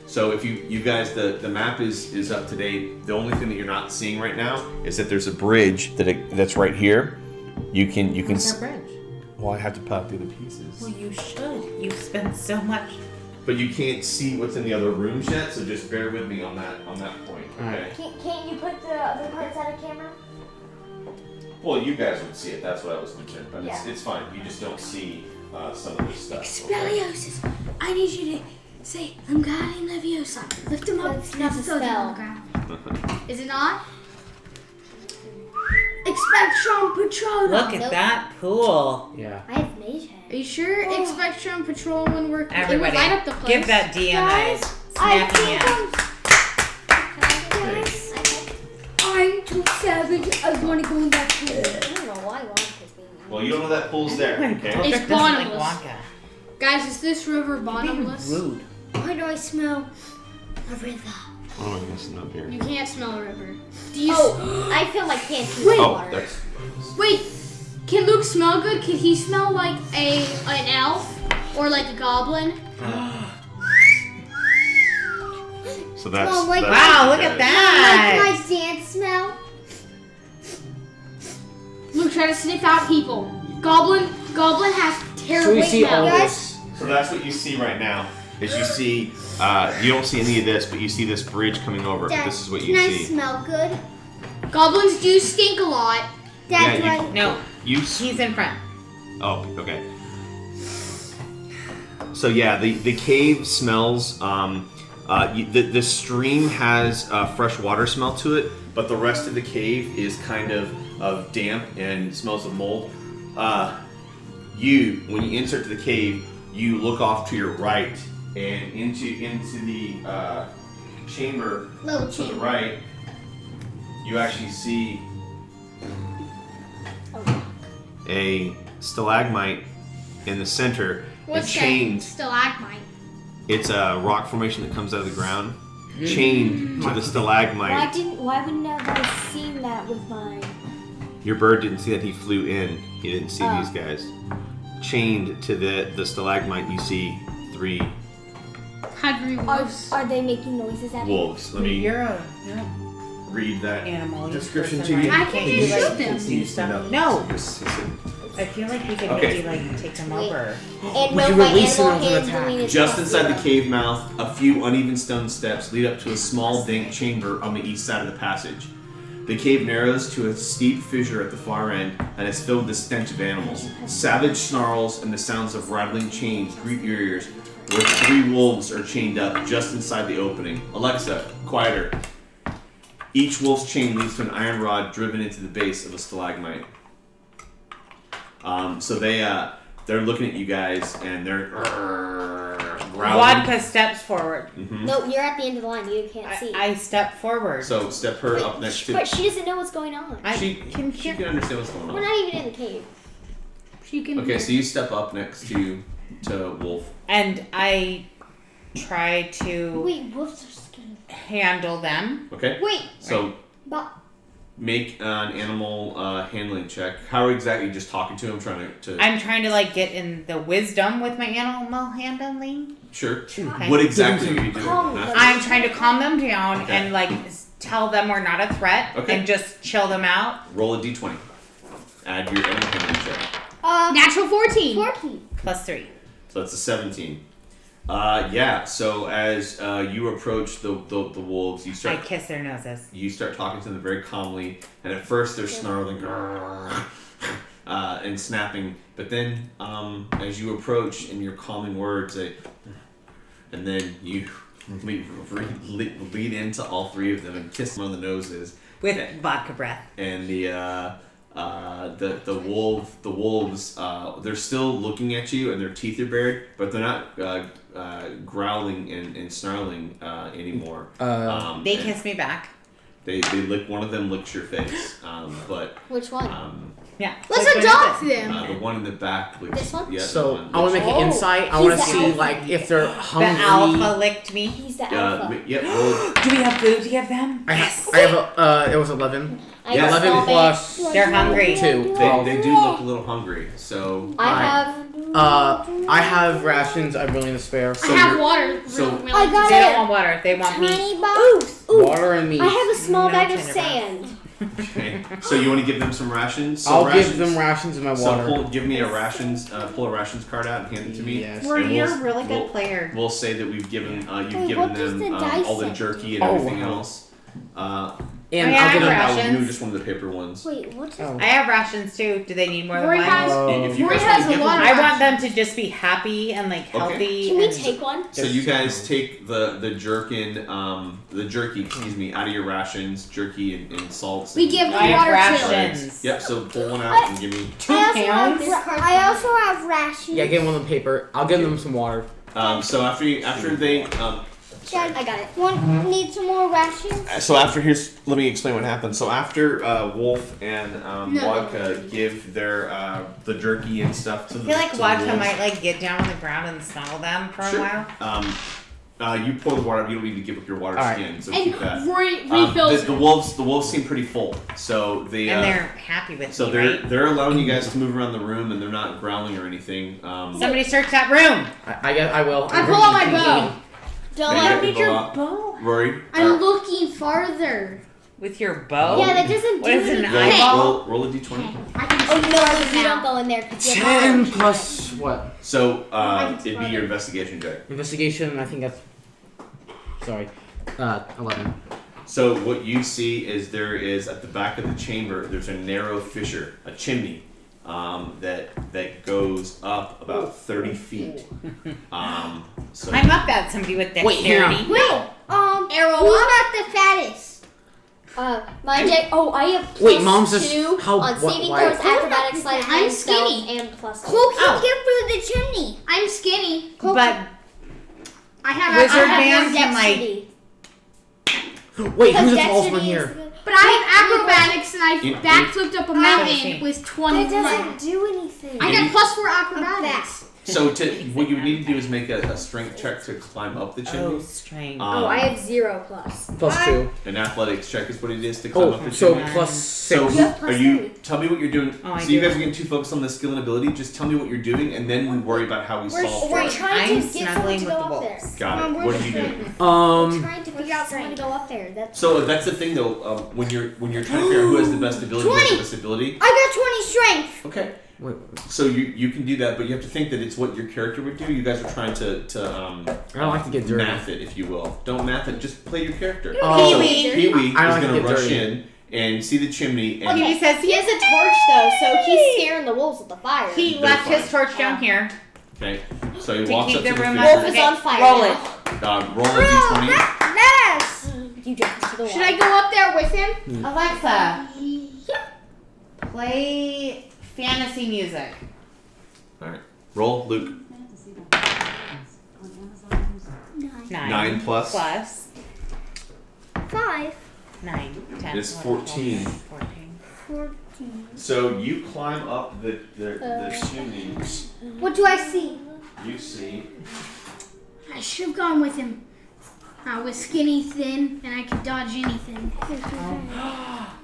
So if you guys, the map is up to date. The only thing that you're not seeing right now is that there's a bridge that's right here. You can What's our bridge? Well, I have to pop through the pieces. Well, you should. You've spent so much. But you can't see what's in the other rooms yet, so just bear with me on that point. Okay. Can't you put the other parts out of camera? Well, you guys would see it. That's what I was concerned about. Yeah. It's fine. You just don't see some of this stuff. Expelliarmus. I need you to say Wingardium Leviosa. Lift him up. That's not and the throw them on spell. the ground. Is it not? Expectrum Patronum. Look at that pool. Yeah. I have mage hand. Are you sure Expectrum Patrol wouldn't work? Everybody, It would light up the place. give that DM a Guys, I snappy think hand. I'm too savage. I want to go in that pool. I don't know why Wonka's being Well, you don't know that pool's there. Okay. It's Doesn't like bottomless. Wonka. Guys, is this river bottomless? Rude. Why do I smell a river? Oh, I guess not here. You can't smell a river. Do you? I feel like canteen Wait. Oh, water. that's. Wait, can Luke smell good? Can he smell like an elf or like a goblin? So that's. Well, like- Wow, look at Like that. my dance smell. Luke, try to sniff out people. Goblin has So terrible we see all smell. this. So that's what you see right now. Is you see, you don't see any of this, but you see this bridge coming over. Dad, This is what you can I see. smell good? Goblins do stink a lot. Dad, Yeah, do I? No, You. he's in front. Oh, okay. So yeah, the cave smells. The stream has fresh water smell to it, but the rest of the cave is kind of damp and smells of mold. When you enter the cave, you look off to your right and into the chamber Little to the chamber. right. You actually see a stalagmite in the center. What's and that? chained. Stalagmite. It's a rock formation that comes out of the ground, chained to the stalagmite. Why wouldn't I have seen that with my? Your bird didn't see that he flew in. He didn't see Oh. these guys. Chained to the stalagmite, you see 3 Hungry wolves. Are they making noises at me? wolves. Let me You're a read that animal. description person, to you. right? I can Can't just you, shoot like, them. do stuff? No. No. I feel like we could Okay. maybe like take them Wait. over. And We no, can my release them animal to hand attack. doing its Just best. inside the cave mouth, a few uneven stone steps lead up to a small dank chamber on the east side of the passage. The cave narrows to a steep fissure at the far end and is filled with the stench of animals. Savage snarls and the sounds of rattling chains greet your ears, where 3 wolves are chained up just inside the opening. Alexa, quieter. Each wolf's chain leads to an iron rod driven into the base of a stalagmite. So they're looking at you guys and they're growling. Vodka steps forward. No, you're at the end of the line. You can't see. I step forward. So step her up next to. But she doesn't know what's going on. I She can she hear. can understand what's going We're on. not even in the cave. She can. Okay, so you step up next to Wolf. And I try to Wait, wolves are scared. handle them. Okay. Wait, So but make an animal handling check. How are you exactly just talking to him, trying to? I'm trying to like get in the wisdom with my animal handling. Sure. Okay. What exactly are you doing? Calm Huh? them. I'm trying to calm them down Okay. and like tell them we're not a threat Okay. and just chill them out. Roll a d20. Add your animal handling check. Natural 14. 14. +3. So that's a 17. Yeah. So as you approach the wolves, you I start kiss their noses. talking to them very calmly, and at first they're snarling and snapping, but then as you approach in your calming words, and then you lead into all 3 of them and kiss them on the noses, With vodka breath. and the wolves they're still looking at you and their teeth are bared, but they're not growling and snarling anymore. They and kiss me back. They lick. One of them licks your face, but which one? Yeah. Let's Which one is adopt it? them. the one in the back licks. This one? Yeah, the So one. I want to make an Oh, insight. I he's want to the see alpha. like if they're The hungry. alpha licked me. He's the alpha. Yeah. Well, Do we have food to give them? I have it was 11. I Yeah. have 11 small plus They're hungry. 2. they do look a little hungry. So I have. I have rations. I'm willing to spare. I have you're- water. so- really I got They it. don't want water. They want meat. Tiny box. Water and meat. I have a small No bag of tender sand. okay. So you want to give them some rations? So I'll rations, give them rations and my So water. give me a rations. Pull a rations card out and hand it to me. Yes. We're And you're we'll- a really good we'll- player. We'll say that we've given you've Wait, given what does them the dice all the say? jerky and Oh, everything wow. else. And Oh, yeah, I'll get I them. have You rations. were just one of the paper ones. Wait, what's Oh. I have rations too. Do they need more than Rory one? has. If you Rory guys has want to a give lot them, of I want them to just be happy and like healthy. Can we and- take one? so you guys take the jerky, excuse me, out of your rations, jerky and salts. We and- give I them have water rations. chillers. Yep. So pull one out and give me. 2 I pounds. also have rations. Yeah, give one of them paper. I'll give them some water. So after they Dad, I got it. need some more rations? So after let me explain what happened. So after Wolf and Vodka give their the jerky and stuff to I the feel like to the Vodka wolves. might like get down on the ground and smell them for a while. You pour the water. You don't need to give up your water All right. skin, so And keep that. Rory refills The wolves seem pretty full, so they And they're happy with so me, they're right? they're allowing you guys to move around the room, and they're not growling or anything. Somebody search that room. I guess I will. I pull out my bow. Don't Yeah, let you me get the bow. bow. Rory, I'm looking farther. With your bow? Yeah, that doesn't What do is an anything. eyeball? roll a d20. I can Oh see no, farther you now. don't go in there because you're 10 hard. plus what? So it'd be your investigation check. Investigation. I think that's. Sorry. 11. So what you see is there is at the back of the chamber there's a narrow fissure, a chimney, that goes up about 30 feet. So I'm up at somebody with Wait, hang on. dexterity. Arrow Who's up. not the fattest? My deck. Oh, I have plus Wait, Mom says 2 how- on what- saving why- throws, acrobatics, sleight of I'm hand, stealth, skinny. and plus 2. Who can Oh. get through the chimney? I'm skinny. But I have Wizard I have man can like. Dexterity. Wait, who's the Because tallest one dexterity is here? good. But I have acrobatics and I In- backflipped up a mountain 17. with That 20. doesn't do anything. I got plus 4 acrobatics. So what you would need to do is make a strength check to climb up the Oh, chimney. strange. Oh, I have 0 plus. Plus 2. An athletics check is what it is to climb up Oh, the so chimney. plus So 6. You have plus are you? 3. Tell me what you're doing. Oh, I so you do. guys are getting too focused on the skill and ability. Just tell me what you're doing, and then we worry about how we solve We're for it. trying I'm to get someone snuggling to with go the up there. wolves. Got it. What are you doing? We're trying to figure out someone to go up there. That's So that's the thing, though. When you're trying to figure out who has the best ability, who has the best ability. I got 20 strength. Okay. Wait, So you can do that, but you have to think that it's what your character would do. You guys are trying to I don't like to get dirty. math it, if you will. Don't math it. Just play your character. Oh. So Pee-wee. Pee-wee is I don't like going to to get rush dirty. in and see the chimney. And He says he has a torch though, so he's scaring the wolves with the fire. he They're left his fine. torch down here. okay, so he To walks keep up the to the room fissure. Wolf is on fire. Roll now. it. Roll a d20. Yes. You jump into the water. Should I go up there with him? Alexa, play fantasy music. All right. Roll, Luke. Fantasy Documentaries on Amazon Music. 9 plus. Plus 5. 9, 10. It's 11, 14. 14. 14. So you climb up the chimney. What do I see? You see. I should have gone with him. I was skinny, thin, and I could dodge anything.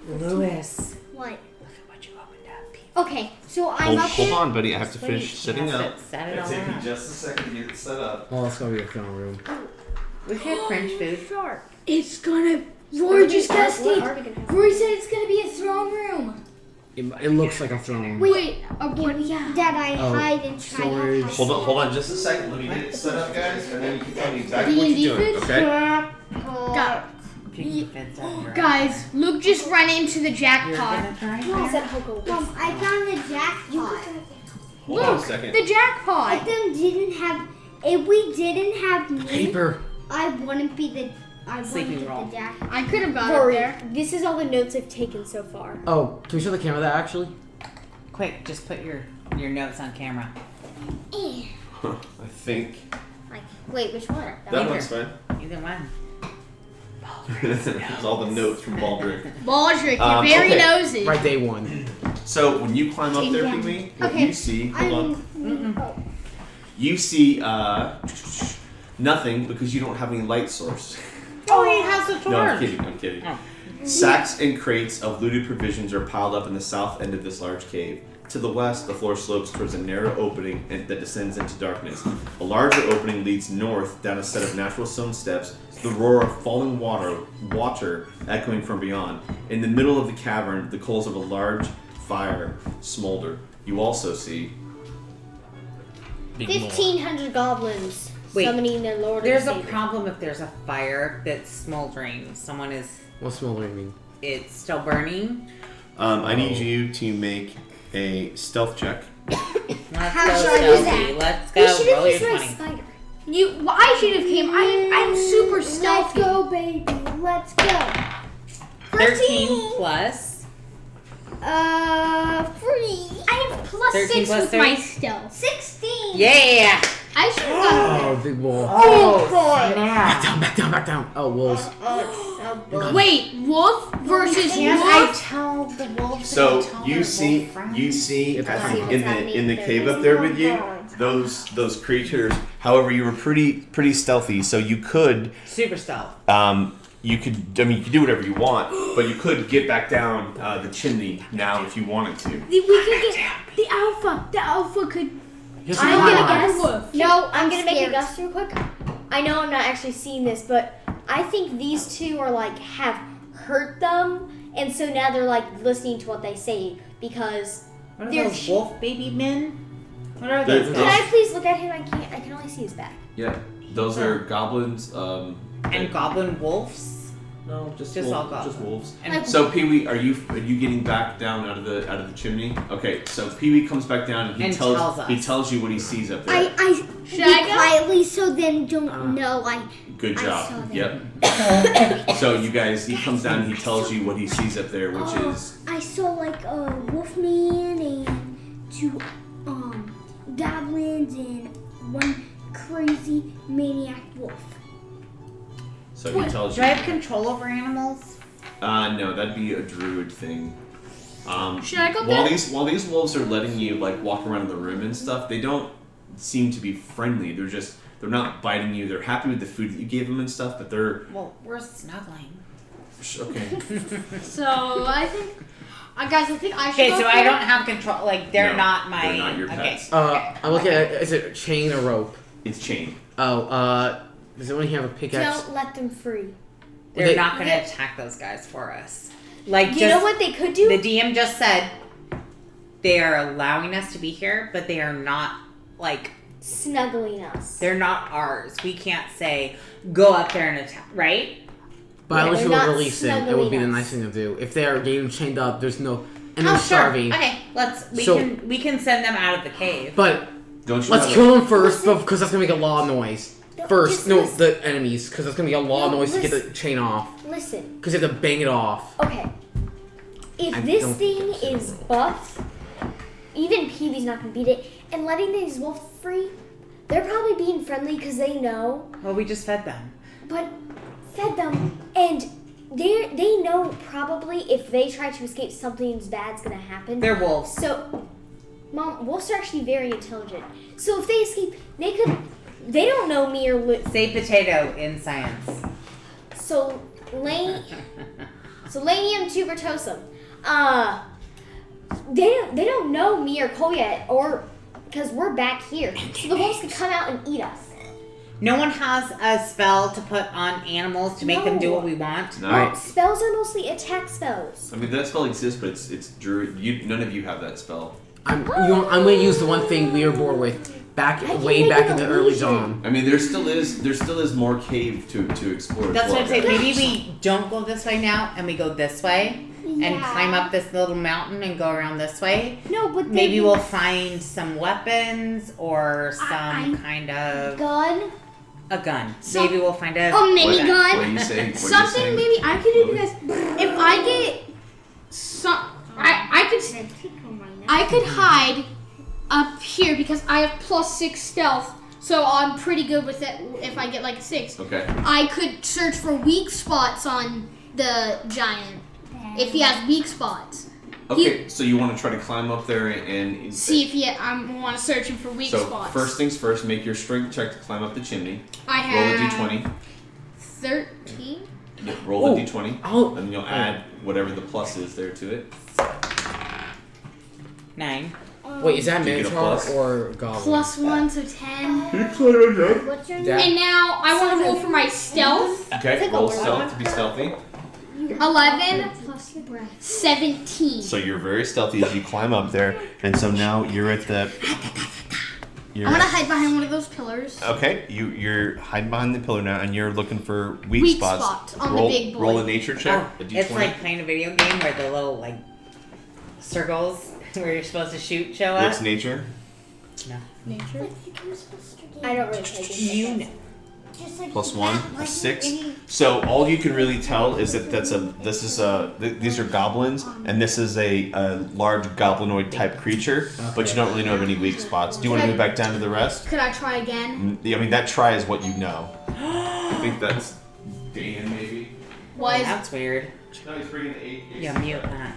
Lewis. What? Look at what you opened up. Okay, so I'm up Hold there. on, buddy. I have to finish setting Yes, up. Set it It'll all take you up. just a second to get it set up. Oh, that's gonna be a throne room. We should have French food. It's gonna. Rory just got What Steve. are we gonna have? Rory said it's gonna be a throne room. It looks like a throne room. Wait, what? Yeah. Dad, I Oh, hide and try storage. to Hold on just a second. Let me get it set up, guys, and then you can tell me exactly what D&D you're doing. fish? Okay. Got- If you can fit that right. Guys, Luke just ran into the You're jackpot. gonna try I that? said Poco. Mom, I found the jackpot. Hold on a Look, second. the jackpot. If them didn't have, if we didn't have me, Paper. I wouldn't be the. I Sleeping wouldn't roll. get the jackpot. I could have got up Rory, there. this is all the notes I've taken so far. Oh, can we show the camera that actually? Quick, just put your notes on camera. Eh. I think Wait, which one? that one's fine. Either one. It's all the notes from Baldric. Baldric, you're very Okay. nosy. Right, day one. So when you climb up there, Pee-wee, what Okay. you see, hold on. Oh. You see nothing because you don't have any light source. Oh, he has a torch. No, I'm kidding. Oh. Sacks and crates of looted provisions are piled up in the south end of this large cave. To the west, the floor slopes towards a narrow opening that descends into darkness. A larger opening leads north down a set of natural stone steps, the roar of falling water echoing from beyond. In the middle of the cavern, the coals of a large fire smolder. You also see 1,500 goblins Wait, summoning their lord There's and a savior. problem if there's a fire that's smoldering. Someone is. What's smoldering mean? it's still burning. I need you to make a stealth check. Let's How go should I do stealthy. that? Let's We go. should have Roll your used my 20. spider. I should have came. I'm super Let's stealthy. go, baby. Let's go. 13 plus. Free. I have plus 13 6 plus with 3? my stealth. 16. Yeah. I should have done Oh, big wolf. Back down. Oh, wolves. that. Wait, wolf versus Can't I wolf? tell the wolves? So to tell you their see, wolf friends? you see It's in fine. the cave up there with you, those creatures. However, you were pretty stealthy, so you could Super stealth. you could do whatever you want, but you could get back down the chimney now if you wanted to. We could get the alpha. The alpha could. Here's I'm the gonna problem. guess wolf. No, I'm gonna make a scared. guess real quick. I know I'm not actually seeing this, but I think these two are like have hurt them, and so now they're like listening to what they say because. What are They're those ch- wolf baby men? What are They're- those Can guys? I please look at him? I can't. I can only see his back. Yeah, those are goblins. And goblin wolves? No, just all goblins. just wolves. And So Pee Wee, are you getting back down out of the chimney? Okay, so Pee Wee comes back down and he And tells us. you what he sees up there. I Should I go? quietly so them don't know. Good I job. saw that. Yep. So you guys, he comes down and he tells you what he sees up there, which is I saw like a wolfman and two goblins and one crazy maniac wolf. so he tells do you. I have control over animals? No, that'd be a druid thing. Should I go while back? these wolves are letting you like walk around in the room and stuff, they don't seem to be friendly. They're not biting you. They're happy with the food that you gave them and stuff, but they're Well, we're snuggling. okay. So I think, guys, I think I should. Okay, go so for I it. don't have control. Like, they're No, not my. they're not your okay. pets. I'm looking at is it chain or rope? It's chain. Oh, does anyone here have a pickaxe? Don't let them free. They're They- not going to attack those guys for us. Like, You know what they could do? The DM just said they are allowing us to be here, but they are not, like, Snuggling us. they're not ours. We can't say, go up there and attack, right? But I Yeah, wish they're you would not release them. It would be the snuggling nice us. thing to do. If they are getting chained up, there's no and Oh, they're sure. starving. Okay, we can send them out of the cave. But Don't you let's have kill them first, because that's gonna make a lot of noise. First, just no, listen. the enemies, because that's gonna be a lot of No, noise to get listen. the chain off. Listen. Because you have to bang it off. Okay. If I this don't thing think so. is buff, even Peewee's not gonna beat it. And letting these wolves free, they're probably being friendly because they know. Well, we just fed them. But fed them, and they know probably if they try to escape, something's bad's gonna happen. They're wolves. So, Mom, wolves are actually very intelligent. So if they escape, they don't know me or Say potato in science. So Selenium tuberosum. They don't know me or Cole yet, or because we're back here. So the wolves could come out and eat us. No one has a spell to put on animals to make them do what we want. No. Well, spells are mostly attack spells. I mean that spell exists, but it's druid. None of you have that spell. I'm gonna use the one thing we were bored with I can way make back an in the early illusion. dawn. I mean, there still is more cave to explore. as That's well, what I'm saying. guys. Maybe we don't go this way now and we go this way and climb up this little mountain and go around this way. No, but Maybe we'll find some weapons or some kind of gun. a gun. So- Maybe we'll find a A mini gun. What are you saying? What are you Something saying? maybe I could do this. If I get some, I could hide up here because I have +6 stealth, so I'm pretty good with it. If I get like a 6, Okay. I could search for weak spots on the giant if he has weak spots. Okay. So you want to try to climb up there and See if I want to search him for weak So spots. first things first, make your strength check to climb up the chimney. I Roll a have d20. 13. Yeah, roll a Oh. d20, Oh, and then you'll add whatever the plus is there to it. 9. wait, is that Do you get a Minotaur plus? or Goblin? +1, so 10. What's your name? That- And now I want to roll for my stealth. Okay. Roll stealth to be stealthy. 11 plus 17. So you're very stealthy as you climb up there, and so now you're at the I want to hide behind one of those pillars. Okay, you're hiding behind the pillar now, and you're looking for weak, Weak spots. spots on roll, the big boy. Roll a nature check. Oh, a D20. it's like playing a video game where the little like circles where you're supposed to shoot show up. What's nature? Nature. I don't really play games. You know. Plus 1, a 6. So all you can really tell is that these are goblins, and this is a large goblinoid type creature, but you don't really know of any weak spots. Do you want to move back down to the rest? Could I try again? I mean, that try is what you know. I think that's Dan, maybe. Was That's weird. No, he's bringing the 8. Yeah, mute that.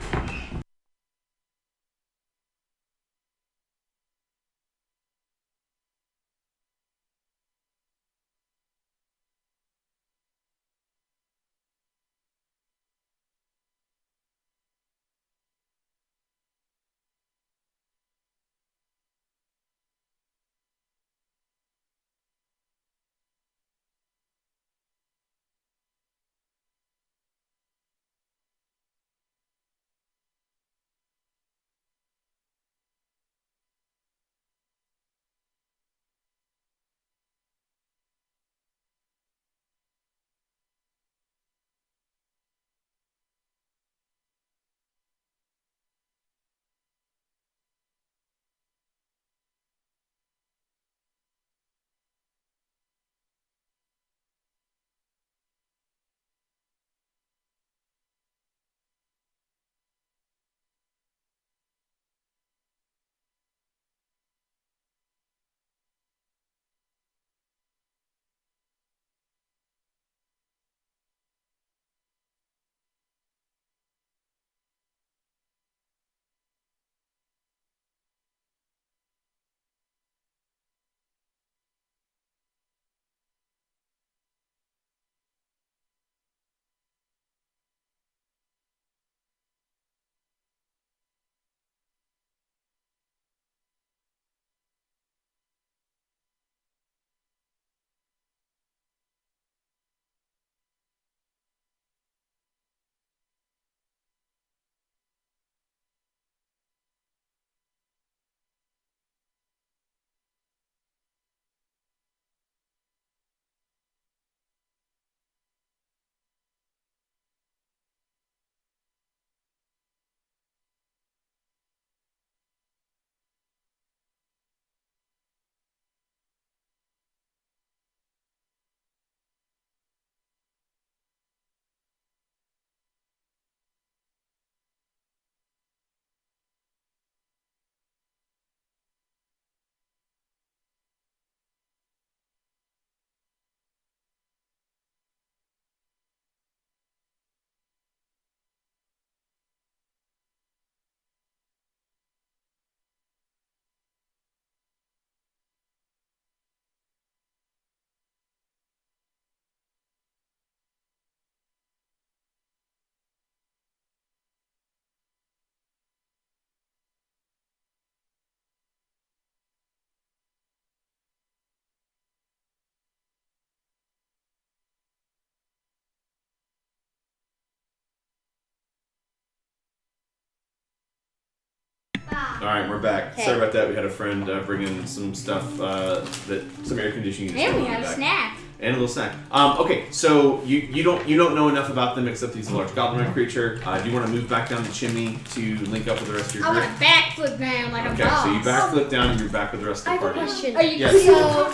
All right, we're back. Hey. Sorry about that. We had a friend bring in some stuff some air conditioning. and we stuff had a back. snack. And a little snack. Okay, so you don't know enough about them except he's a large goblinoid creature. Do you want to move back down the chimney to link up with the rest of your I group? want to backflip down like a Okay, boss. so you backflip down and you're back with the rest I of the have a party. question. Are you Yes. So,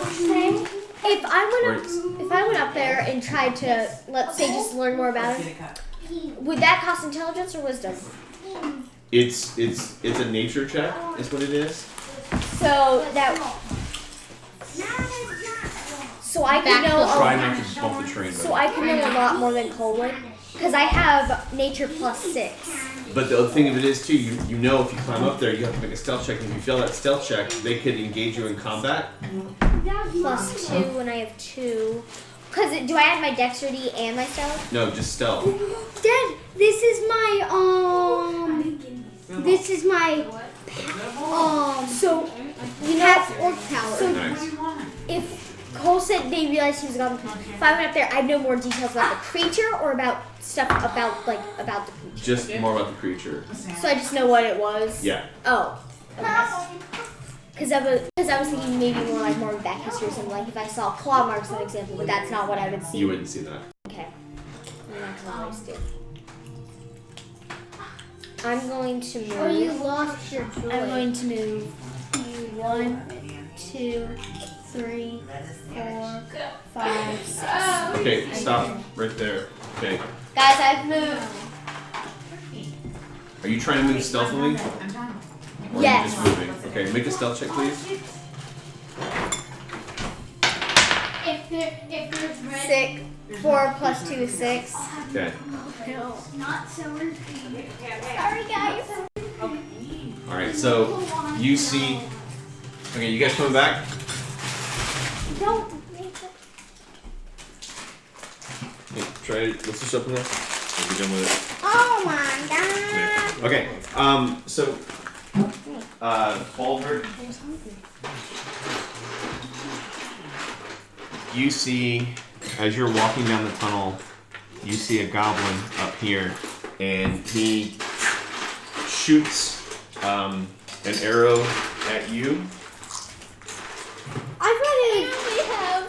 if I went up there and tried to, let's say, just learn more about it, would that cost intelligence or wisdom? It's a nature check, is what it is. So so I could know. Try not to just bump the train. So I could know a lot more than Cole would, because I have nature +6. But the other thing of it is too, you know if you climb up there, you have to make a stealth check. And if you fail that stealth check, they could engage you in combat. +2, and I have 2. Because do I add my dexterity and my stealth? No, just stealth. Dad, this is my So you know, half orc power. so Nice. if Cole said they realized he was a goblin, if I went up there, I'd know more details about the creature or about stuff about the creature. Just more about the creature. So I just know what it was. Yeah. Oh. Because I was thinking maybe more back history or something. Like if I saw claw marks, an example, but that's not what I would see. You wouldn't see that. Okay. I'm not gonna waste it. I'm going to move. Oh, you lost your joy. I'm going to move 1, 2, 3, 4, 5, 6. Okay, stop right there. Okay. Guys, I've moved. Are you trying to move stealthily? Or Yes. are you just moving? Okay, make a stealth check, please. If there's red. 6. 4 plus 2 is 6. Okay. Not so Sorry, guys. Alright, so you see. Okay, you guys coming back? Don't make it. Okay, try. Let's just open this. We'll be done with Oh my god. it. Okay, so. Phandelver. You see, as you're walking down the tunnel, you see a goblin up here, and he shoots an arrow at you. I'm ready. We have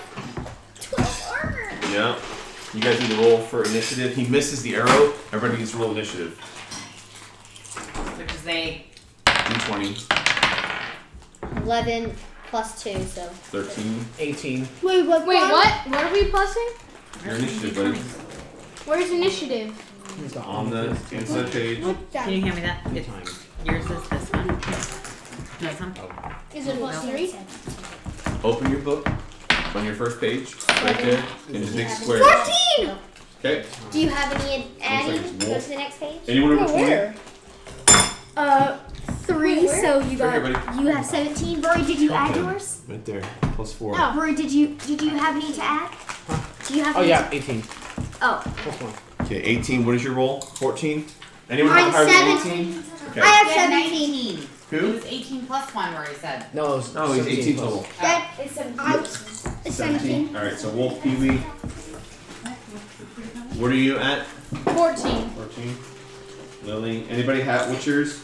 12 armor. Yeah. You guys need to roll for initiative. He misses the arrow. Everybody needs to roll initiative. Which is a D20. 11 plus 2, so 13. 18. Wait, what? What are we plussing? Your initiative, buddy. Where's initiative? On the inside page. Can you hand me that? It's mine. Yours is this one. This one? Is it plus 3? Open your book on your first page, right there, in the big square. 14! Okay. Do you have any adding? Looks like it's Go wolf. to the next page. Anyone over 20? 3, so you Right here, got buddy. you have 17. Rory, did you add Okay. yours? Right there. Plus 4. Oh, Rory, did you have any to add? Do you have Oh any yeah, 18. Oh. Plus 1. Okay, 18. What is your roll? 14? Anyone I'm have higher than 17. 18? Okay. I have Yeah, 17. 19. It Who? was 18 plus 1 where he said. No, it was Oh, he's 18 plus. total. That It's 17. it's 17. Alright, so Wolf, Pee Wee. What are you at? 14. 14. Lily. Anybody have what's yours?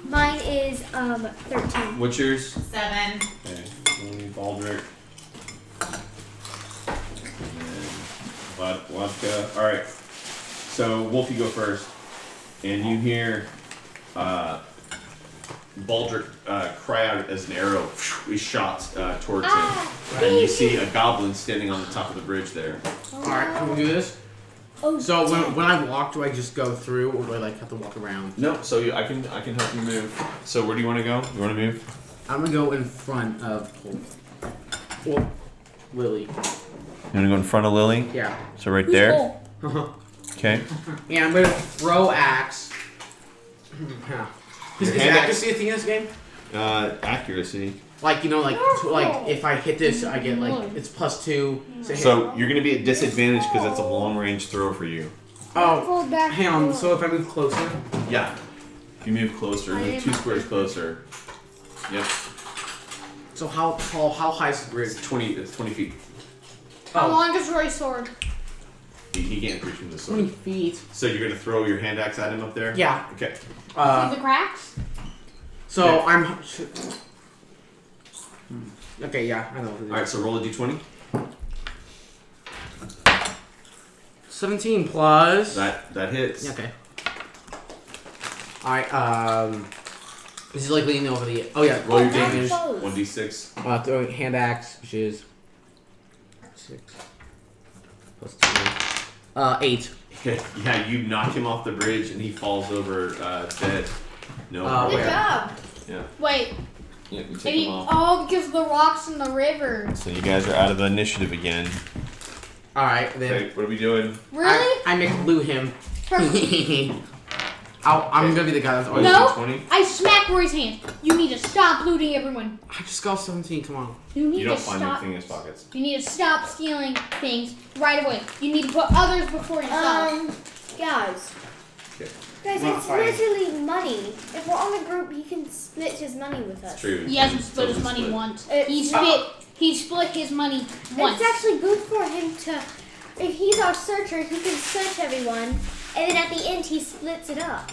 Mine is 13. What's yours? 7. Okay. Lily, Baldrick. And then Vodka. Alright. So Wolf, you go first. And you hear Baldrick cry out as an arrow is shot towards him. And you see a goblin standing on the top of the bridge there. Alright, can we do this? Oh, So when I walk, do I just go through, or do I like have to walk around? No, so I can help you move. So where do you want to go? You want to move? I'm gonna go in front of Lily. You want to go in front of Lily? Yeah. So right there? Uh-huh. Okay. Yeah, I'm gonna throw axe. Yeah. Is Your hand accuracy a thing in this game? Accuracy. Like like if I hit this, I get like it's plus 2. So you're gonna be at disadvantage because that's a long range throw for you. Oh, hang on. So if I move closer, Yeah. If you move closer, move 2 squares closer. Yep. so how tall, how high is the bridge? It's 20 feet. How Oh, long is Roy's sword? He can't reach him this 20 way. feet. So you're gonna throw your hand axe at him up there? Yeah. Okay. Through the cracks? So Okay. I'm. Okay, yeah, I know. Alright, so roll a d20. 17 plus. That hits. Okay. Alright, this is like leaning over the. Oh yeah, Roll your damage. damage. 1d6. Throwing hand axe, which is 6 plus 2. 8. Yeah, you knock him off the bridge and he falls over dead. No. Good problem. job. Yeah. Wait. Yeah, you take him off. Oh, because of the rocks in the river. So you guys are out of the initiative again. Alright, then. Okay, what are we doing? Really? I McBlue him. I'm gonna be the guy that's always. No. 20? I smack Roy's hand. You need to stop looting everyone. I just got 17, come on. You need You don't to find stop. anything in his pockets. You need to stop stealing things right away. You need to put others before yourself. Guys. Okay. Guys, Not it's fine. literally money. If we're on the group, he can split his money with us. It's true. He hasn't split his Doesn't money split. once. It's- He split his money once. It's actually good for him to, if he's our searcher, he can search everyone, and then at the end he splits it up.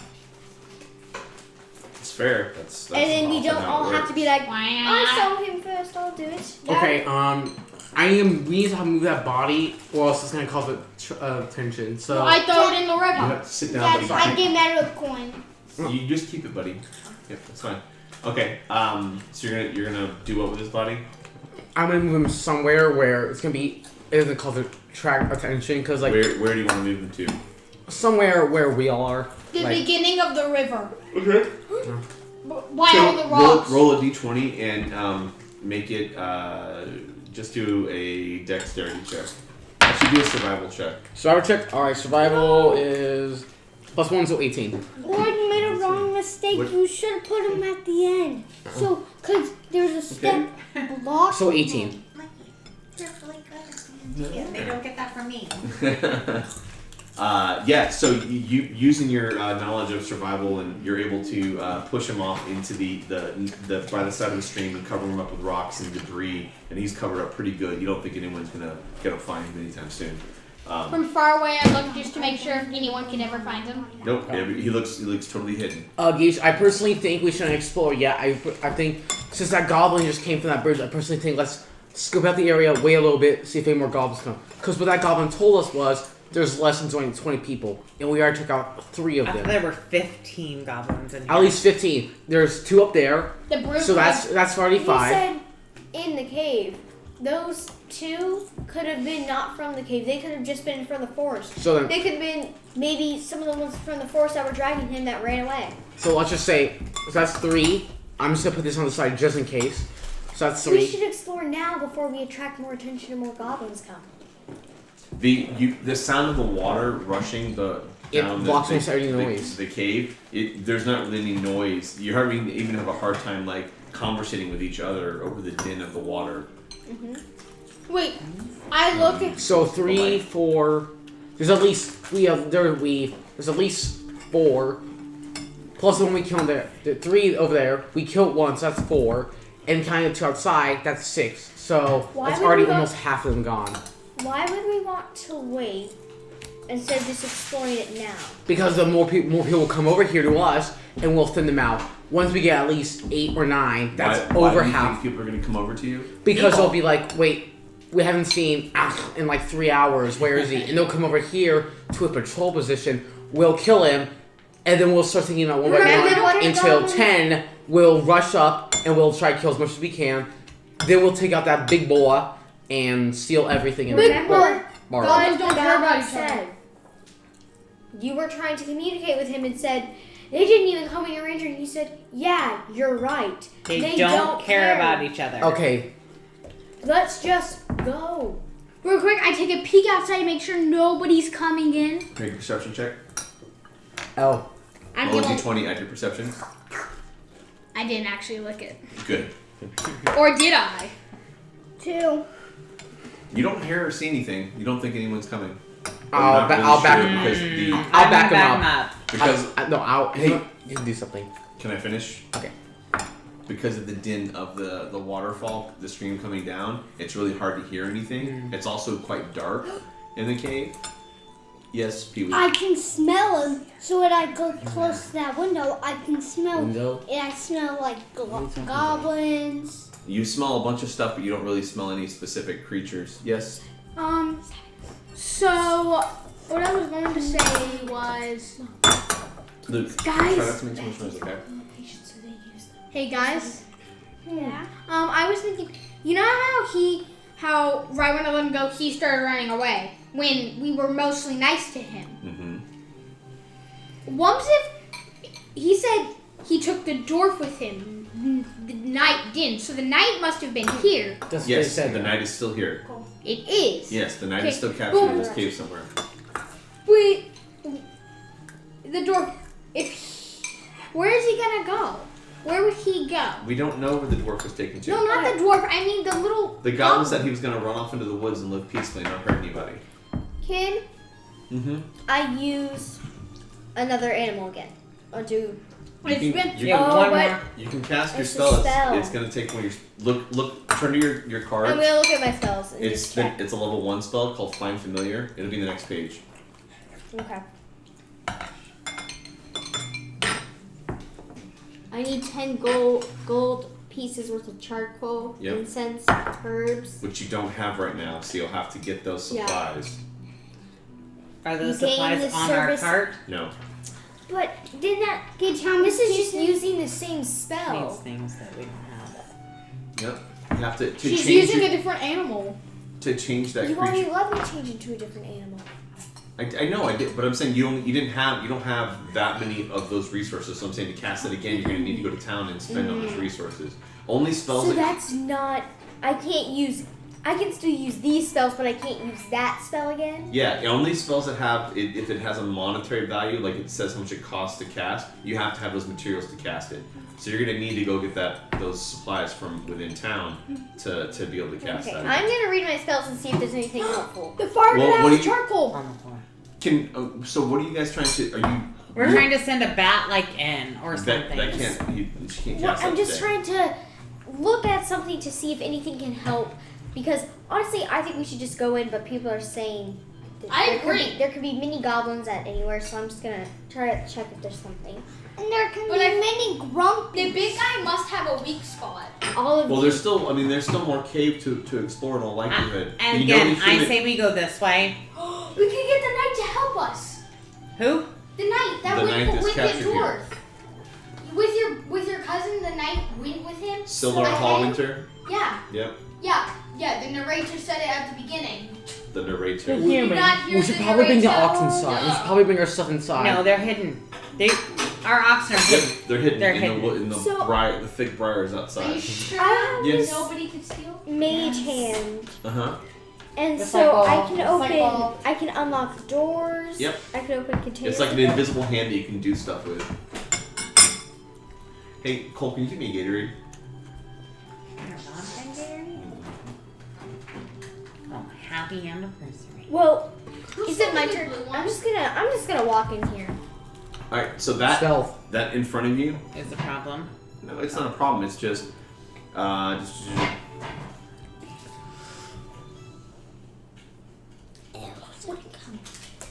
It's fair. That's And then we often don't how all it have to be works. like, I saw him first, I'll do it. Okay, we need to move that body, or else it's gonna cause tension. So I throw it in the You river. have to sit down, buddy. I give that a coin. You just keep it, buddy. Yep, that's fine. Okay. So you're gonna do what with this body? I'm gonna move him somewhere where it doesn't cause attract attention, because like Where do you want to move him to? somewhere where we all are. The like, beginning of the river. Okay. Why all the rocks? roll a d20 and make it just do a dexterity check. Actually, do a survival check. survival check. All right, survival is +1, so 18. Gordon made a wrong mistake. What? You should have put him at the end. So, because there's a step block. So 18. You're really good. Yeah, they don't get that from me. Yeah, so you using your knowledge of survival, and you're able to push him off into the by the side of the stream and cover him up with rocks and debris, and he's covered up pretty good. You don't think anyone's gonna find him anytime soon. From far away, I look just to make sure if anyone can ever find him. Nope, he looks totally hidden. Geesh, I personally think we shouldn't explore yet. I think since that goblin just came from that bridge, I personally think let's scope out the area, wait a little bit, see if any more goblins come. Because what that goblin told us was there's less than 20 people, and we already took out 3 of I them. thought there were 15 goblins in here. At least 15. There's 2 up there, The brute. so that's already He 5. said in the cave. Those 2 could have been not from the cave. They could have just been from the forest. So then, They could have been maybe some of the ones from the forest that were dragging him that ran away. so let's just say so that's 3. I'm just gonna put this on the side just in case. So that's We 3. should explore now before we attract more attention and more goblins come. The sound of the water rushing down blocks almost any noise. The cave. There's not really any noise. You hardly even have a hard time like conversating with each other over the din of the water. Wait, I look at. So 3, 4. There's at least there's at least 4. Plus the one we killed there. The 3 over there. We killed one, so that's 4. And kind of to outside, that's 6. So Why that's would already we go- almost half of them gone. Why would we want to wait instead of just exploring it now? Because the more people will come over here to us, and we'll thin them out. Once we get at least 8 or 9, that's why over do you half. think people are going to come over to you? Because they'll be like, wait, we haven't seen in like 3 hours. Where is he? And they'll come over here to a patrol position. We'll kill him, and then we'll start thinking about one by Remember one what until goblins- 10. We'll rush up and we'll try to kill as much as we can. Then we'll take out that big boa and steal everything in Remember, Bar. Goblins don't the care about goblin each other. said you were trying to communicate with him and said they didn't even come in your ranger, and he said, "Yeah, you're right. They don't care about each other. Okay, Let's just go." Real quick, I take a peek outside and make sure nobody's coming in. Make a perception check. oh, I'm Roll a gonna. d20 at your perception. I didn't actually look it. Good. Or did I? 2. You don't hear or see anything. You don't think anyone's coming. But I'll you're not ba- really I'll back sure him up. because the I'll back him up. because No, Hey. you can do something. can I finish? Okay. Because of the din of the waterfall, the stream coming down, it's really hard to hear anything. It's also quite dark in the cave. Yes, Pee-wee. I can smell him. So when I go close to that window, I can smell. Window? And I smell like goblins. You smell a bunch of stuff, but you don't really smell any specific creatures. Yes. So what I was going to say was, Luke, Guys. try not to make too much noise, okay? hey guys. Yeah. I was thinking, you know how right when I let him go, he started running away when we were mostly nice to him. Mm-hmm. What if he said he took the dwarf with him? The knight didn't, so the knight must have been here. That's what Yes, they said. the knight is still here. It is. Yes, the knight Okay, is still captured in this boom. cave somewhere. Wait, the dwarf. Where is he gonna go? Where would he go? We don't know where the dwarf was taken to. No, not the dwarf. I mean the little. The goblin said he was going to run off into the woods and live peacefully and not hurt anybody. Can Mm-hmm. I use another animal again? Or do It's You been. can, Oh, one but- more. you can cast your It's a spell. spell. It's going to take one of your turn to your cards. I'm gonna look at my spells and It's just check. it's a level 1 spell called Find Familiar. It'll be the next page. Okay. I need 10 gold pieces worth of charcoal, Yep. incense, herbs. Which you don't have right now, so you'll have to get those supplies. Are those You gain supplies the on service- our cart? No. But didn't that? Did you This is just using the same Needs spell. things that we don't have. Yep. You have to She's change using your- a different animal. to change that You creature. already let me change into a different animal. I know I did, but I'm saying you don't have that many of those resources. So I'm saying to cast it again, you're gonna need to go to town and spend all those resources. Only spells. So that that's not. I can't use. I can still use these spells, but I can't use that spell again. Yeah, only spells that have it, if it has a monetary value, like it says how much it costs to cast, you have to have those materials to cast it. So you're gonna need to go get those supplies from within town to be able to cast Okay, that. I'm gonna read my spells and see if there's anything helpful. The fire Well, well, what do has you- charcoal. On the floor. So what are you guys trying to? Are you? We're trying to send a bat like in or something. That can't. She can't Well, cast I'm that just today. trying to look at something to see if anything can help. Because honestly, I think we should just go in, but people are saying that I there could agree. be- there could be mini goblins at anywhere, so I'm just gonna try to check if there's something. And there can But be I- many grumpy. The big guy must have a weak spot. All of Well, you. there's still more cave to explore in all likelihood. And You know again, the I human- say we go this way. We could get the knight to help us. Who? The knight that The went knight that's with the captured you. dwarf. With your cousin, the knight went with him. Silver I had him- Hallwinter. Yeah, Yep. yeah. The narrator said it at the beginning. The narrator. Did you not hear We should the probably bring the narrator? ox inside. We should probably bring our stuff inside. No, they're hidden. Our oxen are Yep, hidden. they're hidden They're in hidden. the in the So- the thick briars Are you outside. sure Yes. nobody could steal? mage hand. Uh huh. And Just so like I all- can just like open. all- I can unlock doors. Yep. I can open containers. It's like an invisible hand that you can do stuff with. Hey, Cole, can you give me a Gatorade? Oh, happy anniversary. Well, Who is it my stole the turn? blue one? I'm just gonna walk in here. All right. So that Stealth. that in front of you. Is the problem? No, it's not a problem. It's just.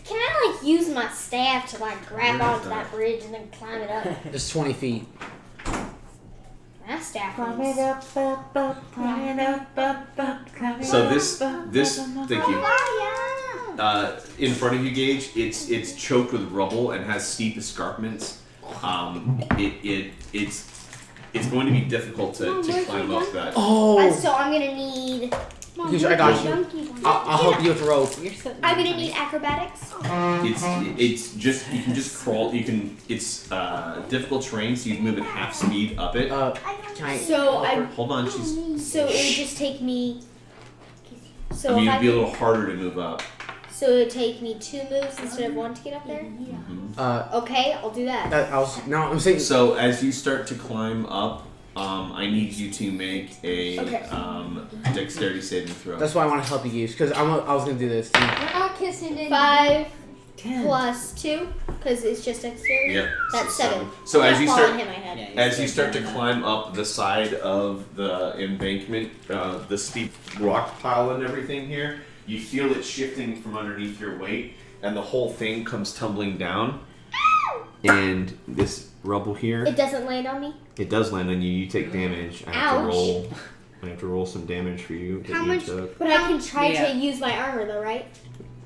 Can I like use my staff to like grab Where is onto that? that bridge and then climb it up? Just 20 feet. My staff. Climb is- it up, climb it up, climb it So up. this thank you. In front of you, Gage, it's choked with rubble and has steep escarpments. It's going to be difficult to climb up that. Oh! So I'm gonna need. Here's- I got you. I'll help you with the rope. You're sitting I'm there, gonna honey. need acrobatics. It's just you can just crawl. You can. It's difficult terrain, so you move at half speed up it. Can I? So I. Hold on, she's. So it would just take me. So I mean, if it'd be a can- little harder to move up. So it would take me 2 moves instead of 1 to get up there. Okay, I'll do that. No, I'm saying. So as you start to climb up, I need you to make a Okay. dexterity saving throw. That's why I want to help you use, because I was gonna do this. We're not kissing it. 5 10. plus 2, because it's just dexterity. Yep. That's so 7. So as you Fall start and hit my head. Yeah, as you start to climb up the side of the embankment, the steep rock pile and everything here, you feel it shifting from underneath your weight, and the whole thing comes tumbling down. And this rubble here, It doesn't land on me. it does land on you. You take damage. I have Ouch. to roll. I have to roll some damage for you. that How you much- took. But I can try Yeah. to use my armor though, right?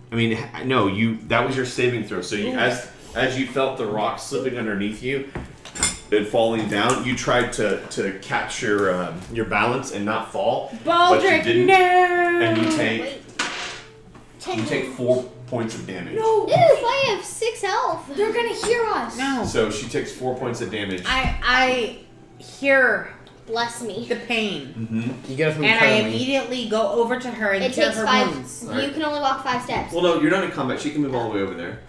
I mean, no. That was your saving throw. So you, as you felt the rock slipping underneath you and falling down, you tried to catch your balance and not fall. But you Baldric, didn't. no! And you Wait. take 4 points of damage. No, Ew, I have 6 health. they're gonna hear us. No. So she takes 4 points of damage. I hear Bless me. the pain. Mm-hmm. You get it from And I cuddling. immediately go over to her and It cure takes her 5. wounds. Alright. You can only walk 5 steps. Well, no, you're not in combat. She can move all the way over there.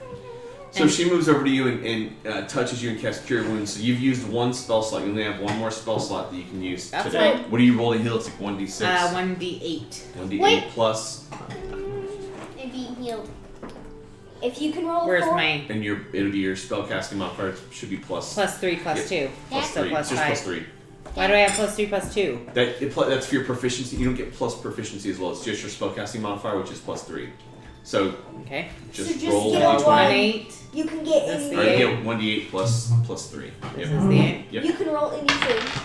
So And- she moves over to you and touches you and casts Cure Wounds. So you've used 1 spell slot. You only have 1 more spell slot that you can use That's today. fine. What do you roll to heal? It's like 1d6. 1d8. 1d8 Wait. plus, And be healed. If you can roll a Where's 4, my and it'll be your spell casting modifier. It should be plus. plus 3 plus Yep. 2? Plus So 3. plus Just 5. plus 3. Why do I have plus 3 plus 2? That's for your proficiency. You don't get plus proficiency as well. It's just your spellcasting modifier, which is plus 3. So Okay. just So just roll get a a d20. 1-8. You can get Is this any. the Or you eight? get 1d8 plus 3. This Yep. is the 8. Yep. You can roll anything.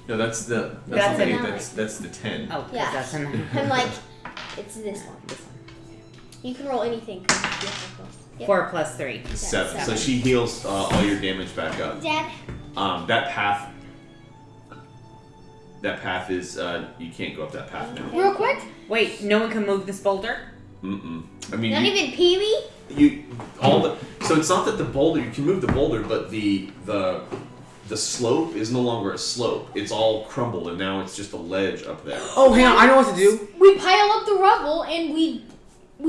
No, that's the That's the a 8. nine. That's the 10. Oh, 'cause Yeah. that's a 9. I'm like, it's this one. This one. You can roll anything. 'Cause it's difficult. Yep. 4 plus 3. 7. So seven. she heals all your damage back up. Dad, That path is you can't go up that path now. Real quick, Wait, no one can move this boulder? Mm-mm. I mean, Not even Pee Wee? so it's not that the boulder, you can move the boulder, but the slope is no longer a slope. It's all crumbled, and now it's just a ledge up there. Oh, hang on. I know what to do. we pile up the rubble and we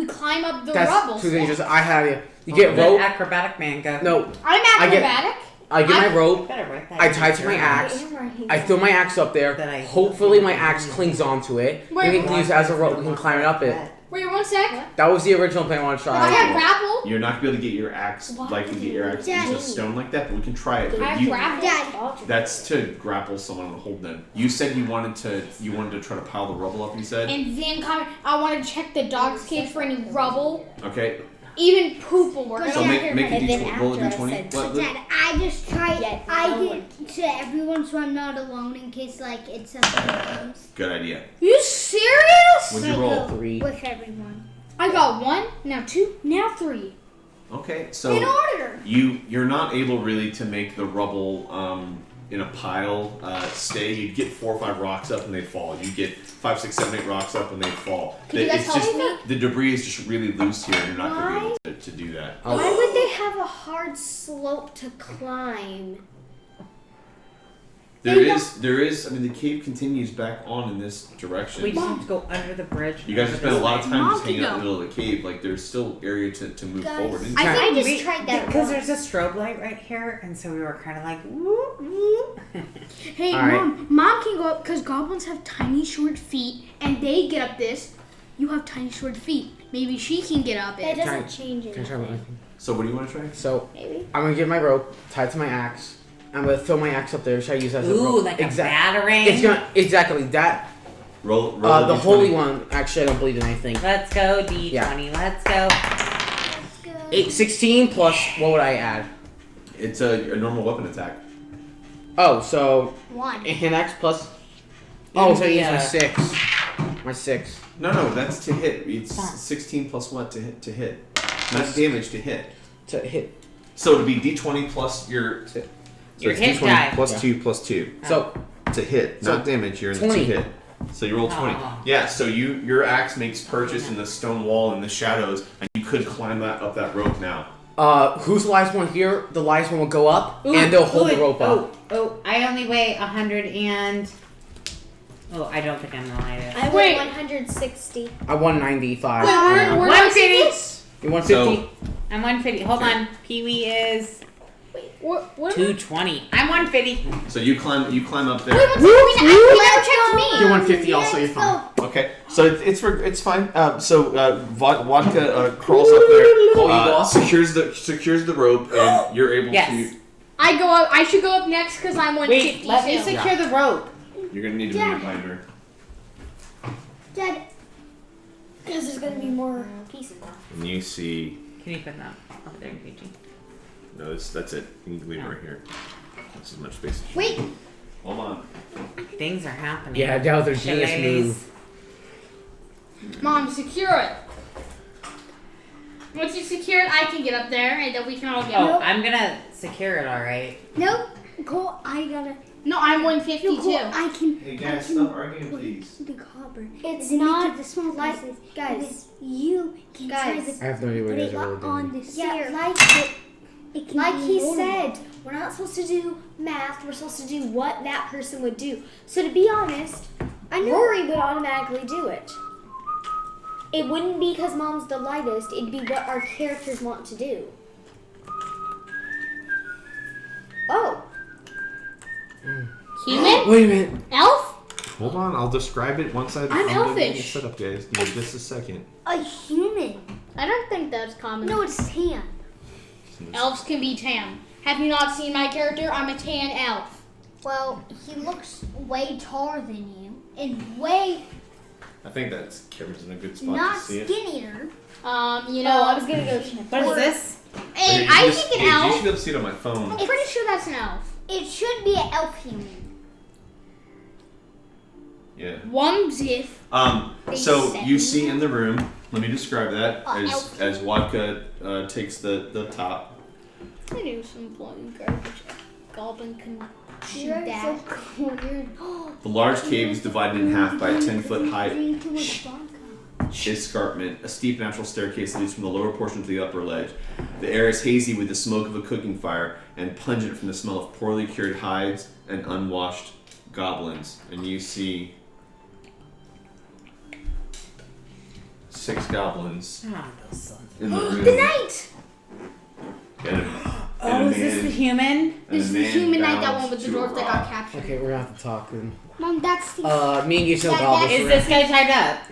climb up the rubble. That's too dangerous. I have you. You get Let rope. acrobatic man go. No, I'm I get- acrobatic. I get my rope. Better write that I in tie it to my your axe. I throw my axe up there. That I- Hopefully my axe clings onto it. Wait, We can use it as a rope. We can climb it up it. Wait 1 sec. That was the original plan I want to I have try. grapple. You're not gonna be able to get your axe into a stone like that, but we can try it. I But have you, grapple. Dad, that's to grapple someone and hold them. You said you wanted to try to pile the rubble up. You said And then I want to check the dog's cage for any rubble. okay. Even poop will work. So make a And then d20. Roll a after I d20. said- What? Dad, I just try. Yeah, I no get to everyone so I'm not alone in case like it's something else. Good idea. You serious? What'd you I roll? go 3. with everyone. I got 1, now 2, now 3. Okay, so In order. you're not able really to make the rubble in a pile stay. You'd get 4 or 5 rocks up and they'd fall. You get 5, 6, 7, 8 rocks up and they'd fall. Can you guys It's help just me? the debris is just really loose here, and you're not going to be able to do that. Why would they have a hard slope to climb? There is. I mean, the cave continues back on in this direction. We just have to go under the bridge. You guys have spent a lot of time Mom just hanging can out in the go. middle of the cave. Like there's still area to move Guys, forward. into. I just we- tried that because once. there's a strobe light right here, and so we were kind of like, whoop, whoop. Hey, All right. Mom can go up because goblins have tiny short feet and they get up this. You have tiny short feet. Maybe she can get up That it. doesn't change Can I try it. one? So what do you want to try? So Maybe. I'm gonna get my rope tied to my axe. I'm gonna throw my axe up there. Should I use it as a Ooh, rope? like a Exactly. battering. It's gonna exactly that. Roll The a D20. holy one. Actually, I don't believe in anything. Let's go, D20. Let's go. 8, 16 plus. What would I add? It's a normal weapon attack. Oh, so 1. an axe plus. Oh, so I use Yeah. my 6. My 6. No, that's to hit. It's Fine. 16 plus what to hit? Not damage to hit. To hit. So it'd be D20 plus your. So Your it's hit D20 die. plus Yeah. 2 plus 2 So to hit, So, not damage. You're in the 20. to hit. So you roll 20. Oh. Yeah. So your axe makes purchase in the stone wall in the shadows, and you could climb that up that rope now. who's the last one here? The last one will go up, Ooh, and they'll hold ooh, the rope up. Oh, I only weigh 100 and. Oh, I don't think I'm the lightest. I Wait. weigh 160. I won 95. Wait, we're 150. You 150? So I'm 150. Hold Okay. on. Pee Wee is What am I- 220. I'm 150. so you climb up there. Wait, what's you never checked me. You're 150 also. You're fine. Okay, so it's fine. Vodka crawls up there, Call you boss. secures the rope, and you're able Yes. I go up. I should go up next because I'm 150. Wait, let me too. secure the rope. to. You're gonna need to move behind her. Dad, Because there's going to be more pieces. And you see. Can you put that over there, PG? No, that's it. You can leave it right here. That's as much space. As you wait. need. Hold on. Things are happening. Yeah, that was their genius Delays. move. Mom, secure it. Once you secure it, I can get up there and then we can all get Oh, up. I'm gonna secure it, alright. Nope. Cole, I gotta. No, I'm 150 No, Cole, too. I can. Hey I guys, can stop arguing, please. The copper. It's and then not make it the small like- pieces. guys. And then you can try Guys. the I have no idea what put you it guys are really on doing. the Yeah, stair. It can like be he rolled. said, we're not supposed to do math. We're supposed to do what that person would do. So to be honest, Rory would automatically do it. It wouldn't be because Mom's the lightest. It'd be what our characters want to do. Oh, Human? Wait a minute. Elf? Hold on, I'll describe it once I'm doing the elfish. setup, guys. Give me just a second. A human. I don't think that's common. No, it's tan. Elves can be tan. Have you not seen my character? I'm a tan elf. Well, he looks way taller than you and way I think that's camera's in a good spot Not to see it. skinnier. You Oh, know, I was gonna go. What is this? and I think an You elf. should be able to see it on my phone. I'm pretty sure that's an elf. It should be an elf human. Yeah. One ziff. So said you see in the room. Let me describe that elf. as Wadka takes the top. I do some bloody garbage. Goblin can shoot You're that. so cool. The large cave is divided in half by a 10-foot high Drink too much vodka. escarpment. A steep natural staircase leads from the lower portion to the upper ledge. The air is hazy with the smoke of a cooking fire and pungent from the smell of poorly cured hides and unwashed goblins. And you see 6 goblins in the room. The knight. Oh, is this the human? This is the human knight, that one with the dwarf that got captured. Okay, we're gonna have to talk then. Mom, that's the. Me and you still That- goblins. Is this guy tied up?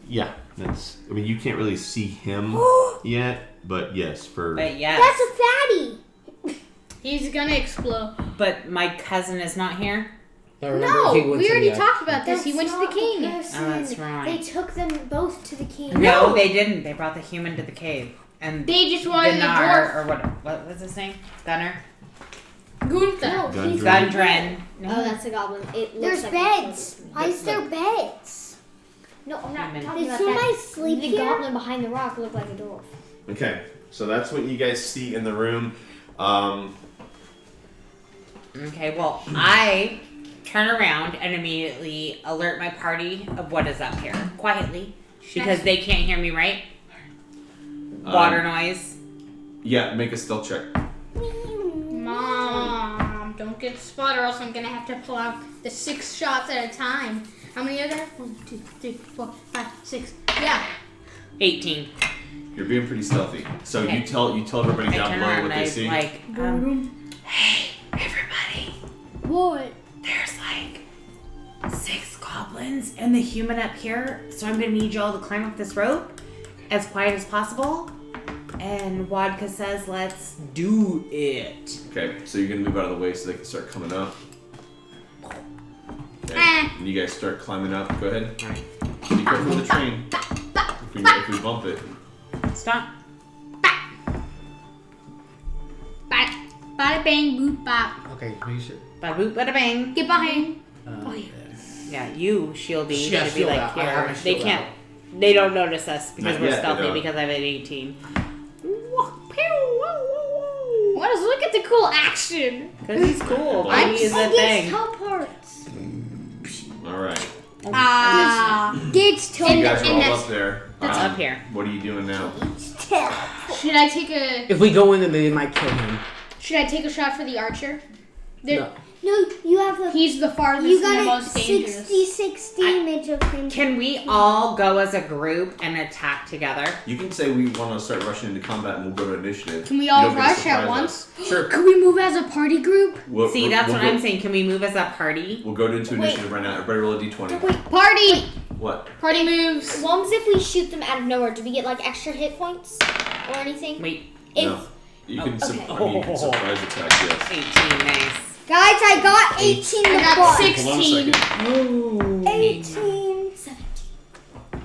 Yeah, that's. I mean, you can't really see him yet, but yes, for. But yes. That's a fatty. He's gonna explode. But my cousin is not here. No, he went we to already the, talked about this. He went to the not king. person. Oh, that's right. They took them both to the king. No, they didn't. They brought the human to the cave. And They just wanted the Gunnar, dwarf. or what was his name? Gunnar? Gunther. No, he's Gundren. Oh, that's a goblin. It looks There's like beds. Why is there beds? No, I'm not Human. talking Did about somebody that. sleep The here? goblin behind the rock looked like a dwarf. Okay, so that's what you guys see in the room. Okay, well, I turn around and immediately alert my party of what is up here. Quietly. Because they can't hear me, right? Water noise. Yeah, make a stealth check. Mom, don't get spot or else I'm gonna have to pull out the 6 shots at a time. How many are there? 1, 2, 3, 4, 5, 6. Yeah. 18. You're being pretty stealthy. So Okay. you tell everybody I down turn below around what and they I see. like, hey, everybody. What? There's like 6 goblins and the human up here. So I'm gonna need y'all to climb up this rope as quiet as possible. And Wadka says, let's do it. Okay, so you're gonna move out of the way so they can start coming up. Okay. And you guys start climbing up. Go ahead. Alright. Be careful with the train. If we bump it. Stop. Bada bang, boop bop. Okay, make sure. Bada boop, bada bang. Get behind. Yeah, you, Shieldy, Yeah, should be shield like out. I have here. my They shield can't. They don't notice us because Not we're yet, they stealthy don't. because I have an 18. What is, look at the cool action. Because he's cool. I'm Baby is a Gets thing. teleports. Alright. Gets So you guys are and all that's- up there. That's up here. What are you doing now? Should I take a If we go in, then they might kill him. shot for the archer? There, No. No, you have the. He's the farthest You and the got a most dangerous. 60 damage of him. Can we all go as a group and attack together? You can say we want to start rushing into combat and we'll go to initiative. Can we You all don't get to rush at surprise once? us. Sure. Could we move as a party group? See, that's what I'm saying. Can we move as a party? We'll go into initiative right now. Everybody roll a d20. Party! What? Party moves. What if we shoot them out of nowhere? Do we get like extra hit points or anything? Wait, If No. You can, okay. I mean, you can surprise attack, yes. 18, nice. Guys, I got 18 I the got butt. 16. Hold on a second. 18. 17.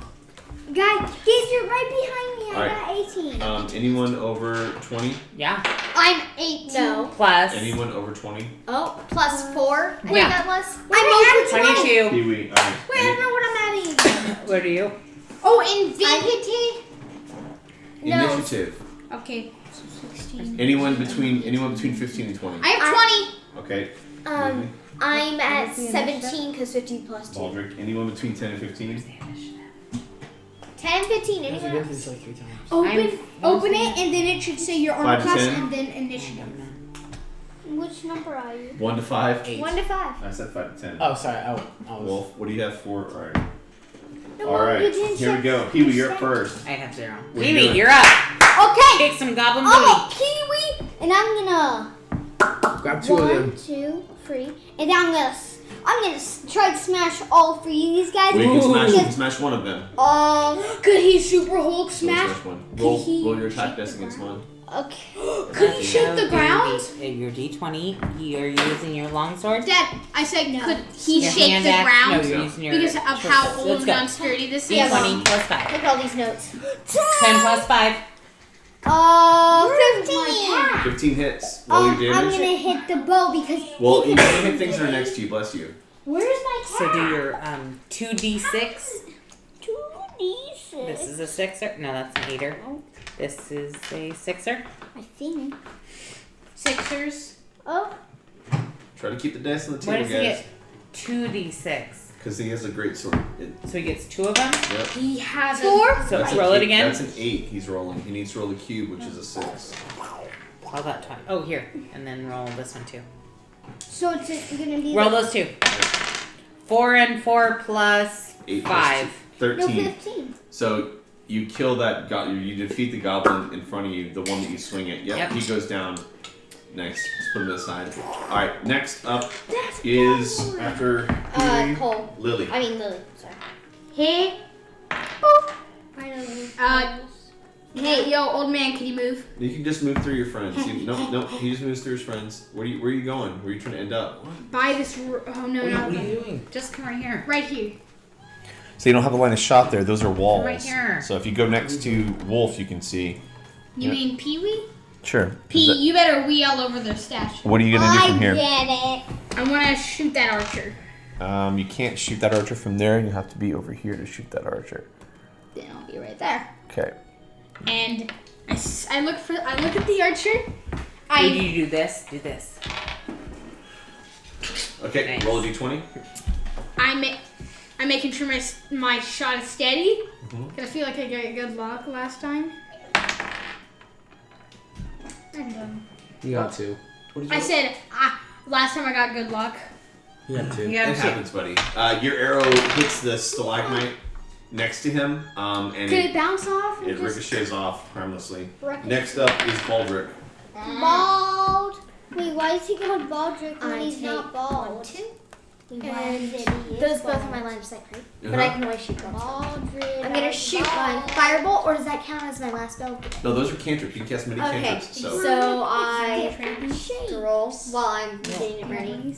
Guys, you're right behind me. I got 18. Anyone over 20? Yeah. I'm 18. No. Plus. Anyone over 20? Oh, plus 4. I think Yeah. that was. I'm over 20. 22. Pee-wee. Alright. Wait, I don't know what I'm adding. What are you? Oh, infinity. No. Initiative. Okay. So 16. Anyone between 15 and 20. I have 20. Okay. I'm at 17 because 15 plus 2. Baldric. Anyone between 10 and 15? 10 and 15. That's Anyone against else? this like 3 times. Open it, and then it should say your 5 armor to class 10? and then initiative. Which number are you? 1 to 5? 8. 1 to 5. I said 5 to 10. Oh, sorry. I was. Wolf, what do you have for? Alright. No, Alright. you didn't Here we check go. Pee-wee, you're up percent. first. I have 0. What are you Pee-wee, doing? you're up. Okay, Kick some goblin I'm a booty. Pee-wee, and I'm gonna Grab 2 of 1, them. 2, 3, and then I'm gonna try to smash all 3 of these guys. Well, you can Because, smash one of them. Could he super Hulk So smash? one. Could he Roll your attack shake dice the against ground? one. Okay. Could he shake the ground? Your D20. You're using your longsword. Dad, I said, could he Your shake hand the axe? ground? No, you're using your Because of how old Let's and go. unsturdy this is. D20 plus 5. Look at all these notes. 10 plus 5. 15. 15 hits. Roll your I'm damage. gonna hit the bow because. Well, you can hit things that are next to you. Bless you. Where's my cat? So do your 2d6. 2d6. This is a 6er. No, that's an 8er. This is a 6er. I think. Sixers. Oh. Try to keep the dice on the Why table, does he guys. get 2d6? Because he has a great sword. So he gets 2 of them? Yep. He has So That's roll an it eight- again. That's an 8 he's rolling. He needs to roll a cube, which is a 6. How about 20? Oh, here. And then roll this one too. So it's gonna be. Roll those 2. 4 and 4 plus 8 plus 5. 13. 15. So you kill that you defeat the goblin in front of you, the one that you swing at. Yep, Yep. he goes down. Nice. Just put him aside. Alright, next up is after Cole. Lily. I mean Lily. Sorry. Hey, Finally. hey, yo, old man, can you move? You can just move through your friends. Nope, he just moves through his friends. Where are you going? Where are you trying to end up? By this. Oh no, not What are you doing? Just come right here. right here. So you don't have a line of shot there. Those are walls. Right here. So if you go next to Wolf, you can see. You mean Pee Wee? Sure. Pee, you better wee all over their statue. What are you gonna do from I here? get it. I want to shoot that archer. You can't shoot that archer from there. You have to be over here to shoot that archer. Then I'll be right there. Okay. And I look at the archer. Did you do this? Do this. Okay, Nice. roll a d20. I'm making sure my shot is steady. Mhm. Cause I feel like I got good luck last time. I'm done. You got 2. I said last time I got good luck. You got 2. You got It 2. happens, buddy. Your arrow hits the stalagmite next to him, and Did it bounce off? it ricochets off harmlessly. Ricochet. Next up is Baldric. Bald. Wait, why is he called Baldric when I he's take not bald? 1, 2. Why And is it he is those both bald? are my line of sight, right? But Uh-huh. I can always shoot both. Baldric. I'm gonna shoot my firebolt, or does that count as my last spell? No, those are cantrips. You can cast many Okay, cantrips. So so I Shape. roll while I'm getting it ready.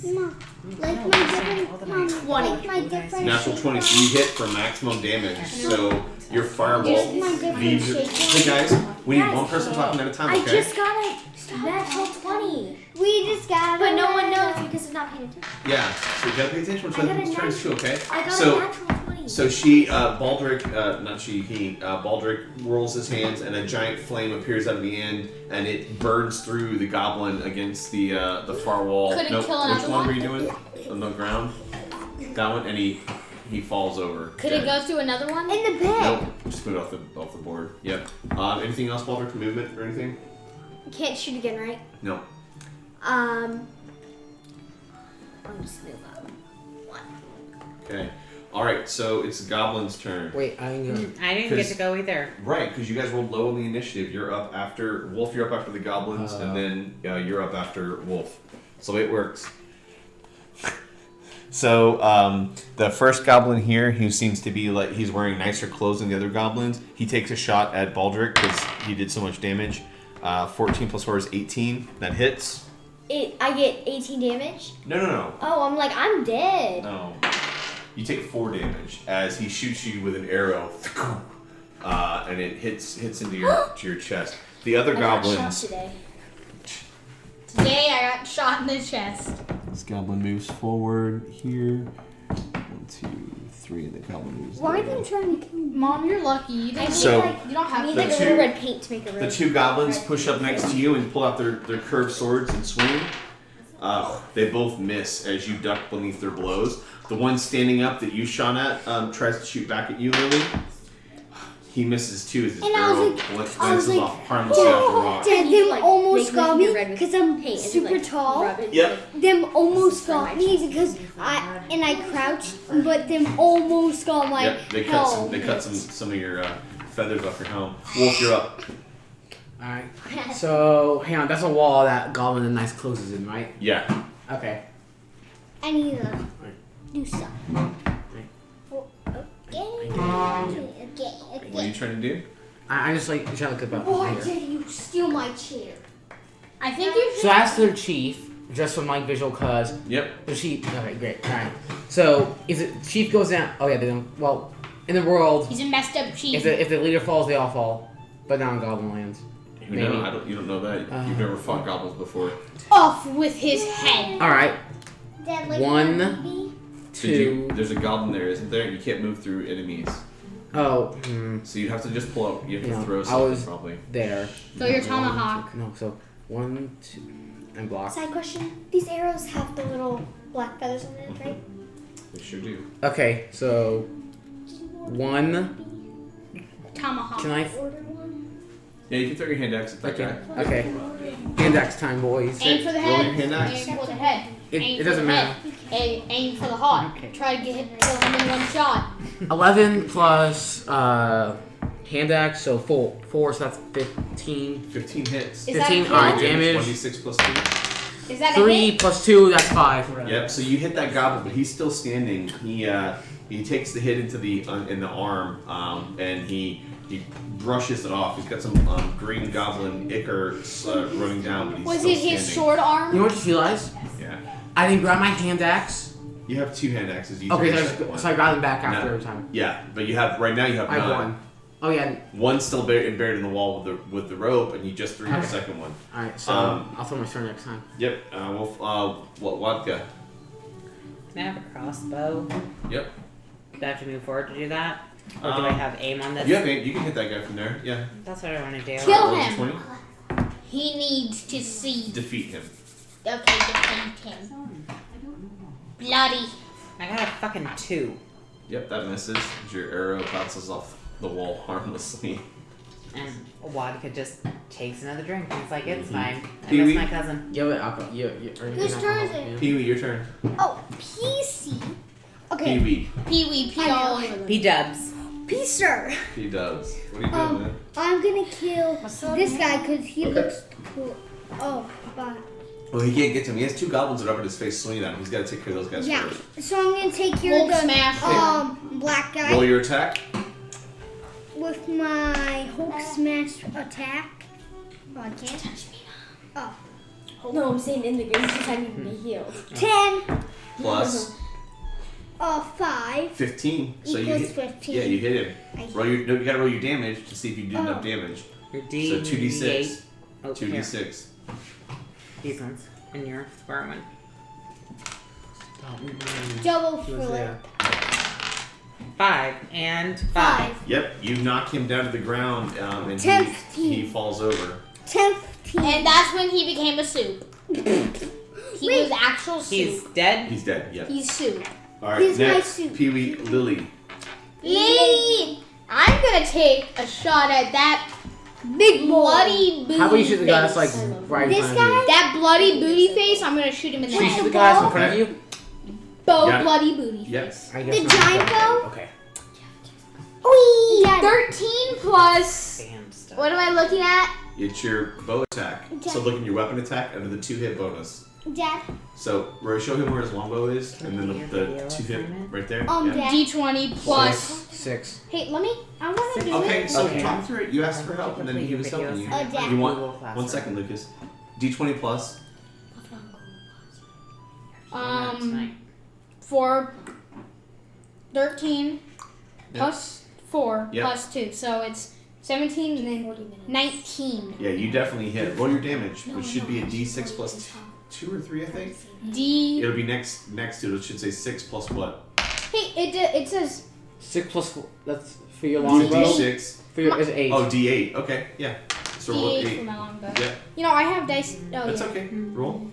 Like my different. Mom, 20. like my different. natural shape. 20. So you hit for maximum damage. So your firebolt My different leaves. shape. Hey guys, we need one person talking at a time. I Okay. just got a natural 20. We just got. But no one knows because it's not paying attention. Yeah. So you gotta pay attention to I got a what's trying to show. Okay. I got So. a natural 20. So she, Baldric, not she, he, Baldric rolls his hands and a giant flame appears out of the end and it burns through the goblin against the far wall. Could it Nope, kill which another one were one? you doing? On the ground? That one, and he falls over. Could dead. it go through another one? In the bed. Nope, just move it off the board. Yep. Anything else, Baldric? Movement or anything? Can't shoot again, right? No. I'll just move up. Okay. All right. So it's the goblin's turn. Wait, I ain't gonna. I didn't get to go either. Right, because you guys rolled low on the initiative. You're up after Wolf. You're up after the goblins, and then you're up after Wolf. So it works. So the first goblin here, who seems to be like he's wearing nicer clothes than the other goblins, he takes a shot at Baldric because he did so much damage. 14 plus 4 is 18. That hits. I get 18 damage. No. Oh, I'm like, I'm dead. No. You take 4 damage as he shoots you with an arrow, and it hits into your chest. The other I got shot goblins. today. Today I got shot in the chest. This goblin moves forward here. 1, 2, 3, and the goblin moves. Why are there. they trying to kill me? Mom, you're lucky. You don't, So- you don't I have need The like a two- little red paint to make a road. The 2 goblins push up next to you and pull out their curved swords and swing. They both miss as you duck beneath their blows. The one standing up that you shot at tries to shoot back at you, Lily. He misses too as his And I was arrow like- glances off harmlessly off the rock. Dad, You, them like, almost make got me me red with because I'm paint and super like, tall. rub it. Yep. Them almost got me because I crouched, but them almost got my Yep. They cut helm. some of your feathers off your helm. Wolf, you're up. Alright. So, hang on, that's a wall that Goblin in nice clothes is in, right? Yeah. Okay. I need to do something. Okay. What are you trying to do? I just like trying to look about Why here. did you steal my chair. I think you should. So that's their chief, just from like visual cause. Yep. The chief. Okay, great. All right. So is it chief goes down? Oh yeah, they don't. Well, in the world, He's a messed up chief. if the leader falls, they all fall. But not in Goblin Lands. You Maybe. know, you don't know that. You've never fought goblins before. Off with his head. All right. Dad, like One. that movie? Two. There's a goblin there, isn't there? You can't move through enemies. Oh. So you have to just pull out. You have to Yeah, throw I something was- probably. There. Throw your tomahawk. No. So 1, 2, and block. Side question: these arrows have the little black feathers on it, right? They sure do. Okay. So 1. Tomahawk. Can I? Order one. Yeah, you can throw your hand axe at that Okay. guy. Okay. Hand axe time, boys. Aim for the Roll head. your hand axe. Aim for the head. It- Aim it for doesn't the matter. head. Aim for the heart. Try to kill him in one shot. 11 plus hand axe, so 4, so that's 15. 15 hits. Is that a 15. kill? All right, damage. 26 plus 2. Is that a 3 hit? plus 2, that's 5. Yep. So you hit that goblin, but he's still standing. He takes the hit into the in the arm, and he brushes it off. He's got some green goblin ichor running down, but he's Was still it his standing. sword You arm? know what I just realized? Yeah. I didn't grab my hand axe. You have 2 hand axes. You Okay, take so the second one. I grab them back after No. every time. Yeah, but you have right now. You have I have 9. 1. Oh yeah. One's still buried in the wall with the rope, and you just threw your Okay. second one. Alright, so I'll throw my sword next time. Yep. What vodka? Can I have a crossbow? Yep. Do I have to move forward to do that? Or do I have aim on this? You have aim. You can hit that guy from there. Yeah. That's what I want to do. Kill Roll a him. 20. He needs to see. Defeat him. Okay, defeat him. Bloody. I got a fucking 2. Yep, that misses. Your arrow bounces off the wall harmlessly. And Wadka just takes another drink. And it's like, it's fine. I Pee-wee. miss my cousin. Yeah, but alcohol. Whose turn is it? Pee-wee, your turn. Oh, PC. Okay. Pee-wee. Pee-wee, pee all over them. P-dubs. P-sir. P-dubs. What are you doing, man? I'm gonna kill this guy because he Okay. looks cool. Oh, but Well, he can't get to him. He has 2 goblins that are up in his face swinging at him. He's got to take care of those guys yeah. first. So I'm gonna take care Hulk of the smash. black guy Roll your attack. with my Hulk smash attack. Oh, I can't touch me. Oh, No, I'm saying in the game since I need to be healed. 10 Plus 5 15. So you equals hit. 15. Yeah, you hit him. I Roll your. No, you gotta roll your damage to see if you do enough damage. Your D. So 2d6. Oh, 2d6. These ones. And your square one. double He was flip. there. 5 and 5. Yep, you knock him down to the ground, and 10, he falls over. 15. And that's when he became a soup. He was actual soup. He's dead. He's dead. Yep. He's soup. All right. He's my Next, suit. Pee-wee, Lily. Lily, I'm gonna take a shot at that big bloody booty How about you shoot the guy that's face. like right in This front of you? That bloody booty face, I'm gonna shoot him in the Should you head. shoot the guy that's in front of you? Bow Yeah. bloody booty Yep. face. I guess The not. giant bow? Okay. Wee! Dad. 13 plus. Bam stuff. What am I looking at? It's your bow attack. So look at your weapon attack under the 2-hit bonus. Dad. So Roy, show him where his longbow is, and then the 2-hit right there. Yeah. Dad. D20 plus. 6. Hey, let me. I want to do Okay, it. so Okay. talk through it. You asked for help, and then he was helping you. Dad. You want Google Classroom. 1 second, Lucas. D20 plus. Um, 4, 13 plus 4 Yep. plus 2. So it's 17 and then 19. Yeah, you definitely hit. Roll your damage, which should be a D6 plus 2 or 3, I think. D. It'll be next to it. It should say 6 plus what? Hey, it says 6 plus 4. That's for your It's longbow. D6. For your is 8. Oh, D8. Okay, yeah. So roll D8 for 8. my longbow. Yeah, You know, I have dice. Oh, that's yeah. okay. Roll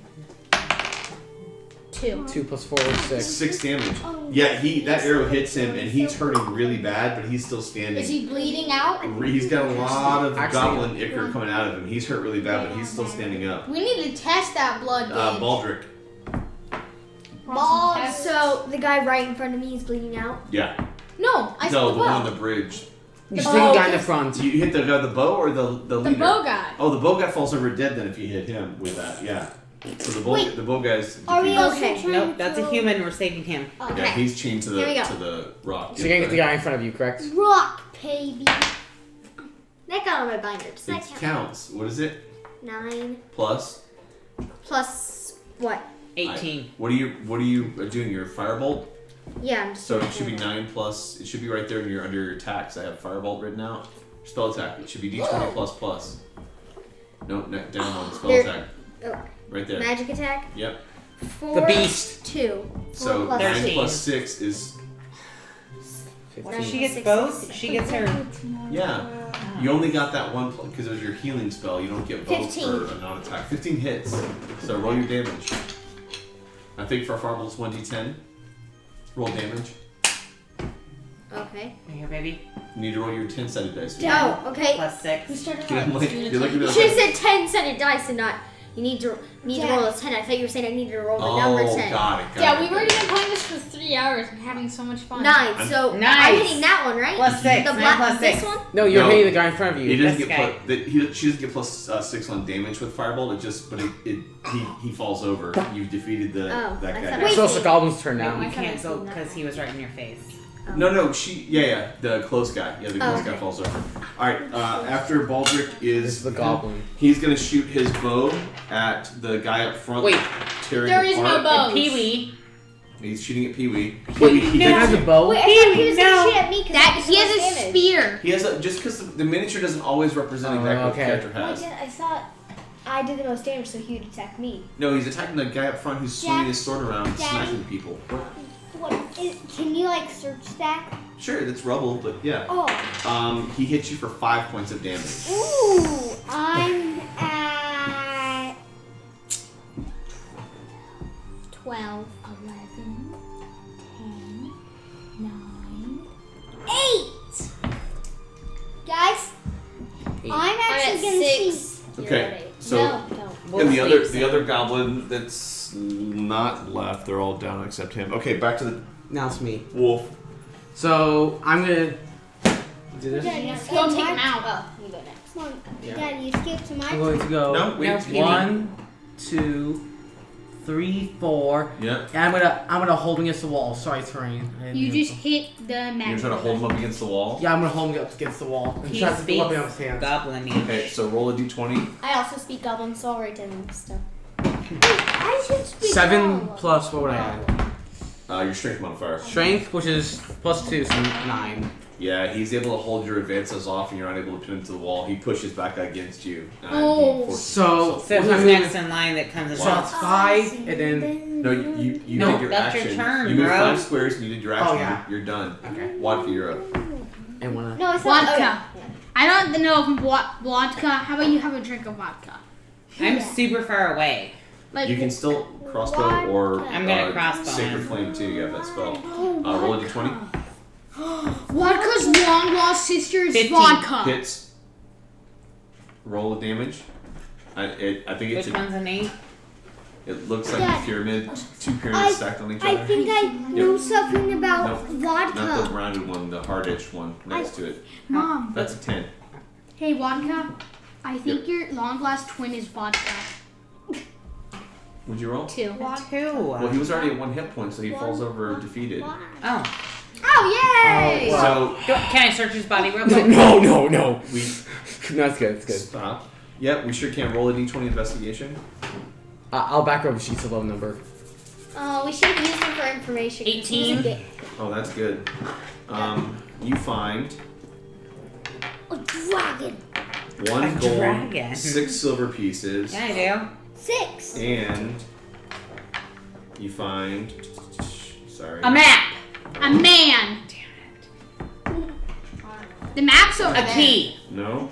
2. 2 plus 4 is 6. 6 damage. Yeah, that arrow hits him, and he's hurting really bad, but he's still standing. Is he bleeding out? He's got a lot of Actually- goblin ichor coming out of him. He's hurt really bad, but he's still standing up. We need to test that blood gauge. Baldric. So the guy right in front of me is bleeding out. Yeah. No, I said No, the the one bow. on the bridge. You should take the guy in the front. You hit the bow or the The leader? bow guy. Oh, the bow guy falls over dead then if you hit him with that. Yeah. So the bow guy's. Are we defeated. also Okay. trying Nope, to that's a kill human. We're saving him. Yeah, he's chained to Here we go. the rock. So you're gonna get the guy in front of you, correct? Rock, baby. That got on my binder. Does that It count? counts. What is it? 9 Plus. plus what? 18. What are you doing? Your firebolt? Yeah, I'm just So doing it should be it. 9 plus. It should be right there under your attacks. I have firebolt written out. Spell attack. It should be d20 plus plus. No, down one. Spell There- attack. Oh, Right there. magic attack. Yep. 4 The beast. 2. So 4 plus 9 13. plus 6 is What if she 9 gets plus both? 6. She gets her. yeah. You only got that one because it was your healing spell. You don't get both 15. for a non-attack. 15 hits. So roll your damage. I think for firebolt it's 1d10. Roll damage. Okay. Here, baby. You need to roll your 10-sided dice. Oh, okay. Plus 6. We started Yeah, I'm like, doing you're looking You at should have said 10-sided dice and not. You need to roll a 10. I thought you were saying I needed to roll the number 10. got it. Yeah, we've already been playing this for 3 hours and having so much fun. 9. So I'm Nice. hitting that one, right? Plus 6. The 9 black plus 6. this one. No, you're No. hitting the guy in front of He you. doesn't This get guy. she doesn't get plus 6 on damage with firebolt. It just he falls over. You've defeated Oh, that I guy. thought So Wait. it's the goblin's turn No, now. you I thought I can't go seen that. because he was right in your face. No, the close guy. Yeah, the close guy okay. falls over. All right, after Baldric It's is the goblin. He's gonna shoot his bow at the guy up front. Wait. tearing There is no apart. bow. Pee Wee. He's shooting at Pee Wee. Wait, he has a bow? Wait, I thought he was No. gonna shoot at me because That he has a spear. He has just because the miniature doesn't always represent exactly what the okay. character Well, has. I thought I did the most damage, so he would attack me. No, he's attacking the guy up front who's swinging his sword around, Daddy? smacking people. Can you like search that? Sure, that's rubble, but yeah. Oh. He hits you for 5 points of damage. Ooh. I'm at 12, 11, 10, 9. 8. Guys, Eight. I'm actually gonna see. Okay, so No, don't. and the other goblin that's not left, they're all down except him. Okay, back to the Now it's me. wolf. So I'm gonna do this. Daddy, you Don't skipped take him my. out. Oh, you go next. Come on, Yeah. Daddy, you skipped to my. I'm going to go No, wait. No, Pee Wee. 1, 2, 3, 4. Yeah. And I'm gonna hold him against the wall. Sorry, terrain. I didn't You mean just to- hit the You're magic. trying to hold him up against the wall. Yeah, I'm gonna hold him up against the wall. And He try to speaks flip him up his hands. goblin-y. Okay, so roll a d20. I also speak goblin, so I'll write down this stuff. I should speak. 7 plus what would I add? Your strength modifier. Strength, which is plus 2, so 9. Yeah, he's able to hold your advances off, and you're unable to pin him to the wall. He pushes back against you. Oh. he forces So- himself So What's who's that mean? next in line that comes in? So it's 5, and then No, you No, did your that's your action. turn, you moved bro. 5 squares, and you did your action. Oh, yeah. You're done. okay, Vodka, you're up. and one. No, it's not. Vodka. I don't know if vodka. How about you have a drink of vodka? I'm super far away. Like You can still crossbow or I'm gonna crossbow Sacred him. Flame too. You have that spell. Roll a d20. vodka's long lost sister is 15. vodka. Hits. Roll a damage. I think it's Which one's an 8? it looks like Dad, a pyramid. 2 pyramids stacked on each I other. think I know something about Nope. vodka. Not the rounded one, the hard-edged one next to it. Mom. That's a 10. Hey vodka. I think your long lost twin is vodka. Would you roll? 2. 2. Well, he was already at 1 hit point, so he falls over defeated. Oh. Oh yay! So Can I search his body real quick? No. we No, it's good. It's good. stop. Yep, we sure can roll a d20 investigation. I'll back over sheets a low number. Oh, we should have used them for information. 18. Oh, that's good. You find A dragon. 1 A gold, dragon. 6 silver pieces, Yeah, I do. 6. and you find. Sorry. A map. A man. The map's over A there. key. No.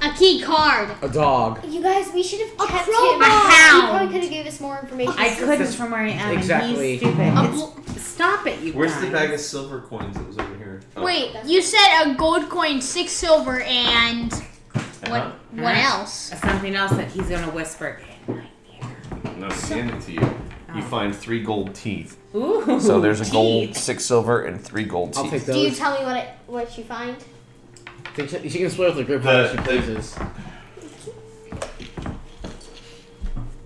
A key card. A dog. You guys, we should have kept him. crowbar. A He hound. probably could have gave us more information. I couldn't from where I am. and Exactly. He's stupid. A Stop it, you Where's guys. the bag of silver coins that was over here? Oh. Wait, you said a gold coin, 6 silver, and Uh-huh. what else? Something else that he's gonna whisper in my ear. No, it's handed to you. You find 3 gold teeth. Ooh. So there's a gold, teeth. 6 silver, and 3 gold I'll teeth. take Do you those. tell me what you find? She can split with the group how she pleases.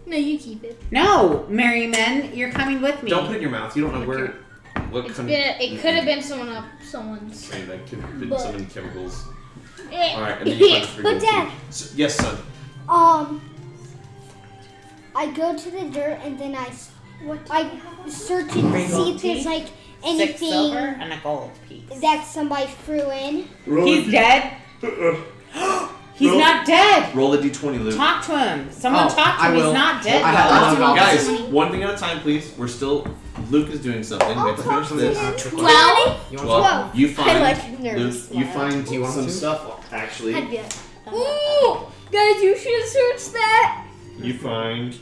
No, you keep it. No, Merryman, you're coming with me. Don't put it in your mouth. You don't know where. What It's kind been. It could have been someone's. That could have been some chemicals. All right, and then you find the 3 But gold Dad. too. So, yes, son. I go to the dirt and then I search and Three see gold if there's teeth, like 6 silver anything and a gold piece. that somebody threw in. He's dead. He's not dead. Roll a d20, Luke. Talk to him. Someone Oh, talk to I him. He's will. not dead. I have yet. lots of goblins. Guys, one thing at a time, please. We're still. Luke is doing something. We have to finish this. 12. You want Well, you find. like nervous Luke, you laugh. find Do you want some to? stuff. Actually, I'd be like, ooh, guys, you should search that. you find.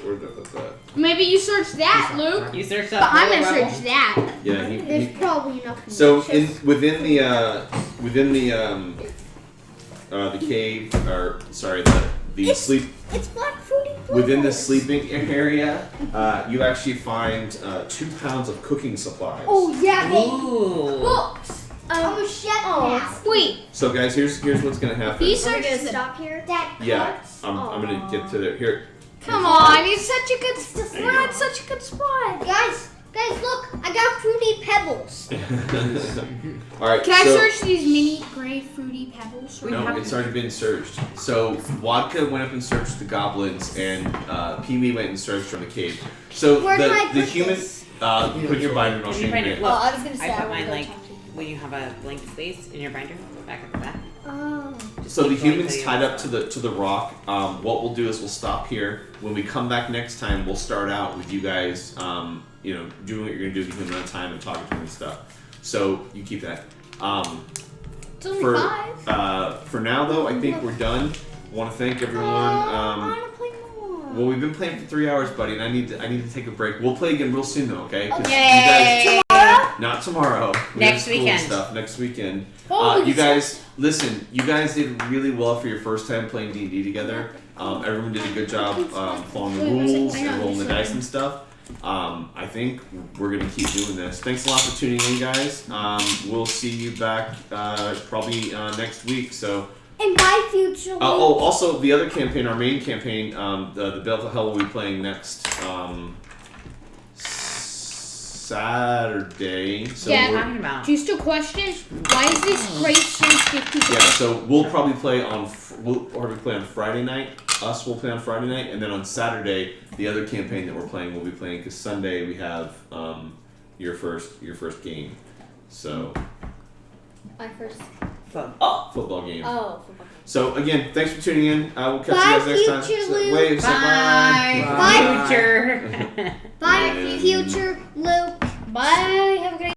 Where did I put that? Maybe you search that, Luke. You search But that. I'm gonna lower level. search that. Yeah, There's probably nothing. So within the cave, or sorry, the sleep It's black fruity. within the sleeping area, you actually find 2 pounds of cooking supplies. Oh yeah, baby. Ooh. Books. I'm a chef now. Wait, So guys, here's what's gonna happen. he Are we searched gonna the. stop here? That Yeah, cuts. I'm gonna get to there. Here. Come on, it's such a good. We're at such a good spot. Guys, look! I got fruity pebbles. All right. Can I so, search these mini gray fruity pebbles? No, it's already been searched. So Vodka went up and searched the goblins, and Pee-wee went and searched from the cave. So Where do I the put human, this? put in your binder and I'll Put show in you your binder. again. Look, I was gonna say I put would mine go like talk to you. when you have a blank space in your binder, back at the back. Oh. Just So the keep going human's till you tied have up to the rock. What we'll do is we'll stop here. When we come back next time, we'll start out with you guys, doing what you're gonna do the human time and talking to him and stuff. So you keep that. It's only 5. For now though, I think we're done. Want to thank everyone. I wanna play more. Well, we've been playing for 3 hours, buddy, and I need to take a break. We'll play again real soon though, okay? 'Cause Yay! not tomorrow. We Next have school weekend. Stuff next weekend. Holy You guys, listen. You guys did really well for your first time playing D&D together. Everyone did a good job following the rules and rolling the dice and stuff. I think we're gonna keep doing this. Thanks a lot for tuning in, guys. We'll see you back probably next week. So. And my future. Also the other campaign, our main campaign, the Battle of Hell will be playing next Saturday. So Yeah. What are you we're- talking about? Just a question. Why is this great search 50? yeah. So we'll probably play on Friday night. Us will play on Friday night, and then on Saturday, the other campaign that we're playing will be playing because Sunday we have your first game. So My first. football game. Oh, football. So again, thanks for tuning in. We'll catch Bye, you guys next time. future So, Luke. wave, say bye. Bye. Bye. Future. Bye, future Luke. Bye. Have a great